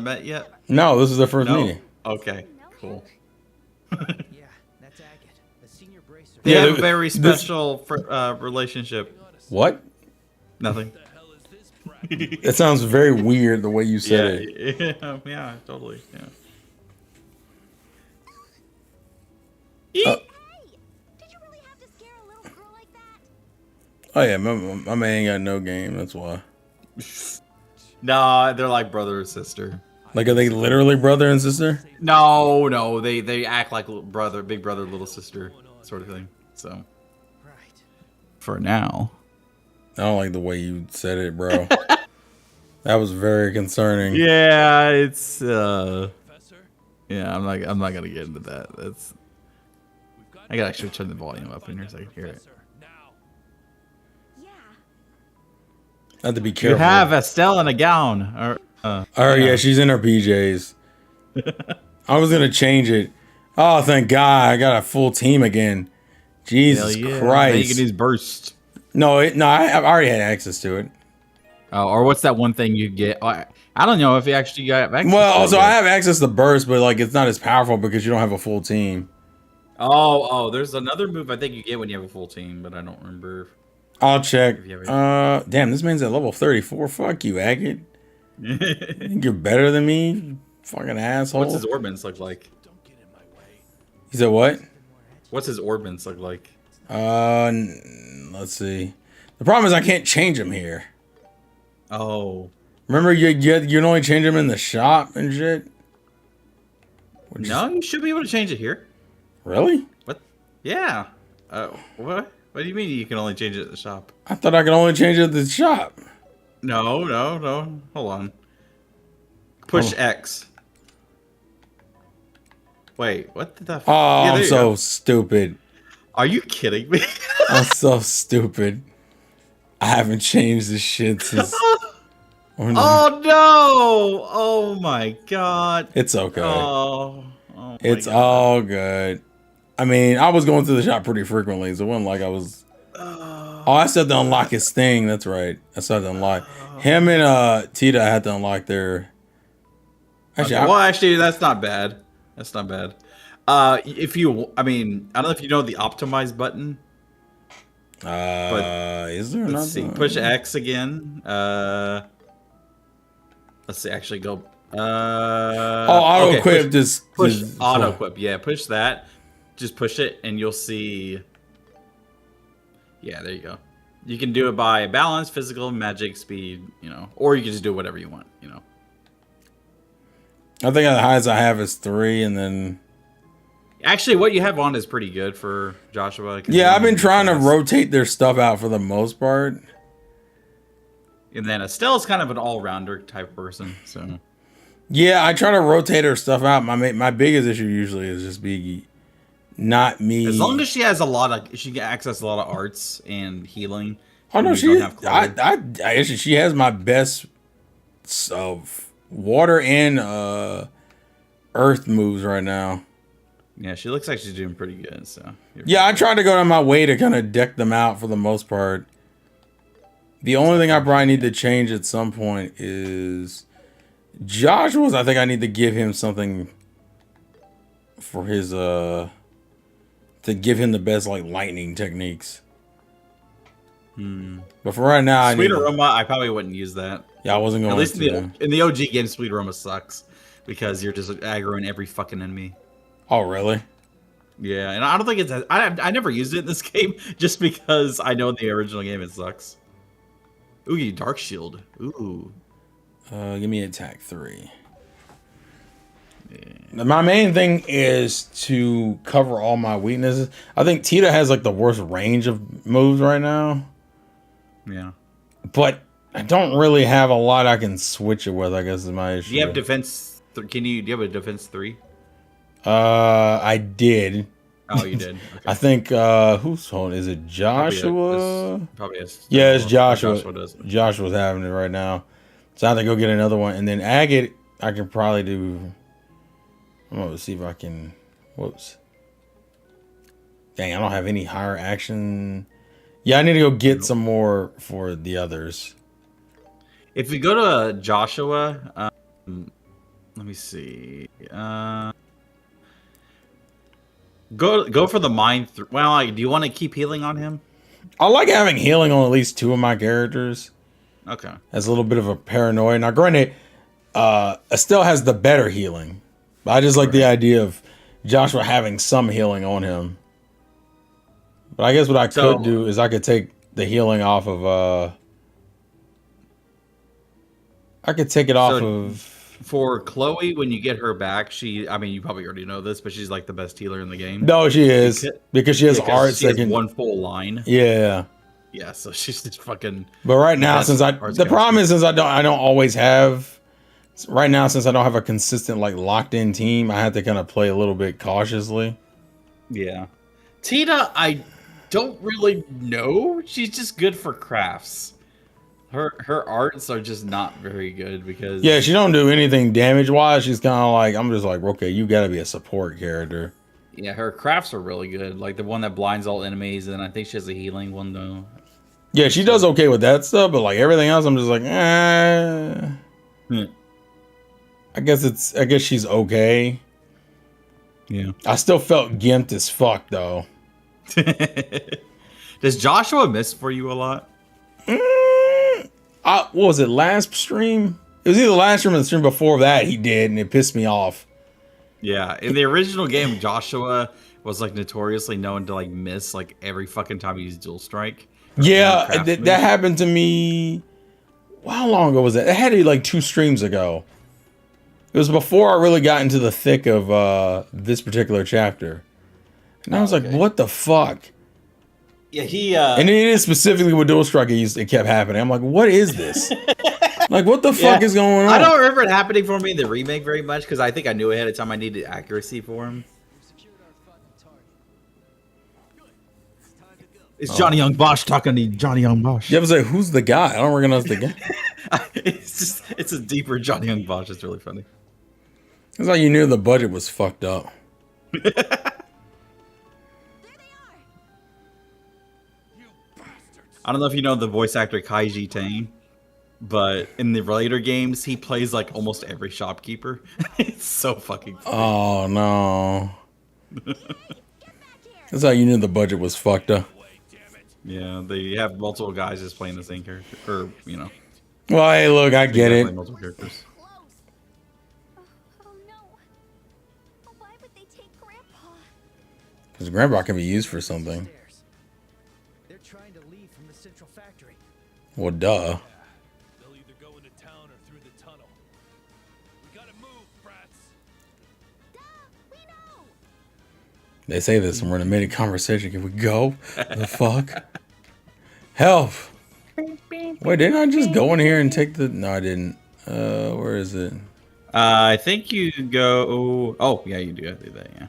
met yet? No, this is their first No. meeting. Okay. Cool. Yeah, that's Agate, the senior bracer. They Yeah, have a th- very this- special relationship. What? Nothing. It sounds very weird the way you said it. Yeah, totally. Yeah. Hey, did you really have to scare a little girl like that? Oh yeah, my man ain't got no game. That's why. Nah, they're like brother or sister. Like, are they literally brother and sister? No, they act like brother, big brother, little sister, sort of thing. So, Right. for now, I don't like the way you said it, bro. That was very concerning. yeah, it's Professor, yeah. I'm not gonna get into that. That's we've got I gotta actually turn the volume up in here so I can hear it. Professor, now. Yeah. I have to be You careful. have Estelle in a gown, or Oh yeah, she's in her PJs. I was gonna change it. Oh, thank God, I got a full team again. Jesus Now you Christ! can use burst. No, I already had access to it. Oh, or what's that one thing you get? Oh, I don't know if you actually got access. Well, to it also yet. I have access to burst, but like it's not as powerful because you don't have a full team. Oh, there's another move I think you get when you have a full team, but I don't remember. I'll check. If you have Damn, this man's at level 34. Fuck you, Agate. You think you're better than me, you fucking asshole. What's his orbits look like? Don't get in my way. He said what? What's his orbits look like? Let's see. The problem is I can't change him here. Oh, Remember, you can only change them in the shop and shit. Which is- no, you should be able to change it here. Really? What? Yeah. What? What do you mean you can only change it at the shop? I thought I could only change it at the shop. No. Hold on. Push Oh. X. Wait, what the? Oh, Yeah, there I'm you so go. stupid. Are you kidding me? I'm so stupid. I haven't changed this shit since. Oh no! Oh my god! It's okay. Oh my It's God. all good. I mean, I was going to the shop pretty frequently, so it wasn't like I was. Oh, I still had to unlock his thing. That's right. I still had to unlock him and Tita. I had to unlock their. Actually, Okay, well, actually, that's not bad. That's not bad. If you, I mean, I don't know if you know the optimize button. is there Let's see. another? Push X again. Let's see. Actually, go. auto okay, equip this. Push this- auto equip. Yeah, push that. Just push it, and you'll see. Yeah, there you go. You can do it by balance, physical, magic, speed. Or you can just do whatever you want. I think the highest I have is 3, and then. Actually, what you have on is pretty good for Joshua. 'cause Yeah, you I've been don't trying to have- rotate their stuff out for the most part. And then Estelle's kind of an all-rounder type person, so. Yeah, I try to rotate her stuff out. My biggest issue usually is just be not me. As long as she has she can access a lot of arts and healing. Oh no, and she. you don't have Chloe. Actually, she has my best of water and earth moves right now. Yeah, she looks like she's doing pretty good. So Yeah, I tried to go on my way to kind of deck them out for the most part. The only thing I probably need to change at some point is Joshua's. I think I need to give him something for his to give him the best like lightning techniques. But for right now, Sweet Aroma, I probably wouldn't use that. Yeah, I wasn't going At least to. in the OG game, Sweet Aroma sucks because you're just aggroing every fucking enemy. Oh, really? Yeah, and I don't think it's. I never used it in this game just because I know in the original game it sucks. Ooh, you Dark Shield. Ooh. Give me attack 3. Yeah. My main thing is to cover all my weaknesses. I think Tita has like the worst range of moves right now. Yeah. But I don't really have a lot I can switch it with, I guess is my issue. Do you have defense? Do you have a defense 3? I did. Oh, you did. Okay. I think who's holding? Is it Joshua? Probably is. Yeah, it's Joshua. Joshua does. Joshua's having it right now. So I have to go get another one. And then Agate, I can probably do. I'm gonna see if I can. Whoops. Dang, I don't have any higher action. Yeah, I need to go get some more for the others. If we go to Joshua, let me see. Go for the mind. Well, do you want to keep healing on him? I like having healing on at least 2 of my characters. Okay. As a little bit of a paranoia. Now, granted, Estelle has the better healing. But I just like the idea of Joshua having some healing on him. But I guess what I could do is I could take the healing off of I could take it off of for Chloe when you get her back. I mean, you probably already know this, but she's like the best healer in the game. No, she is because she has art. She has one full line. Yeah. Yeah, so she's just fucking. But right now, since the problem is since I don't always have. Right now, since I don't have a consistent like locked in team, I have to kind of play a little bit cautiously. Yeah, Tina, I don't really know. She's just good for crafts. Her arts are just not very good because she don't do anything damage wise. She's kind of like I'm just like okay, you got to be a support character. Yeah, her crafts are really good. Like the one that blinds all enemies, and I think she has a healing one though. Yeah, she does okay with that stuff, but like everything else, I'm just like, I guess she's okay. Yeah. I still felt gimped as fuck though. Does Joshua miss for you a lot? What was it, last stream? It was either last stream or the stream before that he did, and it pissed me off. Yeah, in the original game, Joshua was like notoriously known to like miss like every fucking time he used dual strike. Yeah, that happened to me. How long ago was that? It had to be like 2 streams ago. It was before I really got into the thick of this particular chapter. And I was like, what the fuck? Yeah, he and it is specifically with Dual Strike it kept happening. I'm like, what is this? Like, what the fuck is going on? I don't remember it happening for me in the remake very much because I think I knew ahead of time I needed accuracy for him. It's Johnny Young Bosch talking to Johnny Young Bosch. You ever say, who's the guy? I don't recognize the guy. It's a deeper Johnny Young Bosch. It's really funny. It's like you knew the budget was fucked up. I don't know if you know the voice actor Kaiji Tang, but in the later games, he plays like almost every shopkeeper. It's so fucking funny. Oh, no. That's how you knew the budget was fucked up. Yeah, they have multiple guys just playing the same character. Or, you know. Well, hey, look, I get it. Multiple characters. Because Grandpa can be used for something. They're trying to leave from the central factory. Well, duh. They'll either go into town or through the tunnel. We gotta move, brats. We know. They say this and we're in a mid conversation. Can we go? The fuck? Help! Wait, didn't I just go in here and take the... No, I didn't. Where is it? I think you go... Oh, yeah, you do have to do that, yeah.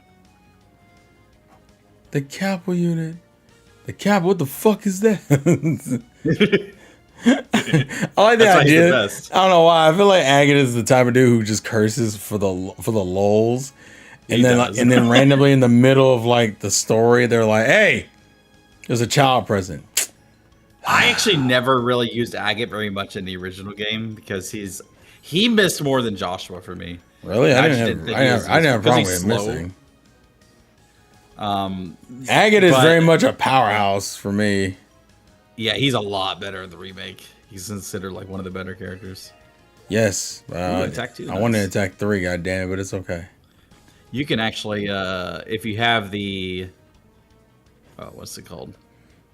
The capital unit. The cap, what the fuck is that? I like the That's why he's the idea. best. I don't know why. I feel like Agate is the type of dude who just curses for the lulz, and He then does. and then randomly in the middle of like the story, they're like, "Hey, there's a child present." I actually never really used Agate very much in the original game because he missed more than Joshua for me. Really, I just didn't think have. he was I didn't have a problem because with he's him slow. missing. Agate is but- very much a powerhouse for me. Yeah, he's a lot better in the remake. He's considered like one of the better characters. Yes, Attack 2, I wanted nice. Attack 3. God damn it, but it's okay. You can actually, if you have the, what's it called?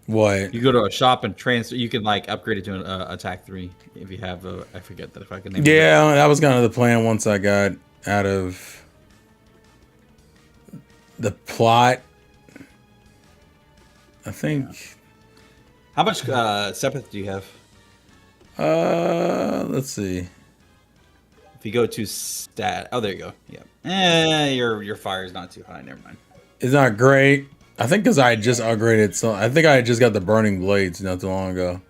What? You go to a shop and transfer. You can like upgrade it to an Attack 3 if you have. I forget that if I can name it. Yeah, that was kind of the plan once I got out of the plot. I think. How much Sepith do you have? Let's see. If you go to stat, oh, there you go. Yeah. Your fire is not too high. Never mind. It's not great. I think because I just upgraded, so I think I just got the burning blades not too long ago.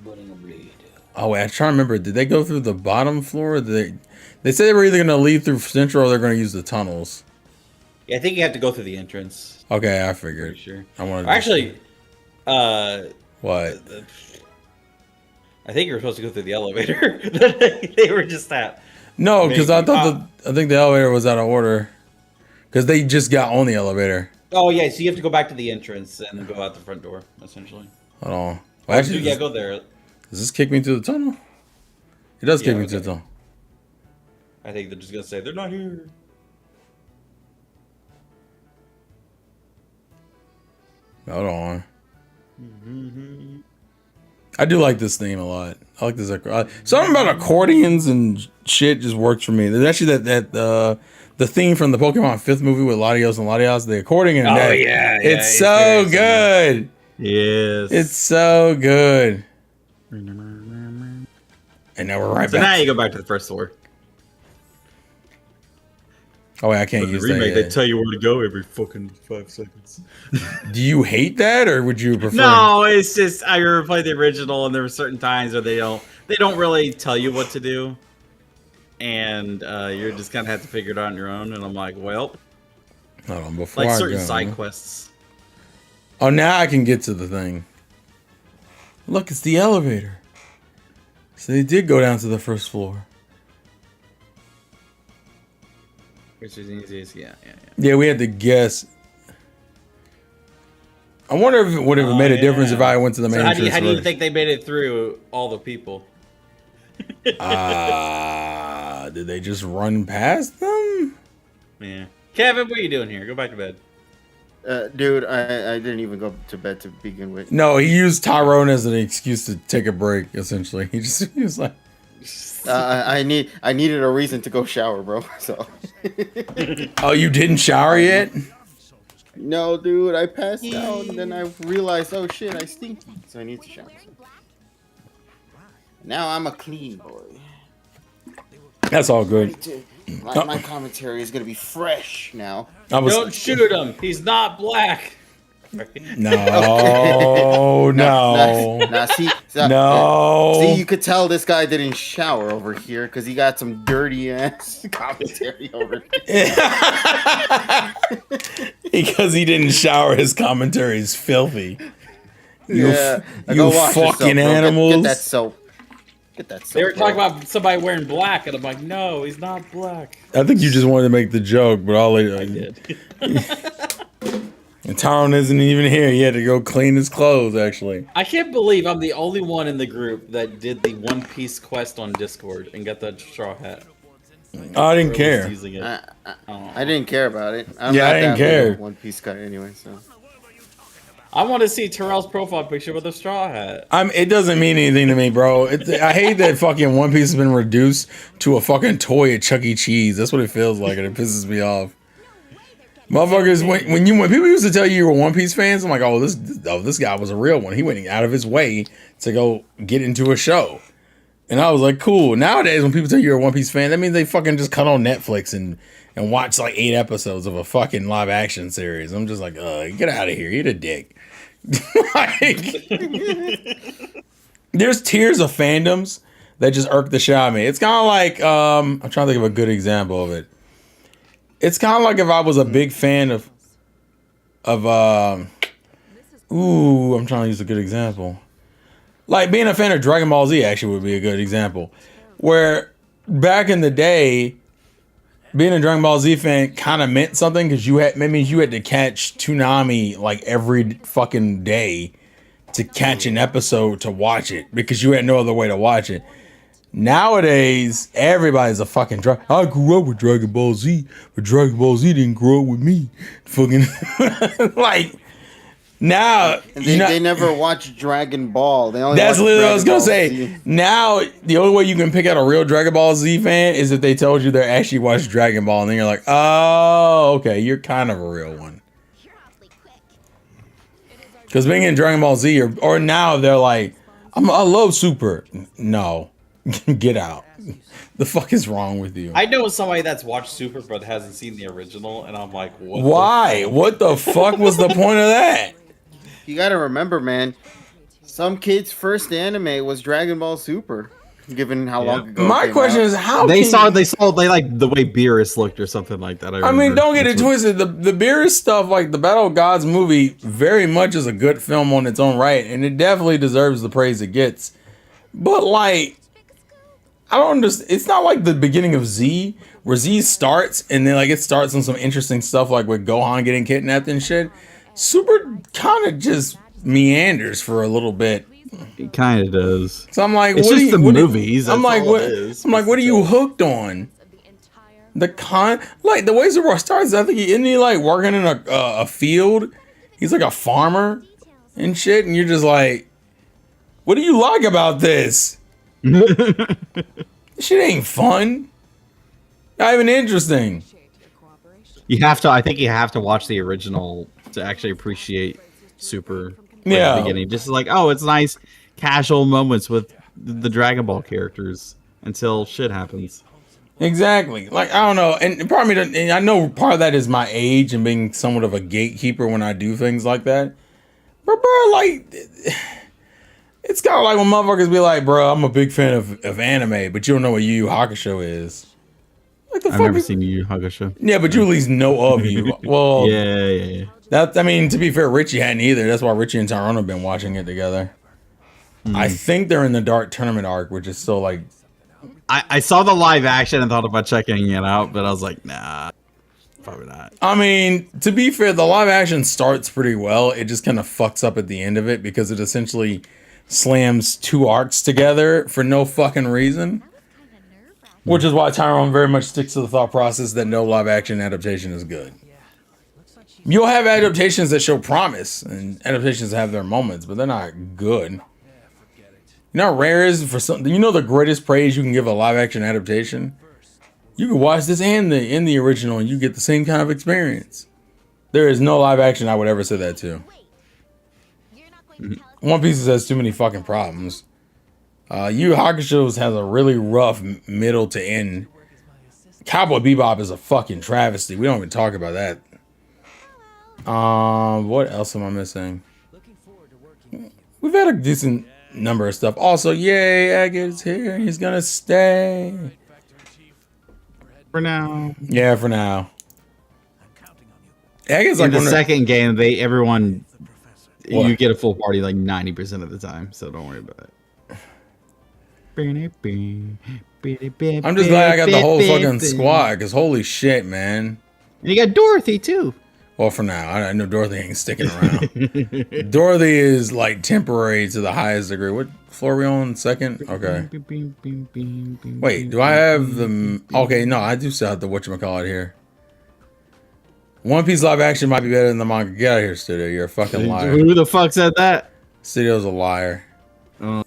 Burning a blade. Oh wait, I'm trying to remember. Did they go through the bottom floor? Or they said they were either gonna leave through Central or they're gonna use the tunnels. Yeah, I think you have to go through the entrance. Okay, I figured. Pretty sure. I wanted. Actually, what? I think you were supposed to go through the elevator. They were just at. No, because I Maybe. thought I think the elevator was out of order. Because they just got on the elevator. Oh yeah, so you have to go back to the entrance and go out the front door, essentially. Hold on. Well, actually, yeah, go there. does this kick me to the tunnel? It does kick Yeah, me to okay. the tunnel. I think they're just gonna say they're not here. Hold on. I do like this theme a lot. I like this. Something about accordions and shit just works for me. There's actually the theme from the Pokemon 5th movie with Latios and Latios, the accordion in that. It's so good. Yes. It's so good. And now we're right So now back. you go back to the first floor. Oh wait, I can't But the use remake, that they yet. tell you where to go every fucking 5 seconds. Do you hate that, or would you prefer? No, it's just I remember playing the original, and there were certain times where they don't really tell you what to do, and you're just kind of have to figure it out on your own. And I'm like, well, Hold on, before like I certain go. side quests. Oh, now I can get to the thing. Look, it's the elevator. So they did go down to the first floor. Which is easiest, yeah. Yeah, we had to guess. I wonder if it would have made a difference if I went to the main So how do you entrance think they made it through all the people? did they just run past them? Yeah. Kevin, what are you doing here? Go back to bed. Dude, I didn't even go to bed to begin with. No, he used Tyrone as an excuse to take a break. Essentially, he was like, I needed a reason to go shower, bro. So. "Oh, you didn't shower yet?" No, dude, I passed out and then I realized, oh shit, I stink, so I need to shower. So. Now I'm a clean boy. That's all good. My commentary is gonna be fresh now. Don't shoot him. He's not black. No, no, Nah, see, no. See, you could tell this guy didn't shower over here because he got some dirty ass commentary over here. Because he didn't shower, his commentary is filthy. Yeah, you go wash yourself, fucking bro. animals. Get that soap. Get that soap. They were talking bro. about somebody wearing black, and I'm like, no, he's not black. I think you just wanted to make the joke, but I'll let I you. did. And Tyrone isn't even here. He had to go clean his clothes, actually. I can't believe I'm the only one in the group that did the One Piece quest on Discord and got that straw hat. I didn't Or at care. least using it. I didn't care about it. I'm Yeah, not I didn't that big care. of a One Piece guy anyway, so. I want to see Terrell's profile picture with a straw hat. It doesn't mean anything to me, bro. I hate that fucking One Piece has been reduced to a fucking toy at Chuck E. Cheese. That's what it feels like, and it pisses me off. Motherfuckers, when people used to tell you were One Piece fans, I'm like, this guy was a real one. He went out of his way to go get into a show. And I was like, cool. Nowadays, when people tell you you're a One Piece fan, that means they fucking just cut on Netflix and watch like 8 episodes of a fucking live action series. I'm just like, get out of here. Eat a dick. Like, there's tiers of fandoms that just irk the shit out of me. It's kind of like I'm trying to think of a good example of it. It's kind of like if I was a big fan of I'm trying to use a good example. Like being a fan of Dragon Ball Z actually would be a good example. Where back in the day, being a Dragon Ball Z fan kind of meant something because that means you had to catch Toonami like every fucking day to catch an episode to watch it because you had no other way to watch it. Nowadays, everybody's a fucking I grew up with Dragon Ball Z, but Dragon Ball Z didn't grow up with me. Fucking like now, They never watch Dragon Ball. They only that's watch literally what I was Dragon gonna Ball say. Z. Now, the only way you can pick out a real Dragon Ball Z fan is if they told you they actually watched Dragon Ball, and then you're like, oh, okay, you're kind of a real one. You're awfully quick. Because being in Dragon Ball Z, or now they're like, I love Super. No, get out. The fuck is wrong with you? I know somebody that's watched Super but hasn't seen the original, and I'm like, what? Why? What the fuck was the point of that? You gotta remember, man. Some kid's first anime was Dragon Ball Super, given how long ago. My question is, how They can they like the way Beerus looked or something like that. I mean, don't get it twisted. The Beerus stuff, like the Battle of Gods movie, very much is a good film on its own right, and it definitely deserves the praise it gets. But like, I don't understand. It's not like the beginning of Z, where Z starts and then like it starts on some interesting stuff, like with Gohan getting kidnapped and shit. Super kind of just meanders for a little bit. It kind of does. So I'm like, It's what just are you, the what are- movies, I'm that's like, all what? it is. I'm like, what are you hooked on? Like the way Super starts, I think isn't he like working in a field? He's like a farmer and shit, and you're just like, what do you like about this? This shit ain't fun. Not even interesting. You have to. I think you have to watch the original to actually appreciate Super. Yeah. At the beginning, just like, oh, it's nice casual moments with the Dragon Ball characters until shit happens. Exactly. Like, I don't know. And part of me, and I know part of that is my age and being somewhat of a gatekeeper when I do things like that. But, bro, like, it's kind of like when motherfuckers be like, bro, I'm a big fan of anime, but you don't know what Yu Yu Hakusho is. Like, the I've fuck never is- seen Yu Yu Hakusho. Yeah, but you at least know of you. Well, Yeah. that, I mean, to be fair, Richie hadn't either. That's why Richie and Tyrone have been watching it together. I think they're in the Dark Tournament arc, which is still like, I saw the live action and thought about checking it out, but I was like, nah, probably not. I mean, to be fair, the live action starts pretty well. It just kind of fucks up at the end of it because it essentially slams two arcs together for no fucking reason. Which is why Tyrone very much sticks to the thought process that no live action adaptation is good. You'll have adaptations that show promise and adaptations that have their moments, but they're not good. You know how rare it is for something? You know the greatest praise you can give a live action adaptation? You can watch this and the original and you get the same kind of experience. There is no live action I would ever say that to. You're not going to tell us One Piece has too many fucking problems. Yu Yu Hakusho has a really rough middle to end. Cowboy Bebop is a fucking travesty. We don't even talk about that. What else am I missing? We've had a decent number of stuff. Also, yay, Aggie's here. He's gonna stay. For now. Yeah, for now. Aggie's In like the second game, everyone What? you get a full party like 90% of the time, so don't worry about it. I'm just glad I got the whole fucking squad, because holy shit, man. And you got Dorothy too. Well, for now, I know Dorothy ain't sticking around. Dorothy is like temporary to the highest degree. What floor are we on? Second? Okay. Wait, do I have the... Okay, no, I do still have the whatchamacallit here. One Piece live action might be better than the manga. Get out of here, Studio. You're a fucking liar. Who the fuck said that? Studio's a liar. I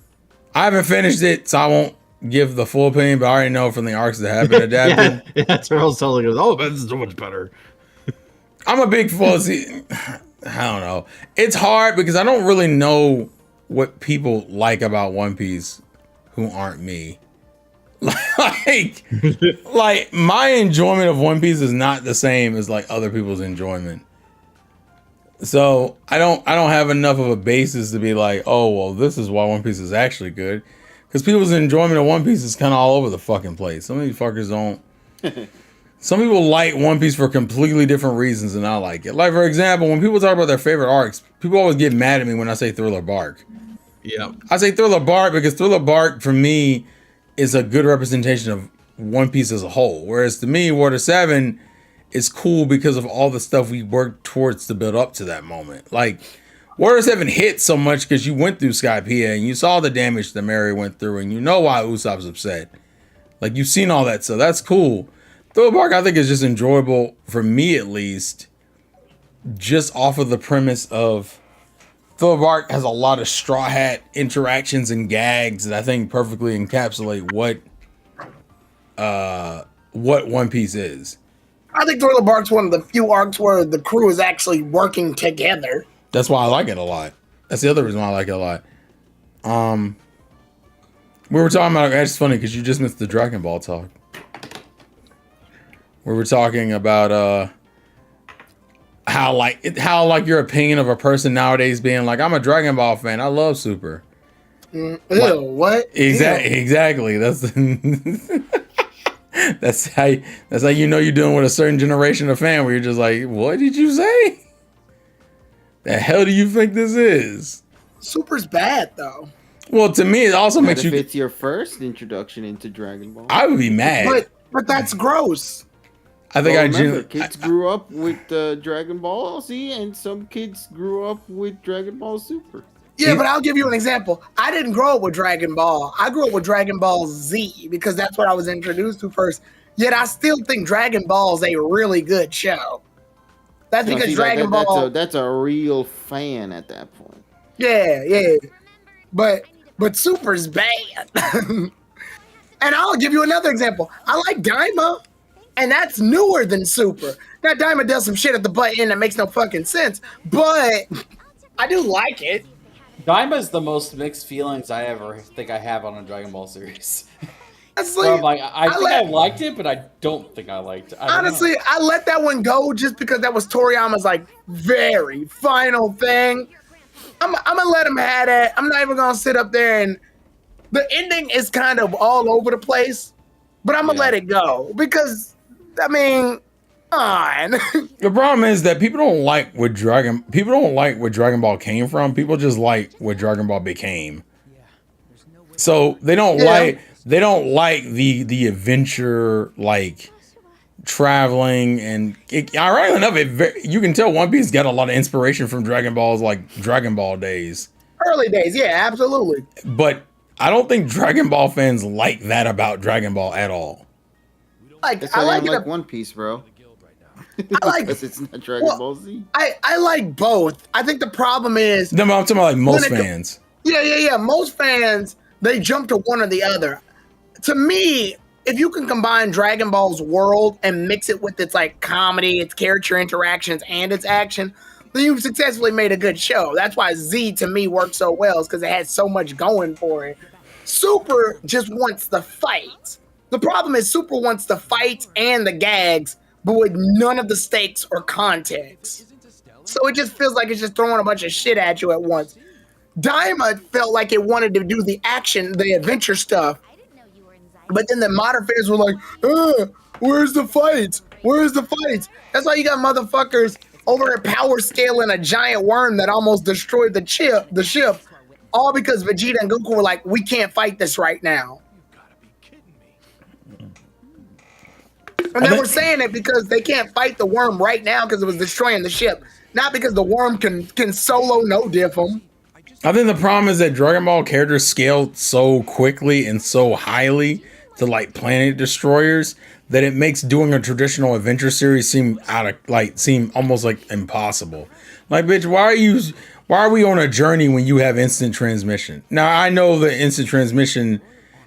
haven't finished it, so I won't give the full opinion, but I already know from the arcs that have been adapted. Yeah, Terrell's totally goes, oh, but this is so much better. I'm a big fuzzy. I don't know. It's hard because I don't really know what people like about One Piece who aren't me. Like my enjoyment of One Piece is not the same as like other people's enjoyment. So I don't have enough of a basis to be like, oh well, this is why One Piece is actually good, because people's enjoyment of One Piece is kind of all over the fucking place. Some of these fuckers don't. Some people like One Piece for completely different reasons than I like it. Like for example, when people talk about their favorite arcs, people always get mad at me when I say Thriller Bark. Yeah. I say Thriller Bark because Thriller Bark for me is a good representation of One Piece as a whole. Whereas to me, Water 7 is cool because of all the stuff we worked towards to build up to that moment. Like, Water 7 hit so much because you went through Skypiea and you saw the damage that Mary went through and you know why Usopp's upset. Like, you've seen all that, so that's cool. Thriller Bark, I think, is just enjoyable, for me at least, just off of the premise of Thriller Bark has a lot of Straw Hat interactions and gags that I think perfectly encapsulate what One Piece is. I think Thriller Bark's one of the few arcs where the crew is actually working together. That's why I like it a lot. That's the other reason why I like it a lot. We were talking about, it's funny because you just missed the Dragon Ball talk. We were talking about how your opinion of a person nowadays being like, I'm a Dragon Ball fan, I love Super. Ew, what? Exactly. That's how you know you're dealing with a certain generation of fan where you're just like, what did you say? The hell do you think this is? Super's bad though. Well, to me, it also makes If you. it's your first introduction into Dragon Ball. I would be mad. But that's gross. I think Remember, kids grew up with Dragon Ball Z, and some kids grew up with Dragon Ball Super. Yeah, but I'll give you an example. I didn't grow up with Dragon Ball. I grew up with Dragon Ball Z because that's what I was introduced to first. Yet I still think Dragon Ball is a really good show. That's because See, Dragon Ball. That's a real fan at that point. Yeah. But Super's bad. And I'll give you another example. I like Daima, and that's newer than Super. Now Daima does some shit at the butt end that makes no fucking sense, but I do like it. Daima is the most mixed feelings I ever think I have on a Dragon Ball series. Honestly, I'm like, I liked it, but I don't think I liked it. Honestly, I let that one go just because that was Toriyama's like very final thing. I'm gonna let him have that. I'm not even gonna sit up there and the ending is kind of all over the place, but I'm gonna let it go because I mean, on. The problem is that people don't like where Dragon Ball came from. People just like what Dragon Ball became. So they don't like the adventure, like traveling, and ironically enough, you can tell One Piece got a lot of inspiration from Dragon Ball's like Dragon Ball days. Early days, yeah, absolutely. But I don't think Dragon Ball fans like that about Dragon Ball at all. That's I why like I it. like One Piece, bro. I like because it's not Dragon Ball Z. I like both. I think the problem is No, but I'm talking about like most fans. Yeah. Most fans, they jump to one or the other. To me, if you can combine Dragon Ball's world and mix it with its like comedy, its character interactions, and its action, then you've successfully made a good show. That's why Z to me works so well, is because it has so much going for it. Super just wants the fight. The problem is Super wants the fight and the gags, but with none of the stakes or context. So it just feels like it's just throwing a bunch of shit at you at once. Daima felt like it wanted to do the action, the adventure stuff, but then the modern fans were like, where's the fights? Where's the fights? That's why you got motherfuckers over at Power Scaling a giant worm that almost destroyed the ship, all because Vegeta and Goku were like, we can't fight this right now. And they were saying it because they can't fight the worm right now because it was destroying the ship, not because the worm can solo no diff them. I think the problem is that Dragon Ball characters scaled so quickly and so highly to like planet destroyers that it makes doing a traditional adventure series seem almost like impossible. Like, bitch, why are we on a journey when you have instant transmission? Now I know that instant transmission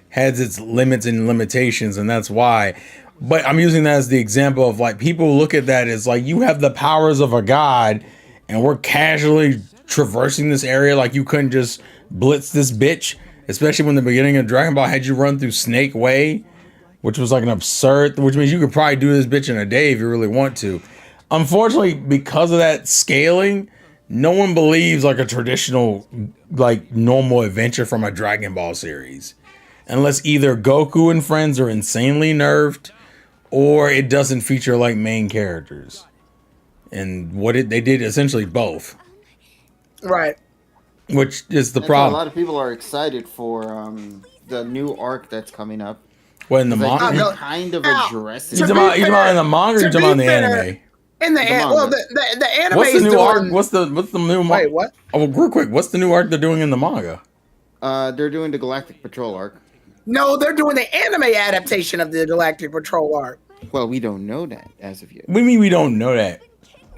has its limits and limitations, and that's why. But I'm using that as the example of like people look at that as like you have the powers of a god, and we're casually traversing this area like you couldn't just blitz this bitch. Especially when the beginning of Dragon Ball had you run through Snake Way, which was like an absurd, which means you could probably do this bitch in a day if you really want to. Unfortunately, because of that scaling, no one believes like a traditional, like normal adventure from a Dragon Ball series, unless either Goku and friends are insanely nerfed, or it doesn't feature like main characters. And they did essentially both, Right. which is the That's why a problem. lot of people are excited for the new arc that's coming up. When the Like, manga, it kind of Now, addresses. you to talking be about fair- in the manga, or you to talking about in the be fair, anime? In the, The well, manga. the anime What's the is new doing, arc? What's the new? Wait, what? Oh, real quick, what's the new arc they're doing in the manga? They're doing the Galactic Patrol arc. No, they're doing the anime adaptation of the Galactic Patrol arc. Well, we don't know that as of yet. What do you mean we don't know that?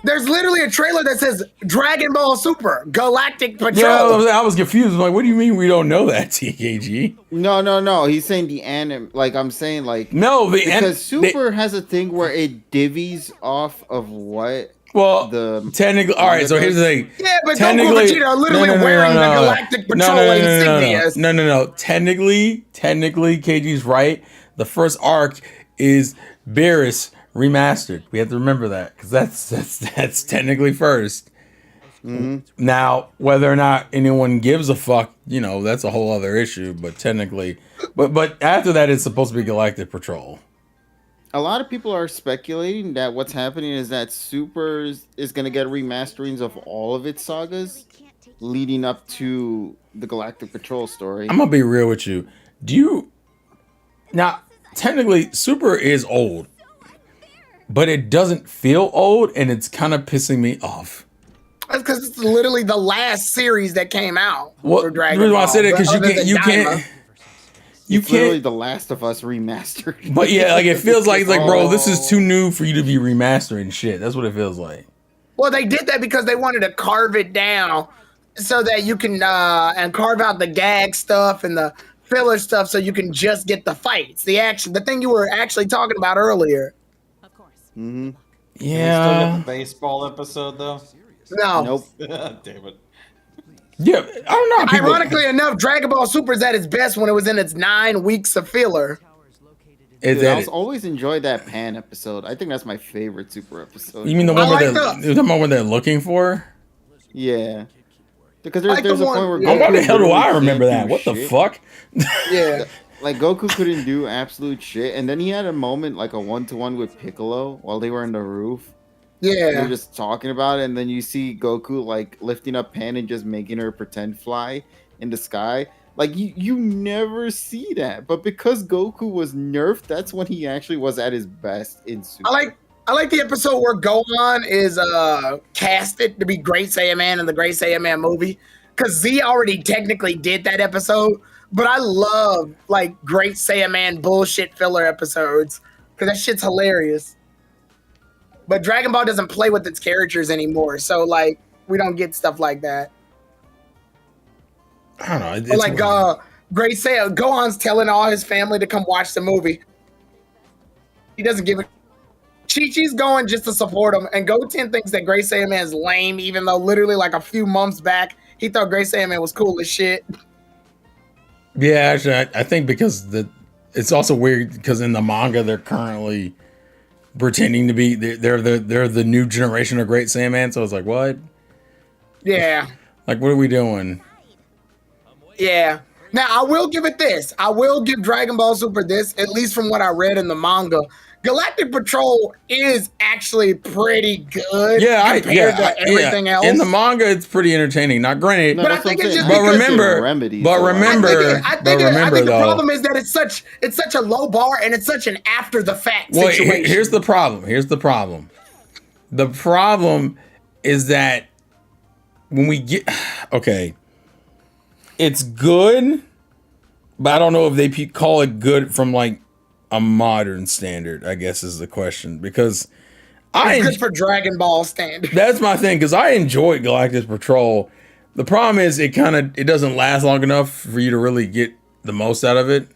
There's literally a trailer that says Dragon Ball Super Galactic Patrol. Yeah, I was confused. I'm like, what do you mean we don't know that, TKG? No. He's saying the anime. Like I'm saying, like No, because Super has a thing where it divvies off of what. Well, The technically, all right. So here's the thing. Yeah, but Goku Technically, and Vegeta are literally wearing the Galactic Patrol insignias. No. Technically, KG's right. The first arc is Beerus remastered. We have to remember that because that's technically first. Now, whether or not anyone gives a fuck, that's a whole other issue. But technically, but after that, it's supposed to be Galactic Patrol. A lot of people are speculating that what's happening is that Super is going to get remasterings of all of its sagas leading up to the Galactic Patrol story. I'm gonna be real with you. Now, technically, Super is old, but it doesn't feel old, and it's kind of pissing me off. That's because it's literally the last series that came out Well, for the Dragon reason Ball. why I said it because other than you Daima. can't. You It's literally can't. The Last of Us remastered. But yeah, like it feels like it's like, bro, this is too new for you to be remastering shit. That's what it feels like. Well, they did that because they wanted to carve it down so that you can and carve out the gag stuff and the filler stuff so you can just get the fights, the action, the thing you were actually talking about earlier. Of course. Mm-hmm. Still got Yeah. the baseball episode though. No. Nope. Damn it. Yeah. I don't know. How people, Ironically enough, Dragon Ball Super is at its best when it was in its 9 weeks of filler. Is Dude, I that always enjoyed that Pan episode. I think that's my favorite Super episode. you mean the one I where like they're the one where they're looking for? Yeah. Because I like there's the a one- point where yeah. Oh, why the Goku hell do literally I can't remember do that? What the shit. fuck? Yeah. Like Goku couldn't do absolute shit, and then he had a moment like a 1-to-1 with Piccolo while they were on the roof. They were Yeah. just talking about it, and then you see Goku like lifting up Pan and just making her pretend fly in the sky. Like you never see that, but because Goku was nerfed, that's when he actually was at his best in Super. I like the episode where Gohan is casted to be Great Saiyaman in the Great Saiyaman movie. Cause Z already technically did that episode, but I love like Great Saiyaman bullshit filler episodes. Cause that shit's hilarious. But Dragon Ball doesn't play with its characters anymore, so like we don't get stuff like that. I don't know. Or It's like Great Saiyan, Gohan's telling all his family to come watch the movie. He doesn't give a Chi-Chi's going just to support him, and Goten thinks that Great Saiyaman is lame, even though literally like a few months back he thought Great Saiyaman was cool as shit. Yeah, actually, I think because it's also weird because in the manga they're currently pretending to be they're the new generation of Great Saiyaman. So it's like, what? Yeah, Like, what are we doing? yeah. Now I will give it this. I will give Dragon Ball Super this, at least from what I read in the manga. Galactic Patrol is actually pretty good compared to everything else. In the manga, it's pretty entertaining. Not granted, No, But I that's what think I'm it's saying. just but because remember, remedies but a lot. remember, I but think remember the though. problem is that it's such a low bar and it's such an after the fact Well, situation. here's the problem. Here's the problem. The problem is that when we get okay, it's good, but I don't know if they call it good from like a modern standard, I guess is the question, because It's good for Dragon Ball standard. that's my thing, because I enjoyed Galactic Patrol. The problem is it doesn't last long enough for you to really get the most out of it.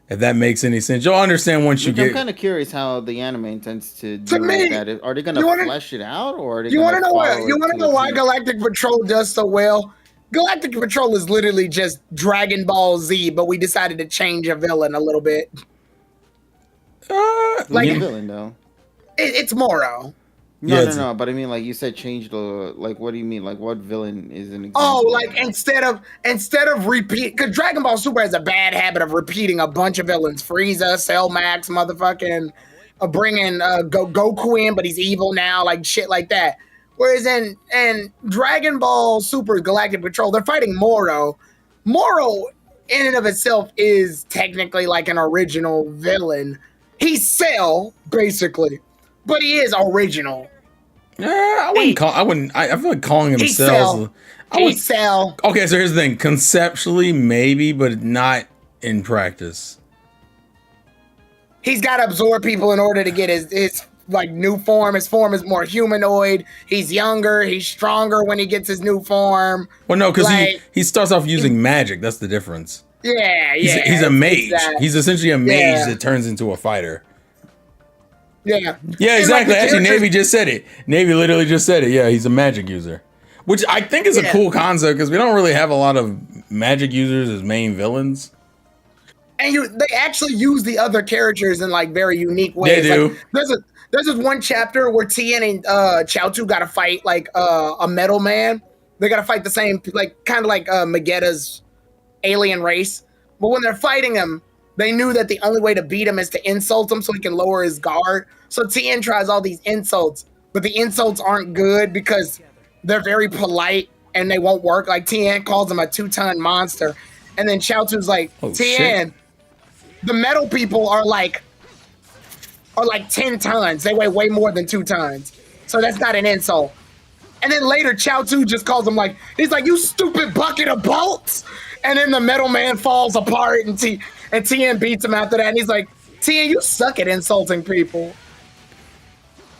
If that makes any sense, you'll understand once you Which I'm get. kind of curious how the anime intends to do me, that. Are they going to you wanna- flesh it out, or are they You want to know follow what? You it want to to know a why T? Galactic Patrol does so well? Galactic Patrol is literally just Dragon Ball Z, but we decided to change a villain a little bit. Who's like- the villain though? It's Moro. No, Yeah, no, it's, no. But I mean, like you said, change the like. What do you mean? Like, what villain is an example? Oh, of like that? instead of repeat, because Dragon Ball Super has a bad habit of repeating a bunch of villains: Frieza, Cell Max, motherfucking, bringing Goku in, but he's evil now, like shit like that. Whereas in Dragon Ball Super Galactic Patrol, they're fighting Moro. Moro, in and of itself, is technically like an original villain. He's Cell, basically, but he is original. I wouldn't call. I wouldn't. I feel like calling him He's cells. Cell. I would. He's Cell. Okay, so here's the thing. Conceptually, maybe, but not in practice. He's got to absorb people in order to get his like new form. His form is more humanoid. He's younger. He's stronger when he gets his new form. Well, no, because Like, he starts off using magic. That's the difference. yeah, He's, yeah. he's a it's mage. that. He's essentially a mage Yeah. that turns into a fighter. Yeah. Yeah, And, like, exactly. the Actually, characters- Navy just said it. Navy literally just said it. Yeah, he's a magic user, which I think is a Yeah. cool concept because we don't really have a lot of magic users as main villains. And they actually use the other characters in like very unique ways. They do. Like, there's this one chapter where Tien and Chaozu got to fight like a metal man. They got to fight the same, like kind of like Magetta's alien race. But when they're fighting him, they knew that the only way to beat him is to insult him so he can lower his guard. So Tien tries all these insults, but the insults aren't good because they're very polite and they won't work. Like Tien calls him a 2-ton monster. And then Chaozu's like, Oh, Tien, shit. the metal people are like 10 tons. They weigh way more than 2 tons. So that's not an insult. And then later, Chaozu just calls him he's like, you stupid bucket of bolts. And then the metal man falls apart and Tien beats him after that. And he's like, Tien, you suck at insulting people.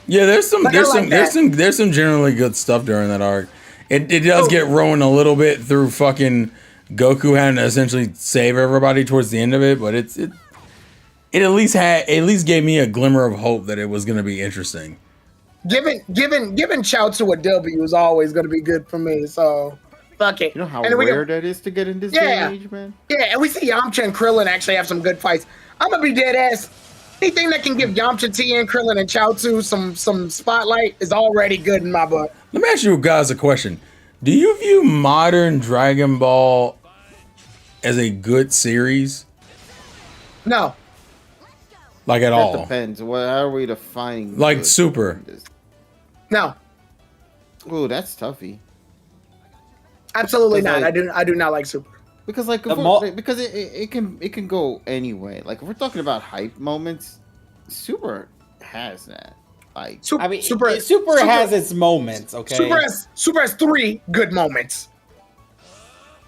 Yeah, there's some Like, I like that. there's some generally good stuff during that arc. It does get ruined a little bit through fucking Goku having to essentially save everybody towards the end of it, but it at least gave me a glimmer of hope that it was going to be interesting. Giving Chaozu a W is always going to be good for me. So fuck it. You know how And then we rare go- that is to get in this Yeah. day and age, man. Yeah, and we see Yamcha and Krillin actually have some good fights. I'm gonna be dead ass. Anything that can give Yamcha, Tien, Krillin, and Chaozu some spotlight is already good in my book. Let me ask you guys a question. Do you view modern Dragon Ball as a good series? No, Like at That all? depends. What how are we defining? Like good? Super. no, Ooh, that's toughy. absolutely Because, not. like- I do not like Super. Because like because it can go any way. Like if we're talking about hype moments, Super has that. Like Super, I mean, Super, Super has its moments, okay? Super has 3 good moments.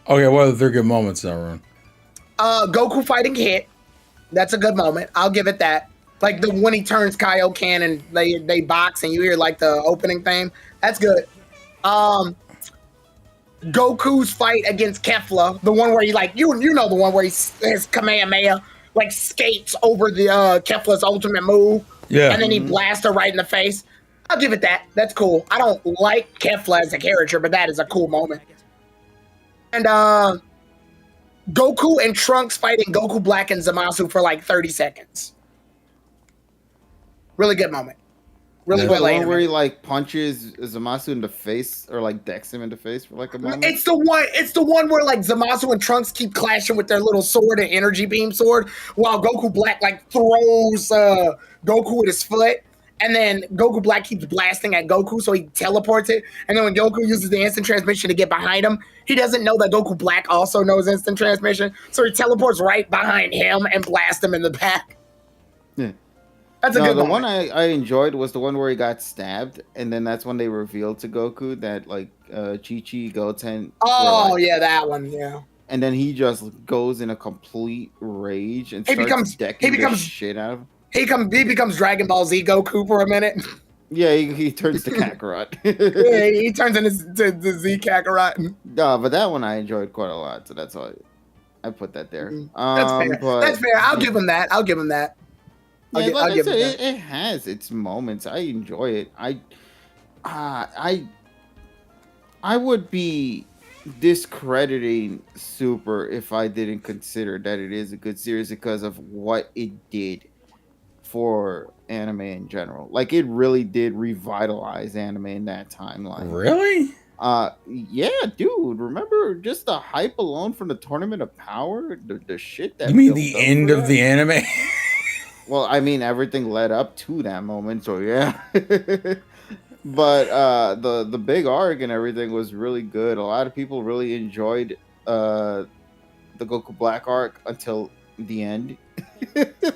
Okay, what are the 3 good moments, Arun? Goku fighting Hit. That's a good moment. I'll give it that. Like the when he turns Kaioken and they box and you hear like the opening theme. That's good. Goku's fight against Kefla, the one where he like you know the one where his Kamehameha like skates over the Kefla's ultimate move. Yeah. And then he blasts her right in the face. I'll give it that. That's cool. I don't like Kefla as a character, but that is a cool moment. And Goku and Trunks fighting Goku Black and Zamasu for like 30 seconds. Really good moment. Really Yeah. well the one where he animated. like punches Zamasu in the face or like decks him in the face for like a moment. It's the one where like Zamasu and Trunks keep clashing with their little sword and energy beam sword while Goku Black like throws Goku with his foot. And then Goku Black keeps blasting at Goku, so he teleports it. And then when Goku uses the instant transmission to get behind him, he doesn't know that Goku Black also knows instant transmission. So he teleports right behind him and blasts him in the back. Yeah. That's a No, good the moment. one I enjoyed was the one where he got stabbed, and then that's when they revealed to Goku that like Chi-Chi, Goten. Oh, were, like- yeah, that one, yeah. And then he just goes in a complete rage and He starts becomes- decking he becomes- the shit out of him. He becomes Dragon Ball Z Goku for a minute. Yeah, he turns to Kakarot. Yeah, he turns into Z Kakarot. No, but that one I enjoyed quite a lot, so that's why I put that there. That's fair. But, That's fair. I'll give him that. I'll give him that. Yeah, I'll like I give said, him that. it has its moments. I enjoy it. I would be discrediting Super if I didn't consider that it is a good series because of what it did for anime in general. Like it really did revitalize anime in that timeline. Really? Yeah, dude. Remember just the hype alone from the Tournament of Power? The shit that You mean built the up end for of that? the anime? Well, I mean everything led up to that moment, so yeah. But the big arc and everything was really good. A lot of people really enjoyed the Goku Black arc until the end.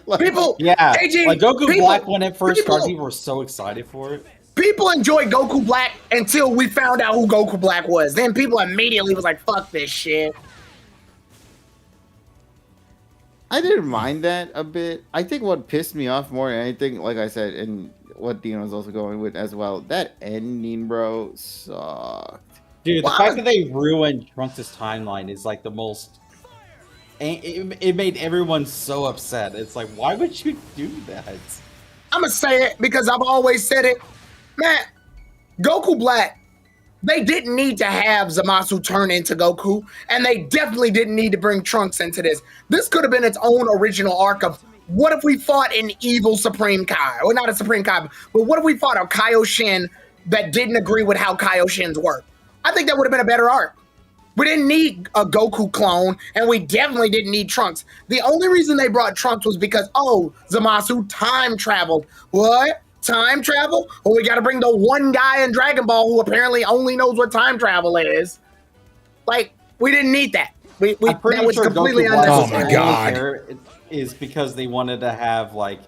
Like, People, Yeah, KG, like Goku people- Black when it first started, people- people were so excited for it. People enjoyed Goku Black until we found out who Goku Black was. Then people immediately was like, "Fuck this shit." I didn't mind that a bit. I think what pissed me off more than anything, like I said, and what Dean was also going with as well, that ending, bro, sucked. Dude, the Well, fact that they ruined Trunks' timeline is like the most. It made everyone so upset. It's like, why would you do that? I'm gonna say it because I've always said it, man. Goku Black, they didn't need to have Zamasu turn into Goku, and they definitely didn't need to bring Trunks into this. This could have been its own original arc of what if we fought an evil Supreme Kai, or not a Supreme Kai, but what if we fought a Kaioshin that didn't agree with how Kaioshins work? I think that would have been a better arc. We didn't need a Goku clone, and we definitely didn't need Trunks. The only reason they brought Trunks was because, oh, Zamasu time traveled. What? Time travel? Well, we got to bring the one guy in Dragon Ball who apparently only knows what time travel is. Like, we didn't need that. I'm That pretty was sure completely Goku Black Oh unnecessary. my God. there is because they wanted to have like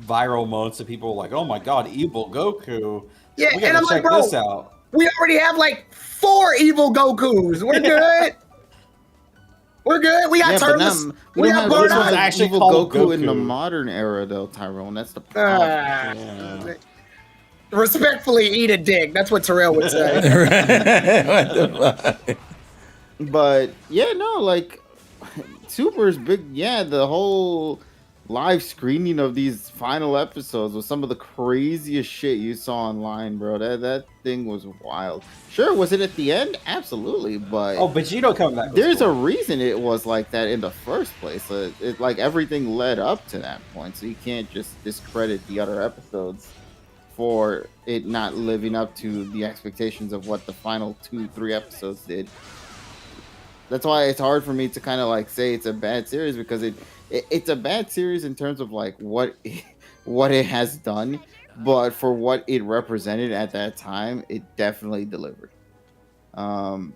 viral moments of people like, oh my God, evil Goku. Yeah, We and gotta I'm like, check bro, this out. we already have like 4 evil Gokus. We're good. We're good. We got Yeah, but Turles. now We we got have This Burnout. one's have actually evil called Goku in the Goku. modern era, though, Tyrone. That's the problem. Yeah. Respectfully, eat a dick. That's what Terrell would say. What the fuck? But yeah, no, like Super's big. Yeah, the whole live screening of these final episodes was some of the craziest shit you saw online, bro. That thing was wild. Sure, was it at the end? Absolutely, but Oh, Vegito coming back. was there's a cool. reason it was like that in the first place. It like everything led up to that point, so you can't just discredit the other episodes for it not living up to the expectations of what the final 2-3 episodes did. That's why it's hard for me to kind of like say it's a bad series, because it's a bad series in terms of like what it has done, but for what it represented at that time, it definitely delivered. And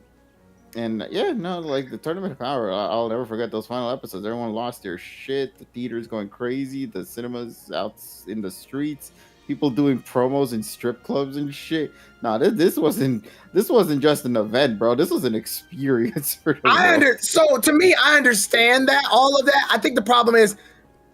yeah, no, like the Tournament of Power, I'll never forget those final episodes. Everyone lost their shit. The theater's going crazy. The cinemas out in the streets. People doing promos in strip clubs and shit. Nah, this wasn't just an event, bro. This was an experience for the world. So to me, I understand that, all of that. I think the problem is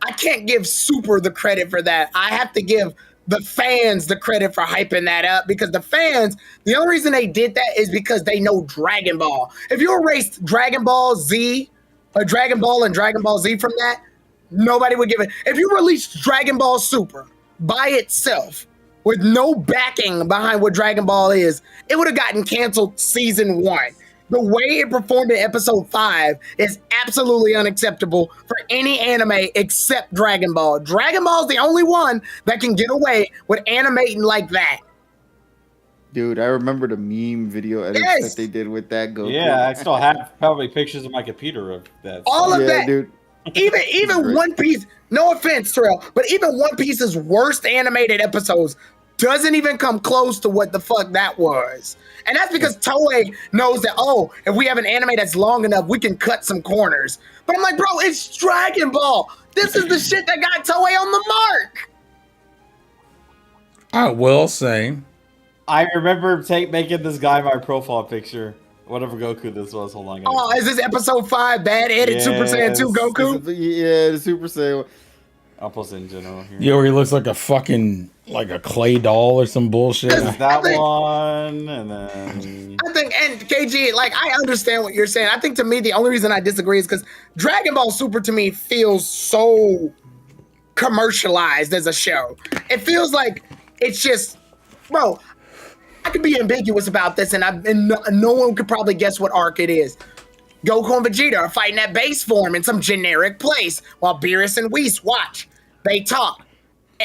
I can't give Super the credit for that. I have to give the fans the credit for hyping that up, because the fans, the only reason they did that is because they know Dragon Ball. If you erased Dragon Ball Z or Dragon Ball and Dragon Ball Z from that, nobody would give it. If you released Dragon Ball Super by itself with no backing behind what Dragon Ball is, it would have gotten canceled season 1. The way it performed in episode 5 is absolutely unacceptable for any anime except Dragon Ball. Dragon Ball is the only one that can get away with animating like that. Dude, I remember the meme video edits Yes. that they did with that Goku. Yeah, I still have probably pictures of my computer of that. All of yeah, that. dude. Even Great. One Piece, no offense, Terrell, but even One Piece's worst animated episodes doesn't even come close to what the fuck that was. And that's because Toei knows that, oh, if we have an anime that's long enough, we can cut some corners. But I'm like, bro, it's Dragon Ball. This is the shit that got Toei on the mark. I will say, I remember making this guy my profile picture. Whatever Goku this was. Hold on. Oh, is this episode 5 bad edit Super Saiyan 2 Yes. Goku? Yeah, the Super Saiyan. I'll post it in general here. yeah, where he looks like a fucking like a clay doll or some bullshit. There's that I think- one, and then I think, and KG, like, I understand what you're saying. I think to me, the only reason I disagree is because Dragon Ball Super to me feels so commercialized as a show. It feels like it's just, bro, I could be ambiguous about this, and no one could probably guess what arc it is. Goku and Vegeta are fighting at base form in some generic place while Beerus and Whis watch. They talk.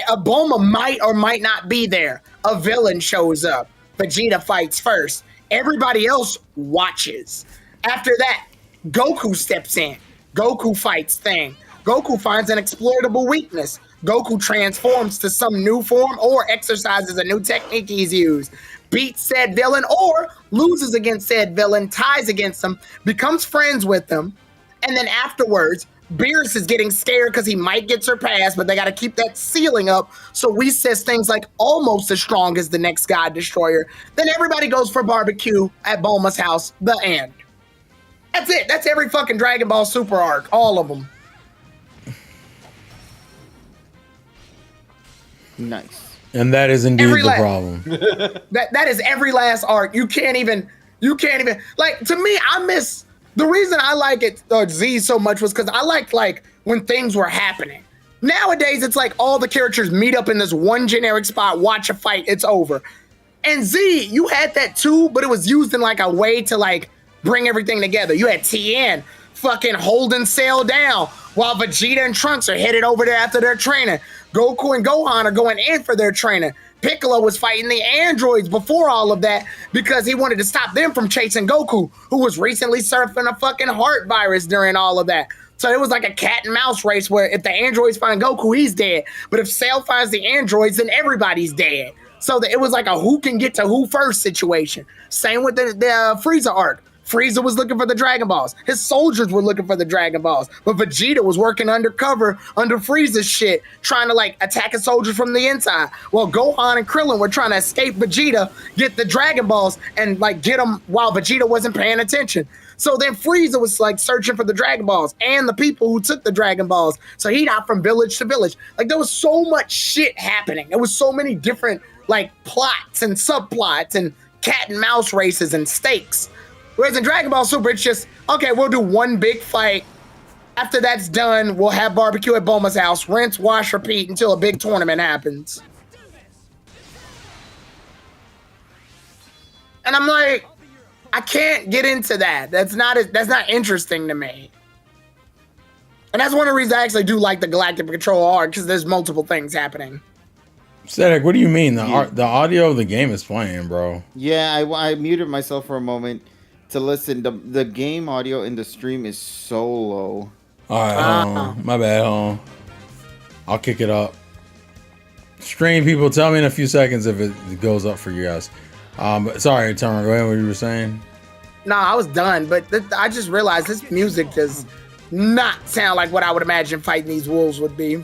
A Bulma might or might not be there. A villain shows up. Vegeta fights first. Everybody else watches. After that, Goku steps in. Goku fights Thing. Goku finds an exploitable weakness. Goku transforms to some new form or exercises a new technique he's used. Beats said villain or loses against said villain, ties against him, becomes friends with him, and then afterwards, Beerus is getting scared because he might get surpassed, but they got to keep that ceiling up. So we says things like almost as strong as the next God Destroyer. Then everybody goes for barbecue at Bulma's house. The end. That's it. That's every fucking Dragon Ball Super arc. All of them. Nice. And that is indeed Every the la- problem. That is every last arc. You can't even like, to me, I miss the reason I like it Z so much was because I liked like when things were happening. Nowadays it's like all the characters meet up in this one generic spot, watch a fight, it's over. And Z, you had that too, but it was used in like a way to like bring everything together. You had Tien fucking holding Cell down while Vegeta and Trunks are headed over there after their training. Goku and Gohan are going in for their training. Piccolo was fighting the androids before all of that because he wanted to stop them from chasing Goku, who was recently surfing a fucking heart virus during all of that. So it was like a cat and mouse race where if the androids find Goku, he's dead. But if Cell finds the androids, then everybody's dead. So it was like a who can get to who first situation. Same with the Frieza arc. Frieza was looking for the Dragon Balls. His soldiers were looking for the Dragon Balls. But Vegeta was working undercover under Frieza's shit, trying to like attack his soldiers from the inside. Well, Gohan and Krillin were trying to escape Vegeta, get the Dragon Balls, and like get them while Vegeta wasn't paying attention. So then Frieza was like searching for the Dragon Balls and the people who took the Dragon Balls. So he got from village to village. Like there was so much shit happening. There was so many different like plots and subplots and cat and mouse races and stakes. Whereas in Dragon Ball Super, it's just, okay, we'll do one big fight. After that's done, we'll have barbecue at Bulma's house, rinse, wash, repeat until a big tournament happens. And I'm like, I can't get into that. That's not interesting to me. And that's one of the reasons I actually do like the Galactic Control arc, because there's multiple things happening. Static, what do you mean? The audio of the game is playing, bro. Yeah, I muted myself for a moment to listen. The game audio in the stream is so low. All right, hold on. My bad. Hold on. I'll kick it up. Stream people, tell me in a few seconds if it goes up for you guys. But sorry, Turner, go ahead. What you were saying? No, I was done, but I just realized this music does not sound like what I would imagine fighting these wolves would be.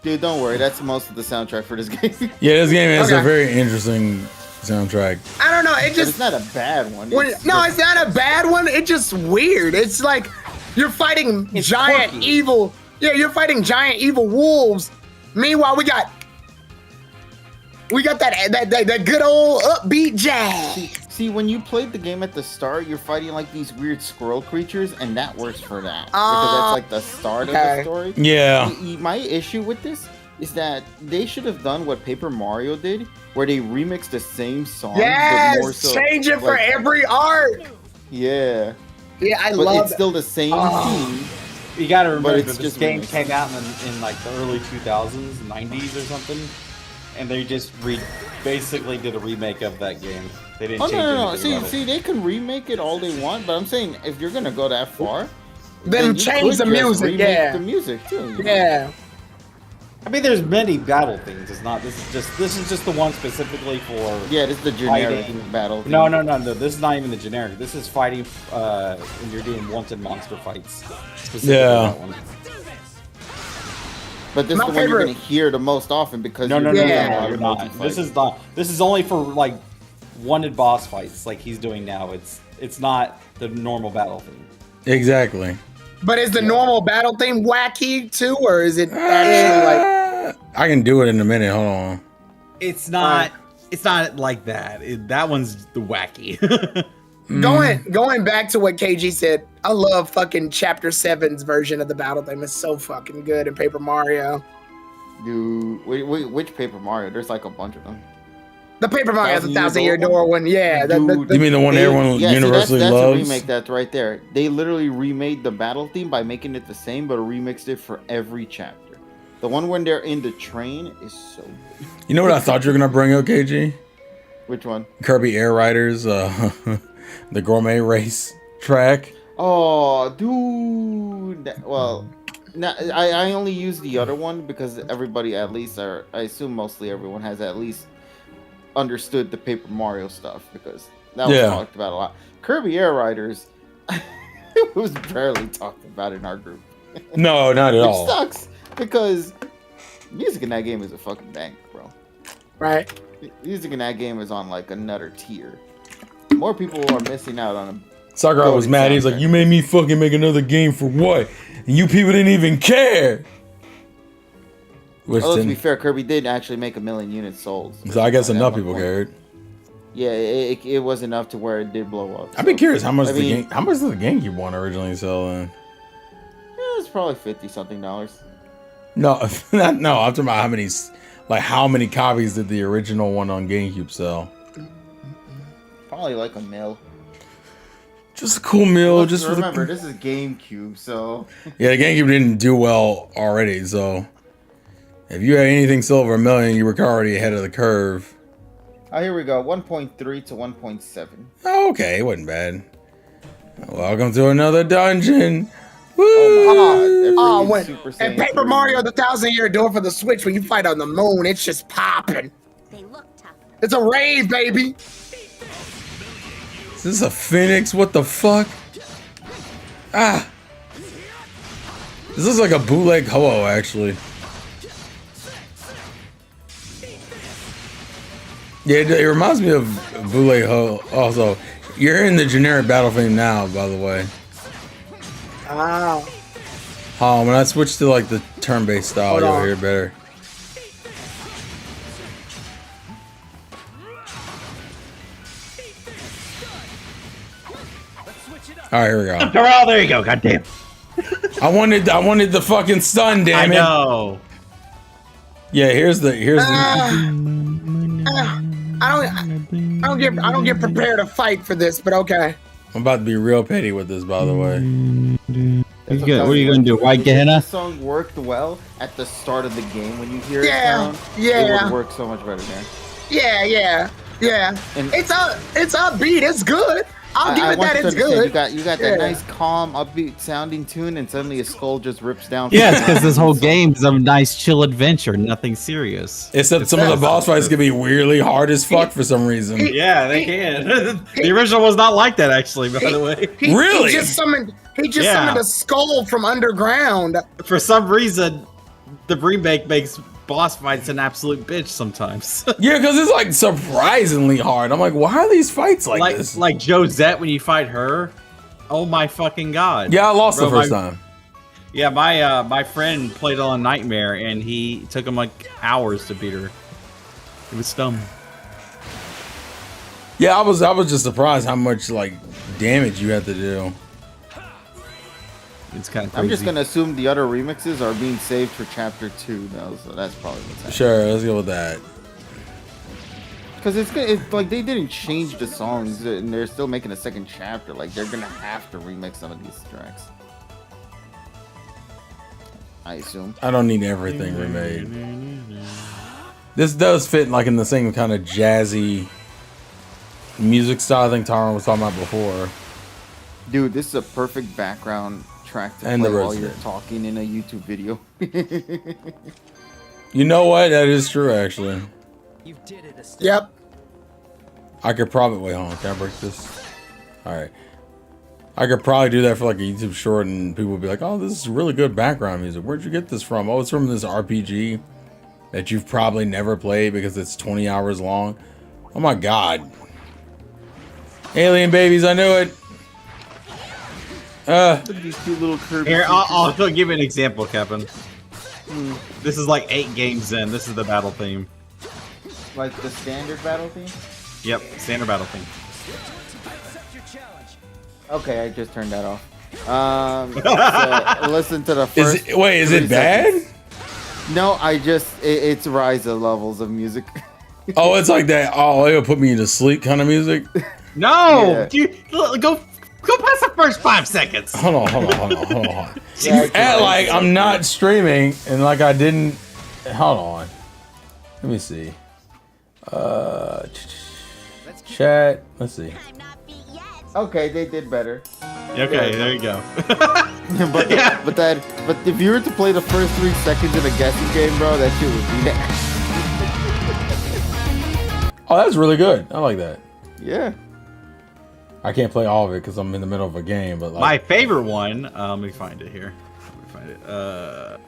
Dude, don't worry. That's most of the soundtrack for this game. Yeah, this game has a Okay. very interesting soundtrack. I don't know. It But just it's not a bad one. it's not a bad one. It's just weird. It's like you're fighting It's giant quirky. evil. Yeah, you're fighting giant evil wolves. Meanwhile, we got that good old upbeat jazz. See, when you played the game at the start, you're fighting like these weird squirrel creatures, and that works for that. Because that's like the start of okay. the story. Yeah. My issue with this is that they should have done what Paper Mario did, where they remixed the same song. but more Yes, so, change it for like- every arc. Yeah. Yeah, I But love it's still the same theme. You gotta remember it's this just game remixed. came out in like the early 2000s, 90s or something, and they just basically did a remake of that game. They didn't Oh change no! anything about it. See, they can remake it all they want, but I'm saying if you're gonna go that far, Then you change could the just music, remake yeah. the music too. you know? Yeah. I mean, there's many battle things. It's not. This is just the one specifically for. Yeah, this is the generic Fighting. battle. No. theme. This is not even the generic. This is fighting when you're doing wanted monster fights. Specifically Yeah. that one. But this My is the one you're favorite- gonna hear the most often because No, you're no, doing Yeah. a lot you're of not. multi-fight. This is not. This is only for like wanted boss fights, like he's doing now. It's not the normal battle thing. Exactly. But is the normal battle theme wacky too, or is it actually like? I can do it in a minute. Hold on. It's not. It's not like that. That one's the wacky. Going back to what KG said, I love fucking Chapter 7's version of the battle theme. It's so fucking good in Paper Mario. Dude, which Paper Mario? There's like a bunch of them. The Paper Mario has a 1,000 1,000-year door one. Yeah. Dude, You mean the one everyone Yeah, see, universally that's loves? a remake. That's right there. They literally remade the battle theme by making it the same, but remixed it for every chapter. The one when they're in the train is so good. You know what I thought you were gonna bring up, KG? Which one? Kirby Air Riders, the gourmet race track. Oh, dude. Well, I only use the other one because everybody, at least, or I assume mostly everyone, has at least understood the Paper Mario stuff because that was talked about a lot. Kirby Air Riders, it was barely talked about in our group. No, not at all. It sucks because music in that game is a fucking bank, bro. Right. Music in that game is on like another tier. More people are missing out on a Sakurai was mad. He's like, "You made me fucking make another game for what? And you people didn't even care." Which let's be fair, Kirby did actually make 1 million units sold. So I guess enough people cared. Yeah, it was enough to where it did blow up. I'd be curious how much how much did the GameCube one originally sell in? It was probably $50-something. No, no, I'm talking about how many copies did the original one on GameCube sell? Probably like 1 mil. Just a cool meal. Well, just remember, this is GameCube, so yeah, the GameCube didn't do well already. So if you had anything sold over 1 million, you were already ahead of the curve. Oh, here we go. 1.3 to 1.7. Oh, okay, it wasn't bad. Welcome to another dungeon. Woo! Oh, when and Paper Mario: The 1,000-Year Door for the Switch, when you fight on the moon, it's just popping. They look tough. It's a rave, baby. Is this a phoenix? What the fuck? Ah! This looks like a bootleg Ho-Oh, actually. Yeah, it reminds me of bootleg Ho-Oh. Also, you're in the generic battle theme now, by the way. Wow. Oh, when I switch to like the turn-based style, you'll hear it better. All right, here we go. Oh, there you go. Goddamn. I wanted the fucking stun, damn it. I know. Yeah, here's the. I don't get prepared to fight for this, but okay. I'm about to be real petty with this, by the way. What are you gonna do? White Gehenna? This song worked well at the start of the game when you hear it sound. Yeah. It would work so much better there. Yeah. And it's upbeat. It's good. I'll give it that. It's good. You got that nice, calm, upbeat sounding tune, and suddenly a skull just rips down. Yeah, it's because this whole game is a nice, chill adventure, nothing serious. Except some of the boss fights can be weirdly hard as fuck for some reason. Yeah, they can. The original was not like that, actually, by the way. Really? He just summoned a skull from underground. For some reason, the remake makes boss fights an absolute bitch sometimes. Yeah, because it's like surprisingly hard. I'm like, why are these fights like this? Like Josette when you fight her. Oh my fucking god. Yeah, I lost the first time. Yeah, my friend played on Nightmare and he took him like hours to beat her. It was dumb. Yeah, I was just surprised how much like damage you had to do. It's kind of crazy. I'm just gonna assume the other remixes are being saved for Chapter 2 though, so that's probably what's happening. Sure, let's go with that. Because it's like they didn't change the songs and they're still making a second chapter. Like they're gonna have to remix some of these tracks. I assume. I don't need everything remade. This does fit like in the same kind of jazzy music style I think Taran was talking about before. Dude, this is a perfect background track to And play the while resident. you're talking in a YouTube video. You know what? That is true, actually. You did it, Estelle. Yep. I could probably wait. Hold on, can I break this? All right. I could probably do that for like a YouTube short, and people would be like, "Oh, this is really good background music. Where'd you get this from?" Oh, it's from this RPG that you've probably never played because it's 20 hours long. Oh my god! Alien babies, I knew it. Look at these cute little Kirby. Here, I'll give you an example, Kevin. This is like 8 games in. This is the battle theme. Like the standard battle theme? Yep, standard battle theme. Okay, I just turned that off. So listen to the first. Is it bad? Seconds. No, it's rise of levels of music. Oh, it's like that. Oh, it'll put me to sleep kind of music. No, Yeah. dude, go Go past the first 5 seconds. Hold on. Yeah, You act like I'm not streaming and like I didn't. Hold on. Let me see. Chat. Let's see. I'm not beat yet. Okay, they did better. Okay, there you go. but but if you were to play the first 3 seconds in a guessing game, bro, that shit would be that. Oh, that's really good. I like that. Yeah. I can't play all of it because I'm in the middle of a game. But like, My favorite one. Let me find it here. Let me find it.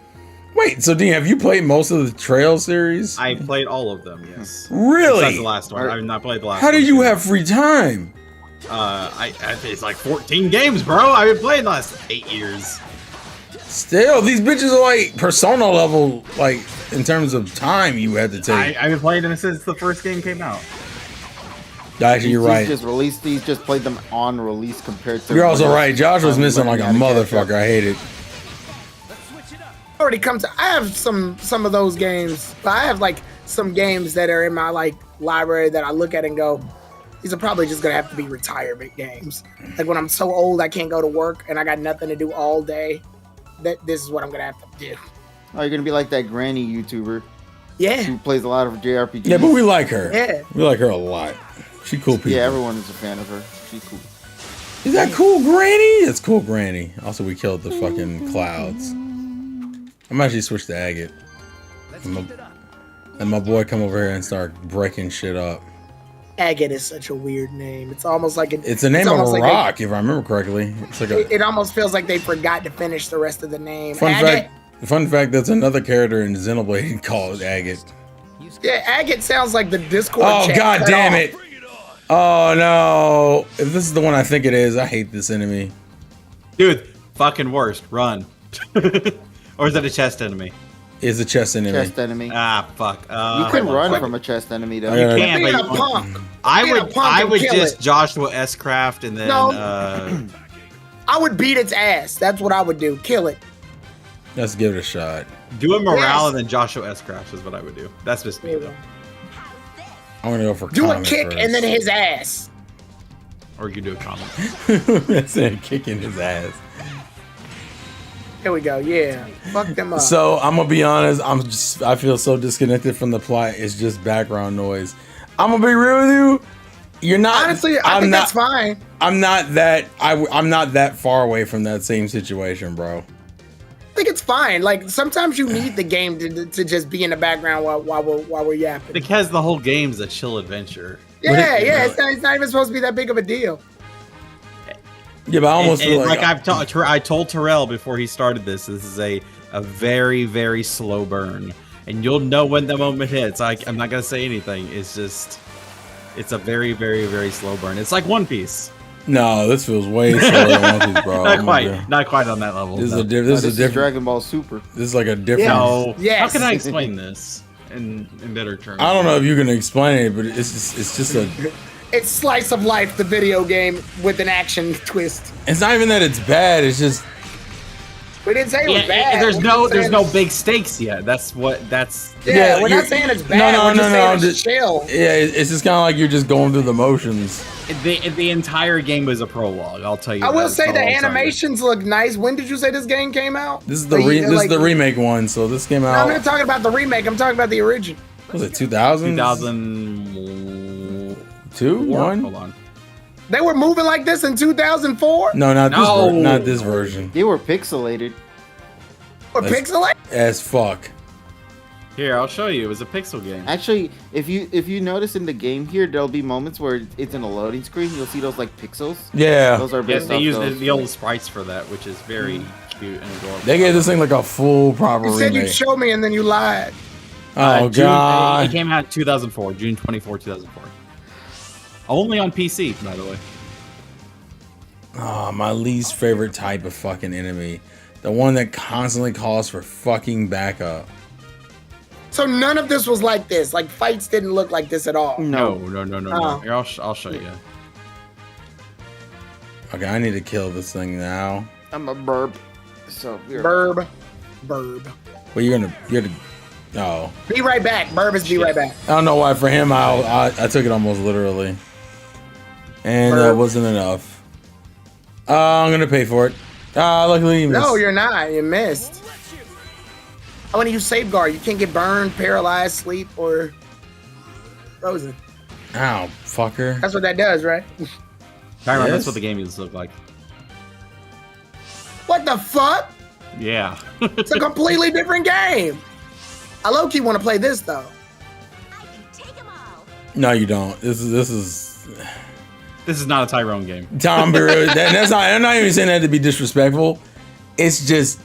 wait. So, Dean, have you played most of the Trail series? I played all of them. Yes. Really? Besides the last one. I've not played the last. How one. did you have free time? It's like 14 games, bro. I've been playing the last 8 years. Still, these bitches are like Persona level, like in terms of time you had to take. I've been playing them since the first game came out. Actually, you're right. He's just played them on release compared to. You're also right. Josh was missing like a motherfucker. I hate it. Already come to. I have some of those games, but I have like some games that are in my like library that I look at and go, these are probably just gonna have to be retirement games. Like when I'm so old I can't go to work and I got nothing to do all day, this is what I'm gonna have to do. Oh, you're gonna be like that granny YouTuber Yeah, who plays a lot of JRPGs. Yeah, but we like her. Yeah. We like her a lot. She cool people. Yeah, everyone is a fan of her. She's cool. Is that cool, Granny? That's cool, Granny. Also, we killed the fucking clouds. I'm actually switched to Agate. And my boy come over here and start breaking shit up. Agate is such a weird name. It's almost like It's the name of a almost like rock, if I remember correctly. It's like a it almost feels like they forgot to finish the rest of the name. fun Agate. fact. Fun fact. That's another character in Xenoblade called Agate. Yeah, Agate sounds like the Discord. Oh chat god cut damn off. it! Oh no! If this is the one I think it is, I hate this enemy. Dude, fucking worst. Run. Or is that a chest enemy? It's a chest enemy. Chest enemy. Ah, fuck. You can run from a chest enemy though. I can't, Being but a punk. I Being a would, punk I and would kill just it. Joshua S. Craft and then. No. I would beat its ass. That's what I would do. Kill it. Let's give it a shot. Do a morale Yes. and then Joshua S. Craft is what I would do. That's just me though. I'm gonna go for Do a comment kick first. and then his ass. Or you do a comment. That's it, kicking his ass. Here we go. Yeah. Fuck them up. So I'm gonna be honest. I feel so disconnected from the plot. It's just background noise. I'm gonna be real with you. You're not. Honestly, I think that's fine. I'm not that. I'm not that far away from that same situation, bro. I think it's fine. Like sometimes you need the game to just be in the background while we're yapping. Because the whole game's a chill adventure. Yeah, yeah. It's not even supposed to be that big of a deal. Yeah, but I almost And- feel and like I told Terrell before he started this is a very, very slow burn. And you'll know when the moment hits. I'm not gonna say anything. It's just it's a very, very, very slow burn. It's like One Piece. no. This feels way slower than One Piece, bro. Not I'm quite, gonna- not quite on that level. This is no. a different. This This is is a different. Dragon Ball Super. This is like a different. No. Yes. How can I explain this in better terms? I don't know if you can explain it, but it's just a. It's Slice of Life, the video game with an action twist. It's not even that it's bad. It's just We didn't say it was Yeah, bad. there's We're no just saying it's- big stakes yet. That's Yeah, we're you're- not saying it's bad. We're just saying it's chill. Yeah, it's just kind of like you're just going through the motions. the entire game is a prologue. I'll tell you. I will that. say That's the all I'll tell you. animations look nice. When did you say this game came out? This is the remake one. So this came No, out. I'm not talking about the remake. I'm talking about the original. Was it 2000? 2002, 1? Hold on. They were moving like this in 2004. No, not No. this. Not this version. They were pixelated. Or That's- pixelate. As fuck. Here, I'll show you. It was a pixel game. Actually, if you notice in the game here, there'll be moments where it's in a loading screen. You'll see those like pixels. Yeah. Those are Yes, based they off use those. the old sprites for that, which is very cute and adorable. They gave this thing like a full proper You said you'd remake. show me and then you lied. Oh June- god. It came out in 2004, June 24, 2004. Only on PC, by the way. Oh, my least favorite type of fucking enemy. The one that constantly calls for fucking backup. So none of this was like this. Like fights didn't look like this at all. No. Oh. Here, I'll show you. Okay, I need to kill this thing now. I'm a burp. So weird. Burb. Well, you're gonna. Oh, Be right back. Burb is be right back. I don't know why. For him, I took it almost literally, and that Burp. wasn't enough. I'm gonna pay for it. Luckily you missed. No, you're not. You missed. I want to use safeguard. You can't get burned, paralyzed, sleep, or frozen. Ow, fucker. That's what that does, right? Tyron, Yes. that's what the game used to look like. What the fuck? Yeah. It's a completely different game. I low-key want to play this though. I can take 'em all. No, you don't. This is This is not a Tyrone game. Tom Bureau. That's not. I'm not even saying that to be disrespectful. It's just,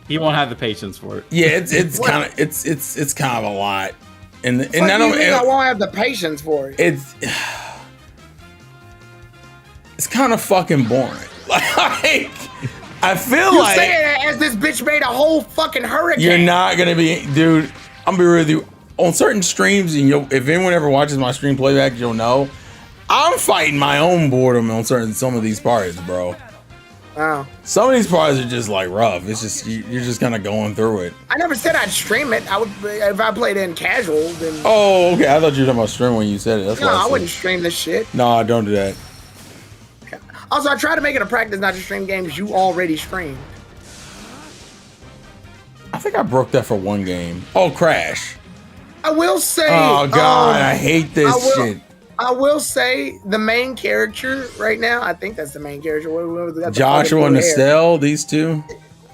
He won't have the patience for it. yeah. It's What? kind of it's kind of a lot, and What I do you don't. mean I won't have the patience for it? It's kind of fucking boring. Like, I feel You like say it as this bitch made a whole fucking hurricane. you're not gonna be, dude. I'm gonna be real with you. On certain streams, and if anyone ever watches my stream playback, you'll know I'm fighting my own boredom on some of these parts, bro. Wow. Some of these parts are just like rough. It's just you're just kind of going through it. I never said I'd stream it. I would if I played in casual. Then Oh, okay. I thought you were talking about stream when you said it. That's no, why I said- wouldn't stream this shit. No, don't do that. Also, I try to make it a practice not to stream games you already streamed. I think I broke that for one game. Oh, Crash. I will say. Oh God, I hate this shit. I will say the main character right now. I think that's the main character. Whoever got the Joshua fucking and blue hair. Estelle, these two.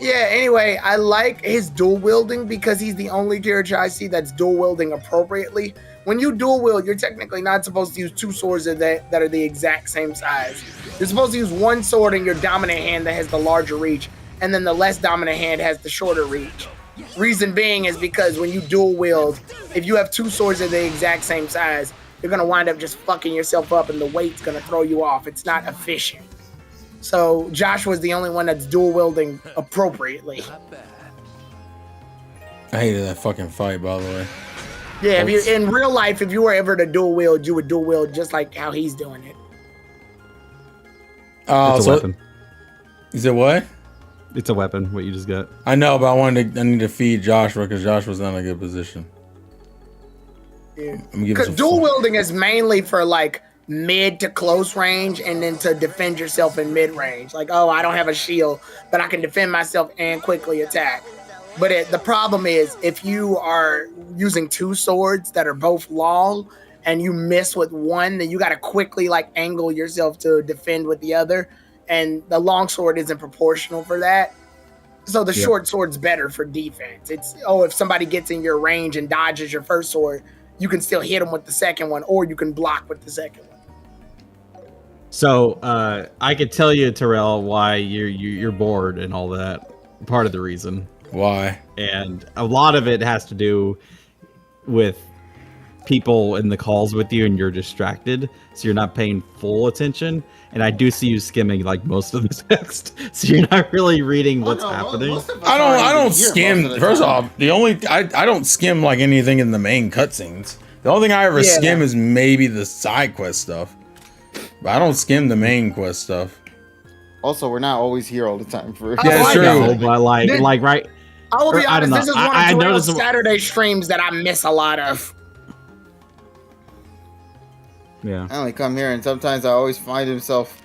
Yeah. Anyway, I like his dual wielding because he's the only character I see that's dual wielding appropriately. When you dual wield, you're technically not supposed to use two swords that are the exact same size. You're supposed to use one sword in your dominant hand that has the larger reach, and then the less dominant hand has the shorter reach. Reason being is because when you dual wield, if you have two swords of the exact same size, you're gonna wind up just fucking yourself up, and the weight's gonna throw you off. It's not efficient. So Joshua's the only one that's dual wielding appropriately. I hated that fucking fight, by the way. Yeah, if you, in real life, if you were ever to dual wield, you would dual wield just like how he's doing it. Oh, It's a weapon. You said what? It's a weapon, what you just got. I know, but I need to feed Joshua because Joshua's not in a good position. Yeah. Let me give Because this a dual full- wielding is mainly for like mid to close range and then to defend yourself in mid range. Like, oh, I don't have a shield, but I can defend myself and quickly attack. But the problem is if you are using two swords that are both long and you miss with one, then you got to quickly like angle yourself to defend with the other. And the long sword isn't proportional for that. So the short sword's better for defense. It's, oh, if somebody gets in your range and dodges your first sword, you can still hit them with the second one, or you can block with the second one. So I could tell you, Terrell, why you're bored and all that. Part of the reason. Why? And a lot of it has to do with people in the calls with you and you're distracted, so you're not paying full attention. And I do see you skimming like most of the text, so you're not really reading what's happening. I don't skim. First off, I don't skim like anything in the main cutscenes. The only thing I ever skim is maybe the side quest stuff. But I don't skim the main quest stuff. Also, we're not always here all the time for. Yeah, I true. know. But like right. I will be Or, I don't honest, this know. is one I of Terrell's noticed- Saturday streams that I miss a lot of. Yeah. I only come here, and sometimes I always find himself.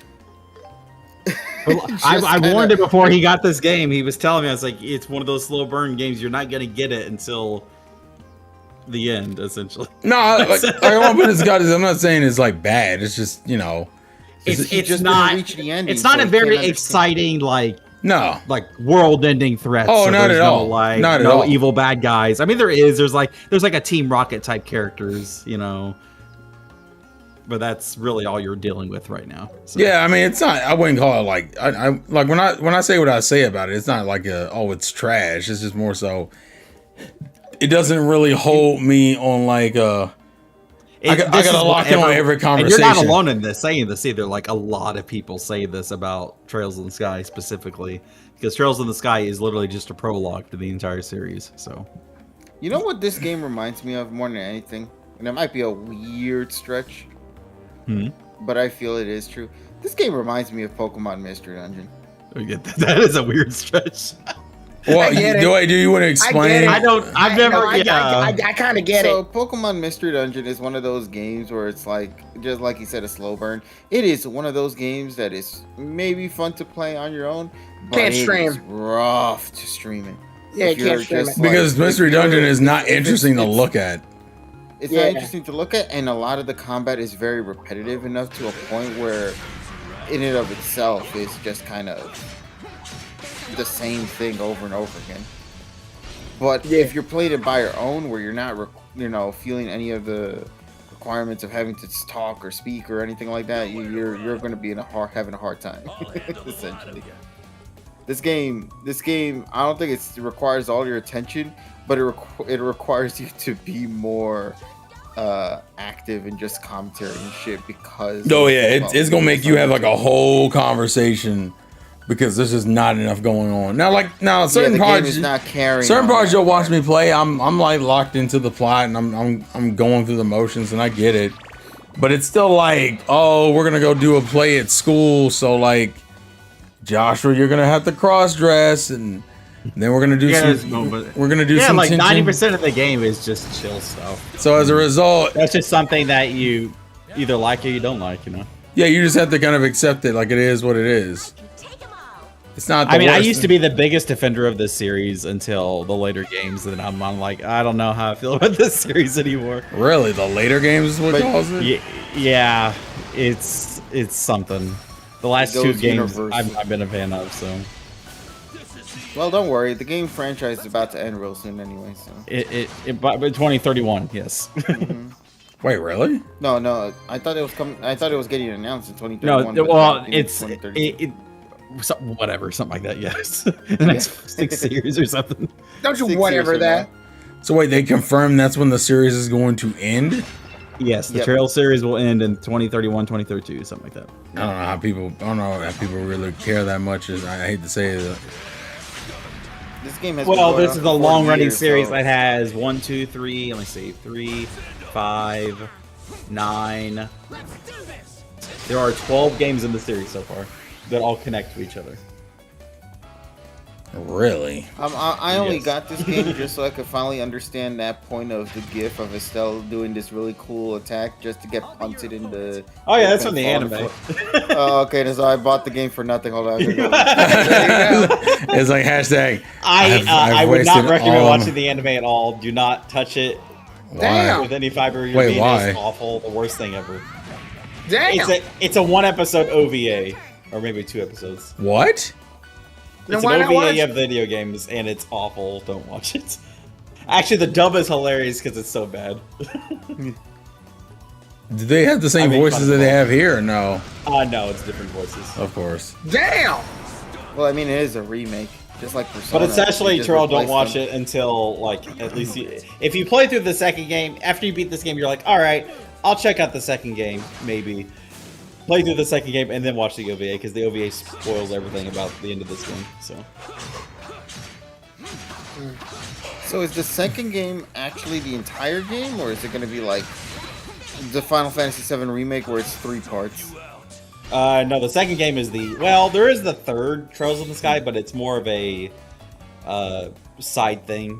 Well, I warned him before he got this game. He was telling me, I was like, it's one of those slow burn games. You're not going to get it until the end, essentially. No, like I want to put this guy. I'm not saying it's like bad. It's just It's just didn't not. reach the ending, It's not so a you very can't understand. exciting no. like world-ending threat. Oh, not there's at no, all. Like Not at no all. evil bad guys. I mean, there's like a Team Rocket type characters, but that's really all you're dealing with right now. So. Yeah, I mean, it's not. I wouldn't call it like. I like when I say what I say about it. It's not like it's trash. It's just more so. It doesn't really hold me on like I gotta lock in on every conversation. And you're not alone in this saying this either. Like a lot of people say this about Trails in the Sky specifically, because Trails in the Sky is literally just a prologue to the entire series. So, You know what this game reminds me of more than anything, and it might be a weird stretch, but I feel it is true. This game reminds me of Pokemon Mystery Dungeon. that is a weird stretch. Well, get it. do you want to explain? it. I don't. I've never. I kind of get So it. Pokemon Mystery Dungeon is one of those games where it's like, just like you said, a slow burn. It is one of those games that is maybe fun to play on your own, but Can't it stream. is rough to stream it. Yeah, If you you're can't stream just it. Because if Mystery you're- Dungeon is not if it's- interesting to it's- look at. It's Yeah. not interesting to look at, and a lot of the combat is very repetitive enough to a point where, in and of itself, is just kind of the same thing over and over again. But Yeah. if you're playing it by your own, where you're not, feeling any of the requirements of having to talk or speak or anything like that, you're going to be having a hard time, essentially. This game, I don't think it requires all your attention, but it requires you to be more active in just commentary and shit because. Oh yeah, it's gonna make you have like a whole conversation because there's just not enough going on. Now certain the game parts, is not carrying. certain on parts that. you'll watch me play. I'm like locked into the plot and I'm going through the motions and I get it, but it's still like, oh, we're gonna go do a play at school, so like, Joshua, you're gonna have to cross dress and. Then we're gonna do we're gonna do some like tension. 90% of the game is just chill stuff. So as a result, That's just something that you either like or you don't like, you know. yeah, you just have to kind of accept it like it is what it is. Take 'em all. It's not. The I mean, I worst used to thing. be the biggest defender of this series until the later games, and I'm like, I don't know how I feel about this series anymore. Really, the later games is what But- caused it. Yeah, it's something. The last It two goes games universal. I've been a fan of, so Well, don't worry. The game franchise is about to end real soon anyway. So by 2031, yes. Wait, really? no. I thought it was coming. I thought it was getting announced in No, 2031. but well, I think it's 2032. whatever, something like that. Yes, the next 6 years or something. Don't you 6 years whatever from that. now. So wait, they confirmed that's when the series is going to end? Yes, the Yep. Trail series will end in 2031, 2032, something like that. I don't know how people really care that much. I hate to say it. This game has been Well, going this on is for a 40 long-running years, series so- that has 1, 2, 3. Let me see, 3, 5, 9. There are 12 games in the series so far that all connect to each other. Really? I only Yes. got this game just so I could finally understand that point of the gif of Estelle doing this really cool attack just to get punted in the. Oh yeah, that's from the falling anime. foot. Oh, okay. So I bought the game for nothing. Hold on. It's like hashtag. I would not wasted recommend all- watching the anime at all. Do not touch it Why? with any fiber. You're Wait, being why? It's awful. The worst thing ever. Damn. It's a 1-episode OVA, or maybe 2 episodes. What? Then It's why an not OVA watch- of video games, and it's awful. Don't watch it. Actually, the dub is hilarious because it's so bad. Do they have the same I mean, voices that they have here? Or no, No, it's different voices. of course. Damn. Well, I mean, it is a remake, just like Persona. But essentially, They just Terrell, don't replaced watch them. it until, like, at least if you play through the second game, after you beat this game, you're like, all right, I'll check out the second game, maybe. Play through the second game and then watch the OVA, because the OVA spoils everything about the end of this game, so. So is the second game actually the entire game, or is it going to be like the Final Fantasy VII remake where it's 3 parts? No, the second game is well, there is the third Trails in the Sky, but it's more of a side thing.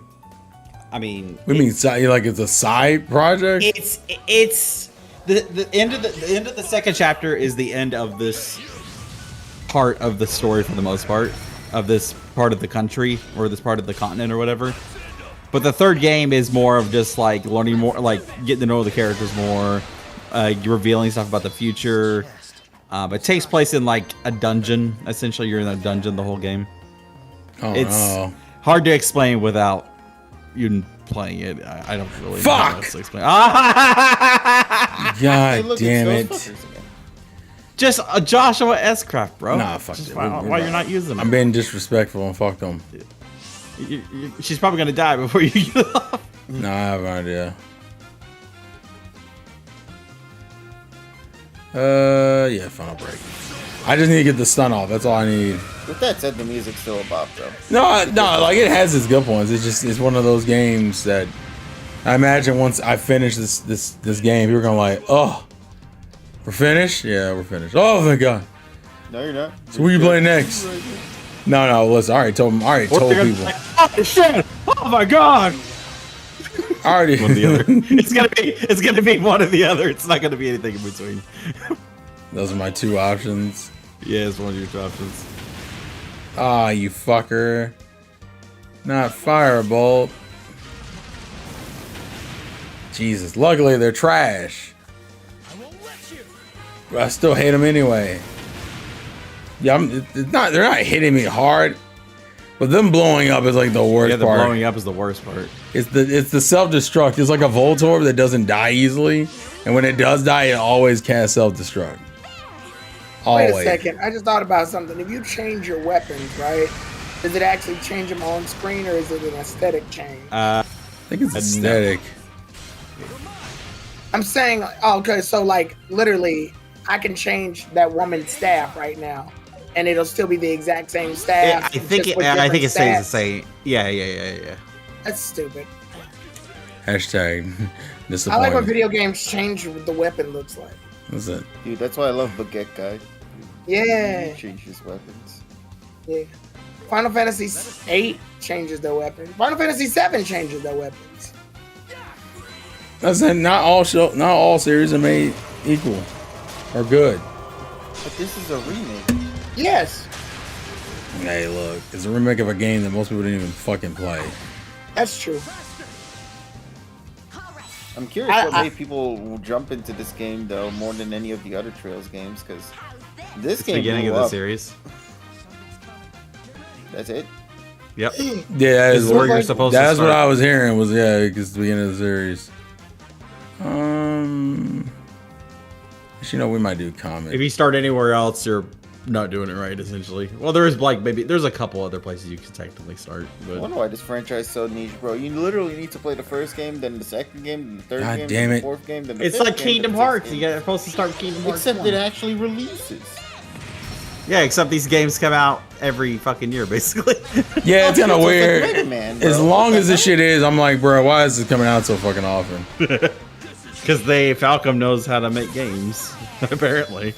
I mean, We mean like it's a side project? it's the end of the end of the second chapter is the end of this part of the story for the most part of this part of the country or this part of the continent or whatever. But the third game is more of just like learning more, like getting to know the characters more, revealing stuff about the future. It takes place in like a dungeon. Essentially, you're in a dungeon the whole game. Oh, It's no. hard to explain without you playing it. I don't really know how Fuck! else to explain. God Hey, look, damn it's it. Ghostbusters again. Just a Joshua S. Craft, bro. Nah, fuck Just it. why you're not using I'm it? being disrespectful and fuck them. She's probably gonna die before you get it off. No, I have no idea. Yeah, final break. I just need to get the stun off. That's all I need. With that said, the music's still a bop, though. No, like it has its good points. It's one of those games that I imagine once I finish this game, you're gonna like, oh, we're finished. Yeah, we're finished. Oh, thank God. No, you're not. So what you playing next? No. Listen, I already told him. I already Or told they're gonna people. be like, oh shit! Oh my god! I already. One or the other. It's gonna be one or the other. It's not gonna be anything in between. Those are my two options. Yeah, it's one of your two options. Ah, you fucker. Not Firebolt. Jesus. Luckily, they're trash. I won't let you. But I still hate them anyway. Yeah, it's not. They're not hitting me hard, but them blowing up is like the worst Yeah, the part. blowing up is the worst part. It's the self-destruct. It's like a Voltorb that doesn't die easily, and when it does die, it always casts self-destruct. Wait Always. a second. I just thought about something. If you change your weapons, right? Does it actually change them on screen, or is it an aesthetic change? I think it's aesthetic. I'm saying, oh, okay, so like literally, I can change that woman's staff right now, and it'll still be the exact same staff. I think just with I think different it stays the stats. same. Yeah. That's stupid. Hashtag I like when disappointment. video games change what the weapon looks like. What's it? Dude, that's why I love Baguette Guy. Yeah, He changes weapons. yeah. Final Fantasy VIII changes their weapons. Final Fantasy VII changes their weapons. That's it. Not all series are made equal or good. But this is a remake. Yes, Hey, look, it's a remake of a game that most people didn't even fucking play. that's true. I'm curious I- what I- made people jump into this game though more than any of the other Trails games, because this game Beginning blew of the up. series. That's it. Yep. Yeah, that This is is where what, you're supposed to that's what start. I was hearing was because the beginning of the series. We might do comic. If you start anywhere else, you're not doing it right, essentially. Well, there is like maybe there's a couple other places you can technically start, I but wonder why this franchise is so niche, bro. You literally need to play the first game, then the second game, then the third God game, damn then it. the fourth game, then the it's fifth like game, Kingdom then the Hearts. sixth You game. get supposed to start Kingdom Hearts. Except 1. it actually releases. Yeah, except these games come out every fucking year, basically. Yeah, it's kind of It's like weird. Mega Man, bro. As long as this shit is, I'm like, bro, why is this coming out so fucking often? Because Falcom knows how to make games, apparently.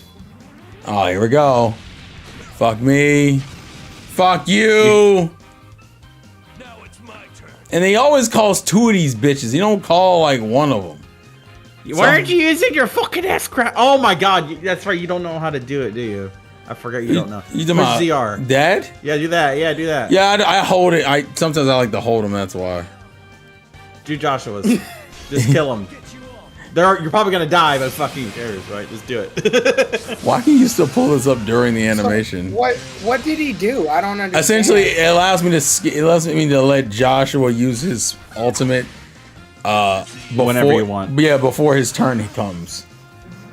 Oh, here we go. Fuck me. Fuck you. Now it's my turn. And he always calls two of these bitches. He don't call like one of them. Why aren't you using your fucking ass crap? Oh my god, that's right. You don't know how to do it, do you? I forgot you don't know. You talking about ZR? Dad? Yeah, do that. Yeah, do that. Yeah, I hold it. Sometimes I like to hold him. That's why. Do Joshua's. Just kill him. You're probably gonna die, but fucking who cares, right? Just do it. Why can you still pull this up during the animation? What did he do? I don't understand. Essentially, it allows me to let Joshua use his ultimate. Whenever you want. Yeah, before his turn comes.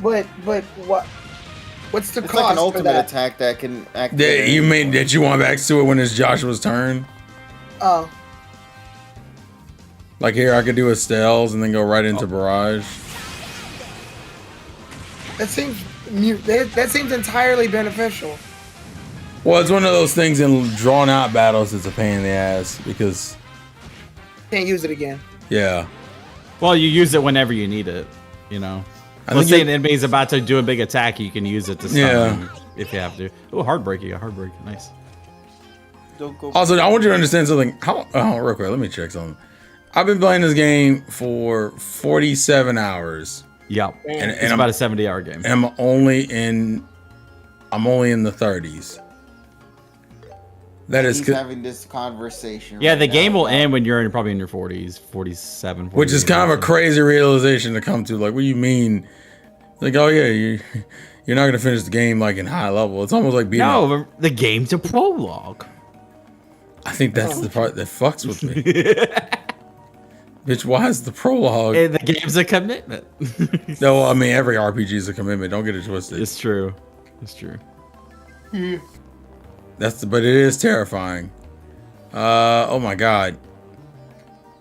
But what? What's the It's cost like an for ultimate that? attack that can activate. That you mean that you want back to it when it's Joshua's turn? Oh, Like here, I could do Estelle's and then go right into Barrage. that seems that seems entirely beneficial. Well, it's one of those things in drawn out battles. It's a pain in the ass because, Can't use it again. yeah. Well, you use it whenever you need it, you know. Let's think say you- an enemy's about to do a big attack, you can use it to stun Yeah. them if you have to. Oh, Heartbreaking, a Heartbreak, nice. Don't go. Also, I want you to understand something. Real quick, let me check something. I've been playing this game for 47 hours, Yep. and It's about a 70-hour game. and I'm only in the 30s. That is, He's having this conversation. Yeah, right the game now, will bro. end when you're probably in your 40s, 47, 48. which is kind of a crazy realization to come to. Like, what do you mean? Like, oh yeah, you're not gonna finish the game like in high level. It's almost like being. No, the game's a prologue. I think that's the part that fucks with me. Bitch, why is the prologue? The game's a commitment. No, I mean every RPG is a commitment. Don't get it twisted. It's true. It's true. But it is terrifying. Oh my god.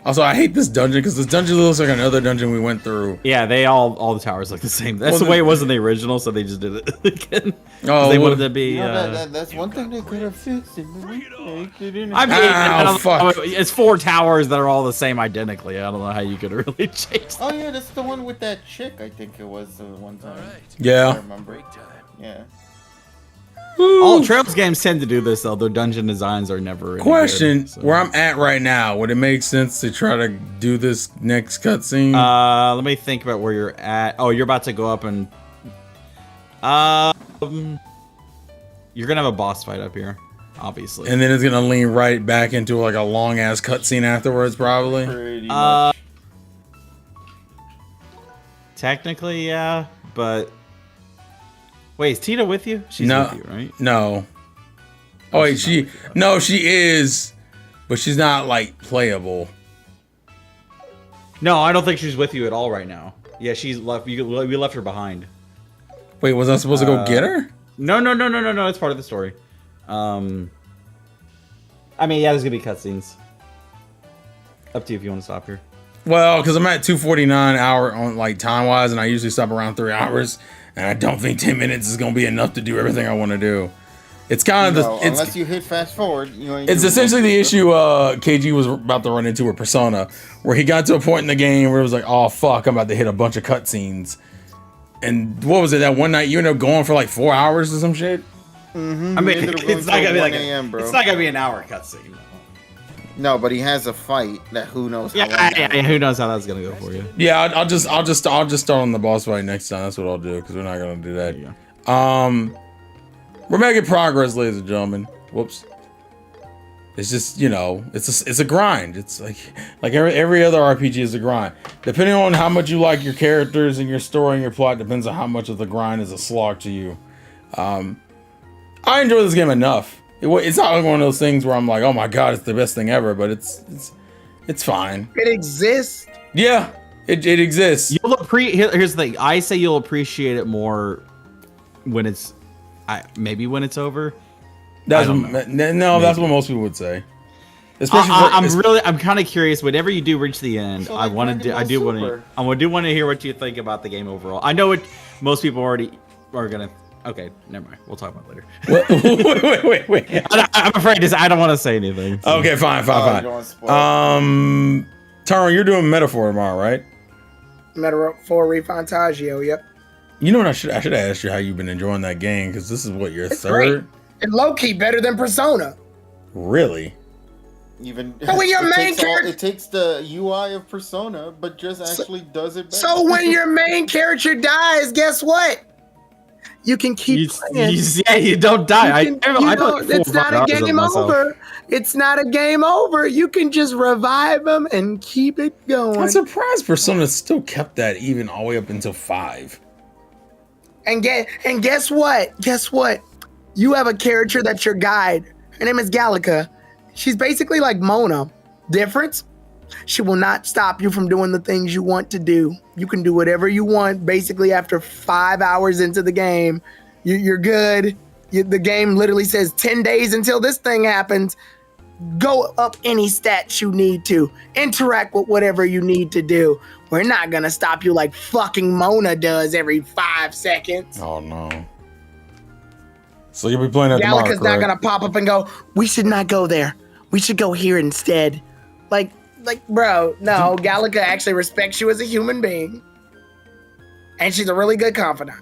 Also, I hate this dungeon because this dungeon looks like another dungeon we went through. Yeah, all the towers look the same. That's Well, the way it was in the original, so they just did it again. 'Cause Oh, they well- wanted to be. You know, that's one thing they could have fixed in the remake. They didn't. I mean, Ow, I don't fuck. know, it's 4 towers that are all the same identically. I don't know how you could really change that. Oh yeah, that's the one with that chick. I think it was the one time. All right. I Yeah. remember. Break time. Yeah. All Trails games tend to do this though. Their dungeon designs are never any Question: good, so. Where I'm at right now, would it make sense to try to do this next cutscene? Let me think about where you're at. Oh, you're about to go up and you're gonna have a boss fight up here, obviously. And then it's gonna lean right back into like a long ass cutscene afterwards, probably. Pretty much. Technically, yeah, but wait, is Tita with you? She's No. with you, right? No. Oh wait, she is, but she's not like playable. No, I don't think she's with you at all right now. Yeah, she's left. We left her behind. Wait, was I supposed to go get her? No. It's part of the story. I mean, yeah, there's gonna be cutscenes. Up to you if you want to stop here. Well, because I'm at 2:49 hour on like time wise, and I usually stop around 3 hours, and I don't think 10 minutes is gonna be enough to do everything I want to do. It's kind of Unless you hit fast forward, you ain't It's doing essentially the nothing. issue KG was about to run into with Persona, where he got to a point in the game where it was like, oh fuck, I'm about to hit a bunch of cutscenes. And what was it, that one night you ended up going for like 4 hours or some shit? I mean, ended up going it's not till gonna be 1 like a.m., bro. it's not gonna be an hour cutscene. No, but he has a fight that who knows how Yeah, long yeah, who knows how that's gonna go for you? Yeah, I'll just start on the boss fight next time. That's what I'll do, because we're not gonna do that. There you We're making progress, ladies and gentlemen. Whoops. It's just, you know, it's a grind. It's like every other RPG is a grind. Depending on how much you like your characters and your story and your plot, depends on how much of the grind is a slog to you. I enjoy this game enough. It's not like one of those things where I'm like, oh my god, it's the best thing ever, but it's fine. It exists. Yeah, it exists. Here's the thing. I say you'll appreciate it more when it's maybe when it's over. That's I what, don't no, that's what most people would say. Especially I'm kind of curious. Whenever you do reach the end, So I like want to Dragon do. Ball I Super. do want to hear what you think about the game overall. I know most people already are gonna. Okay, never mind. We'll talk about it later. wait. I'm afraid I don't want to say anything. so. Okay, fine. you don't wanna spoil it. Tyrone, you're doing Metaphor tomorrow, right? Metaphor Refantaggio, yep. You know what? I should have asked you how you've been enjoying that game, because this is what your It's third. And low-key better than Persona. Really? Even But when your it main takes character- it takes the UI of Persona, but just actually does it better. So when your main character dies, guess what? You can keep playing. You don't die. You can- you don't- it's not a game over. It's not a game over. You can just revive them and keep it going. I'm surprised Persona still kept that even all the way up until 5. And guess what? Guess what? You have a character that's your guide. Her name is Gallica. She's basically like Mona. Difference? She will not stop you from doing the things you want to do. You can do whatever you want. Basically, after 5 hours into the game, you're good. The game literally says 10 days until this thing happens. Go up any stats you need to. Interact with whatever you need to do. We're not gonna stop you like fucking Mona does every 5 seconds. Oh no. So you'll be playing that tomorrow, Gallica's not correct? gonna pop up and go, we should not go there. We should go here instead. Like, bro, no, Gallica actually respects you as a human being. And she's a really good confidant.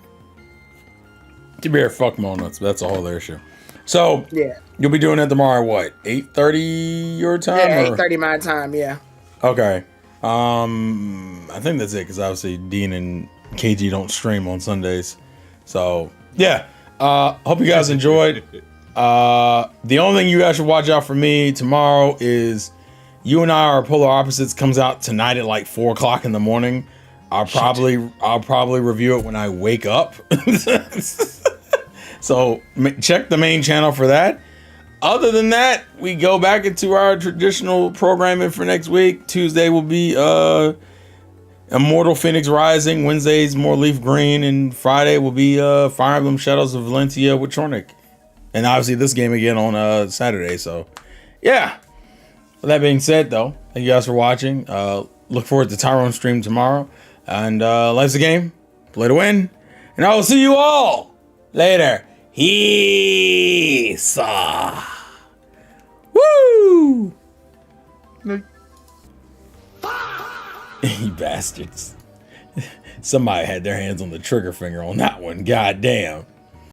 To be fair, fuck Mona. That's a whole other issue. So Yeah. you'll be doing that tomorrow. What? 8:30 your time? Yeah, or- 8:30 my time, yeah. Okay. I think that's it, because obviously Dean and KG don't stream on Sundays. So yeah. Hope you guys enjoyed. The only thing you guys should watch out for me tomorrow is You and I Are Polar Opposites comes out tonight at like 4 o'clock in the morning. I'll probably review it when I wake up. So check the main channel for that. Other than that, we go back into our traditional programming for next week. Tuesday will be Immortal Phoenix Rising. Wednesday's more Leaf Green, and Friday will be Fire Emblem Shadows of Valentia with Tronic. And obviously this game again on Saturday. So yeah. With that being said, though, thank you guys for watching. Look forward to Tyrone's stream tomorrow. And life's a game. Play to win. And I will see you all later. Peace. Woo! You bastards. Somebody had their hands on the trigger finger on that one. God damn.